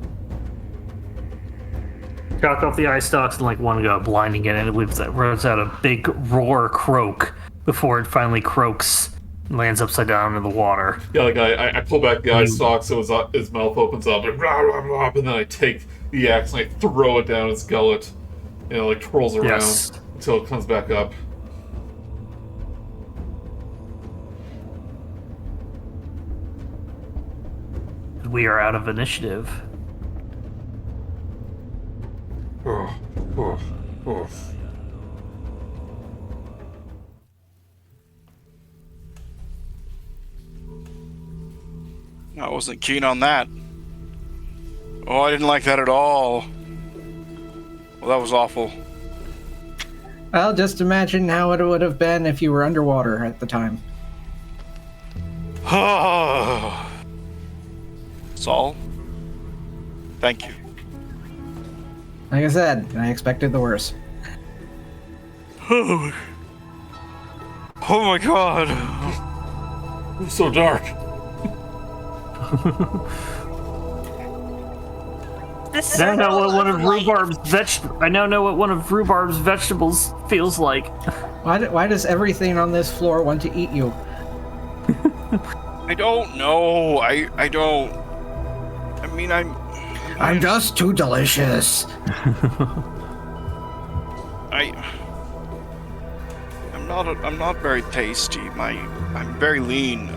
Chop off the eye stalks in like one go, blinding it, and it runs out a big roar croak before it finally croaks and lands upside down in the water. Yeah, like I pull back the eye stalk so his mouth opens up, like rah, rah, rah, and then I take the axe and I throw it down its gullet, and it like twirls around until it comes back up. We are out of initiative. I wasn't keen on that. Oh, I didn't like that at all. Well, that was awful. Well, just imagine how it would have been if you were underwater at the time. Saul, thank you. Like I said, I expected the worst. Oh my god. It's so dark. This is I now know what one of light. I now know what one of rhubarb's vegetables feels like. Why does everything on this floor want to eat you? I don't know. I don't. I mean, I'm just too delicious. I'm not very tasty. I'm very lean.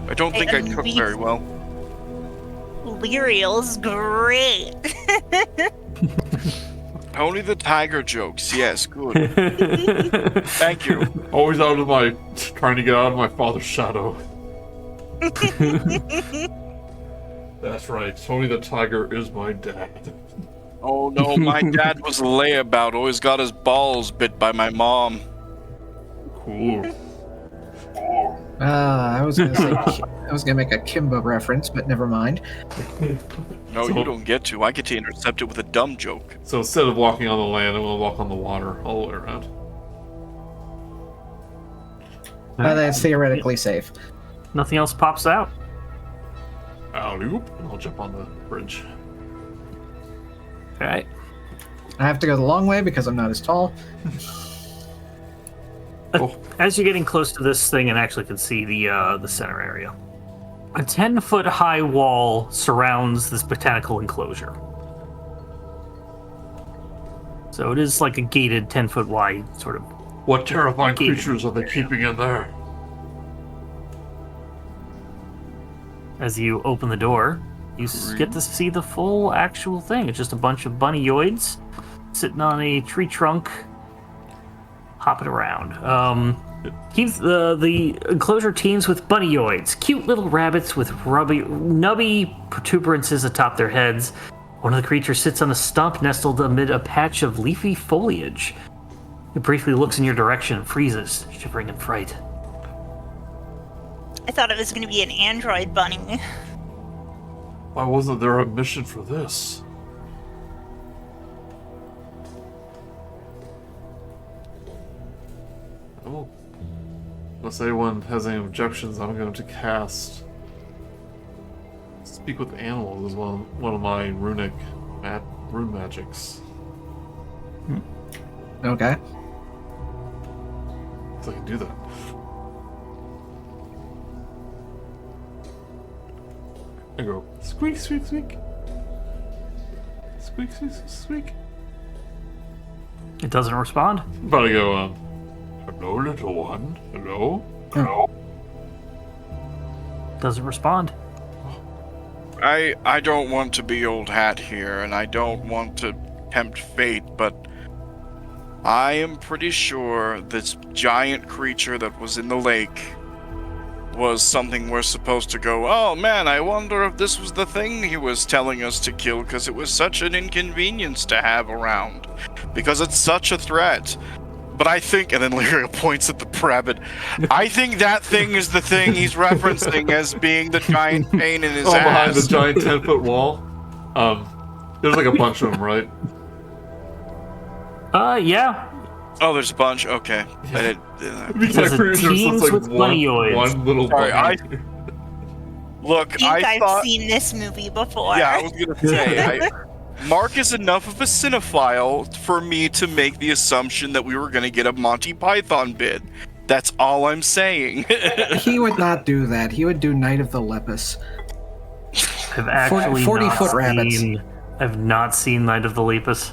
I don't think I cook very well. Lyriel's great. Only the tiger jokes. Yes, good. Thank you. Always trying to get out of my father's shadow. That's right. Tony the Tiger is my dad. Oh no, my dad was a layabout. Always got his balls bit by my mom. Cool. I was gonna say I was gonna make a Kimba reference, but never mind. No, So- you don't get to. I get to intercept it with a dumb joke. So instead of walking on the land, I'm going to walk on the water all the way around. That's theoretically safe. Nothing else pops out. Alley-oop. I'll jump on the bridge. All right. I have to go the long way because I'm not as tall. Oh. As you're getting close to this thing and actually can see the center area, a 10-foot high wall surrounds this botanical enclosure. So it is like a gated 10-foot wide sort of. What terrifying Gated creatures are they area. keeping in there? As you open the door, you get to see the full actual thing. It's just a bunch of bunny-yoids sitting on a tree trunk, hopping around. The enclosure teems with bunny-yoids, cute little rabbits with nubby protuberances atop their heads. One of the creatures sits on a stump nestled amid a patch of leafy foliage. It briefly looks in your direction and freezes, shivering in fright. I thought it was going to be an android bunny. Why wasn't there a mission for this? Oh. Unless anyone has any objections, I'm going to cast Speak with Animals as one of my rune magics. Okay. So I can do that. I go squeak, squeak, squeak. Squeak, squeak, squeak. It doesn't respond. But I go, hello, little one. Hello? Hello? Doesn't respond. I don't want to be old hat here, and I don't want to tempt fate, but I am pretty sure this giant creature that was in the lake was something we're supposed to go, oh man, I wonder if this was the thing he was telling us to kill, because it was such an inconvenience to have around, because it's such a threat. But I think, and then Lyriel points at the rabbit, I think that thing is the thing he's referencing as being the giant pain in his Oh, behind the ass. giant 10-foot wall. There's like a bunch of them, right? Yeah. Oh, there's a bunch? Okay. These Because it creatures looks teems like with bunny-yoids. one little Sorry, bunny. Look, I think I I've thought... seen this movie before. Yeah, I was gonna say, Mark is enough of a cinephile for me to make the assumption that we were gonna get a Monty Python bid. That's all I'm saying. He would not do that. He would do Night of the Lepus. I've actually 40-foot not rabbits. seen. I've not seen Night of the Lepus.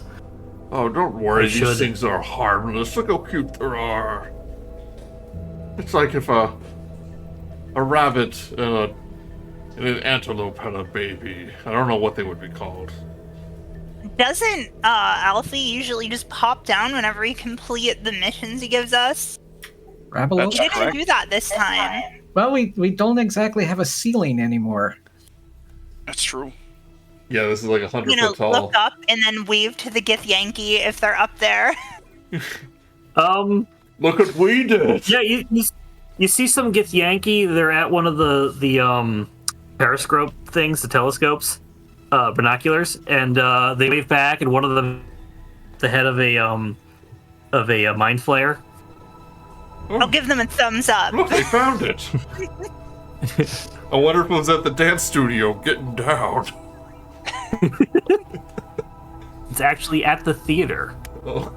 Oh, don't worry, I these should. things are harmless. Look how cute they are. It's like if a rabbit and an antelope had a baby. I don't know what they would be called. Doesn't Alfie usually just pop down whenever we complete the missions he gives us? Rabbalope? He didn't correct. do that this time. Well, we don't exactly have a ceiling anymore. That's true. Yeah, this is like 100 You know, foot tall. look up and then wave to the Gith Yankee if they're up there. Look what we did! Yeah, you see some Githyanki. They're at one of the periscope things, the telescopes, binoculars, and they wave back, and one of them, the head of a mind flayer. I'll give them a thumbs up. Look, they found it! I wonder if it was at the dance studio getting down. It's actually at the theater. Oh.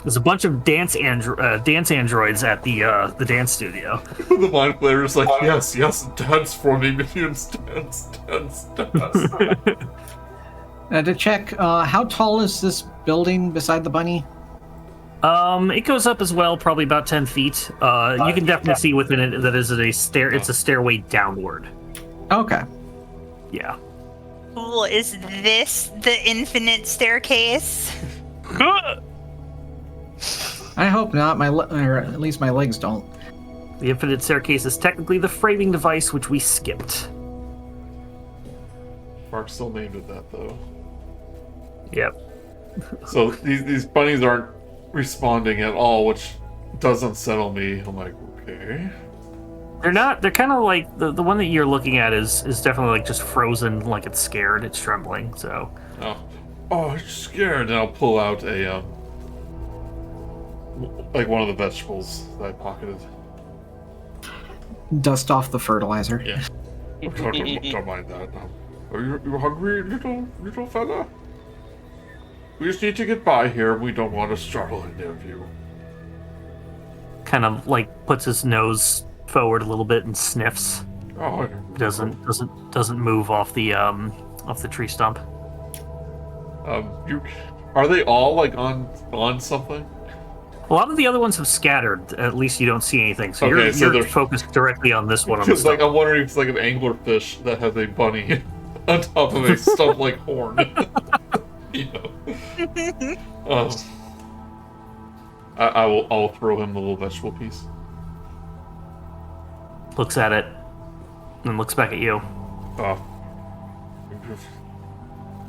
There's a bunch of dance androids at the dance studio. The mind player is like, yes, dance for me, minions, dance. To check, how tall is this building beside the bunny? It goes up as well, probably about 10 feet. You can definitely see within it that is a stair. It's a stairway downward. Okay. Yeah. Cool. Is this the infinite staircase? I hope not. Or at least my legs don't. The infinite staircase is technically the framing device which we skipped. Mark still named it that, though. Yep. So these bunnies aren't responding at all, which does unsettle me. I'm like, okay. They're not. They're kind of like the one that you're looking at is definitely like just frozen, like it's scared, it's trembling. So. Oh, it's scared. And I'll pull out a like one of the vegetables that I pocketed. Dust off the fertilizer. Yeah. Don't mind that. Are you hungry, little fella? We just need to get by here. We don't want to startle any of you. Kind of like puts his nose forward a little bit and sniffs. Oh, Doesn't move off the tree stump. Are they all like on something? A lot of the other ones have scattered. At least you don't see anything. So Okay, you're they're focused directly on this one. On the Because like stump. I'm wondering if it's like an anglerfish that has a bunny on top of a stump-like horn. You know. I'll throw him the little vegetable piece. Looks at it and looks back at you.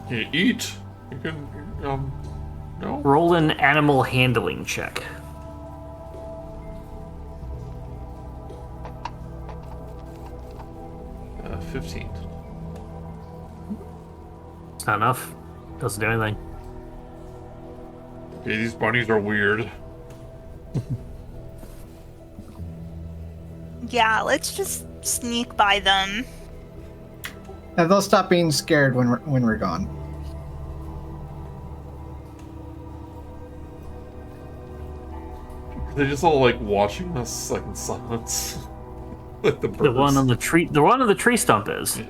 Can you eat? You can no. Roll an animal handling check. Uh, 15. It's not enough. Doesn't do anything. Okay, these bunnies are weird. Yeah, let's just sneak by them. And they'll stop being scared when we're gone. They're just all like watching us like in silence. Like the birds. The one on the tree stump is. Yeah.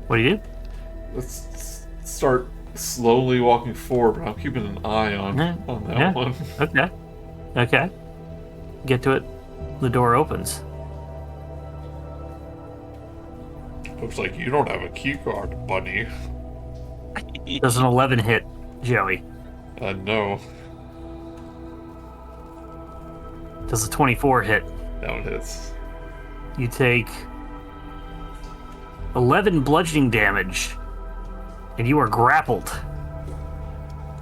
What do you do? Let's start slowly walking forward, but I'm keeping an eye on that one. Okay. Get to it. The door opens. Looks like you don't have a key card, bunny. Does an 11 hit, Joey? No. Does a 24 hit? That one hits. You take 11 bludgeoning damage, and you are grappled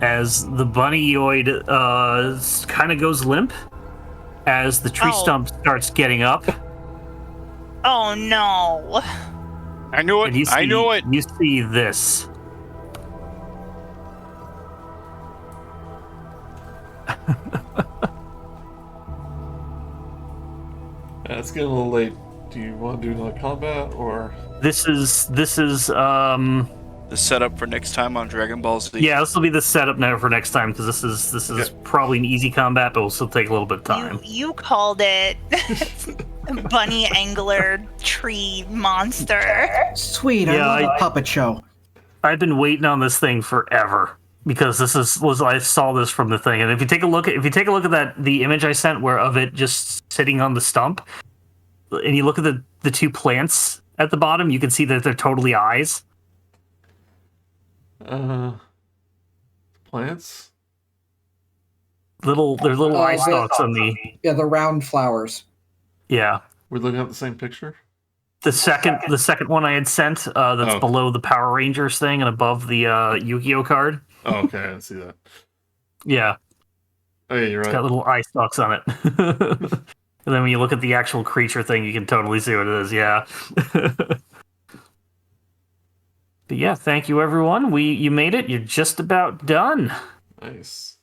as the bunny-oid kind of goes limp as the tree stump starts getting up. Oh no! I knew it. I knew it. You see this. It's getting a little late. Do you want to do another combat or? This is The setup for next time on Dragon Ball Z. Yeah, this will be the setup now for next time because this is Okay. probably an easy combat, but will still take a little bit of time. You called it bunny angler tree monster. Sweet, Yeah, I love a puppet show. I've been waiting on this thing forever because I saw this from the thing, and if you take a look at the image I sent where of it just sitting on the stump, and you look at the two plants at the bottom, you can see that they're totally eyes. Plants? There's little eye stalks on the. Yeah, the round flowers. Yeah. We're looking at the same picture? The second one I had sent that's below the Power Rangers thing and above the Yu-Gi-Oh card. Oh, okay, I didn't see that. Yeah. Oh, yeah, you're It's right. got little eye stalks on it. And then when you look at the actual creature thing, you can totally see what it is, yeah. But yeah, thank you everyone. You made it. You're just about done. Nice.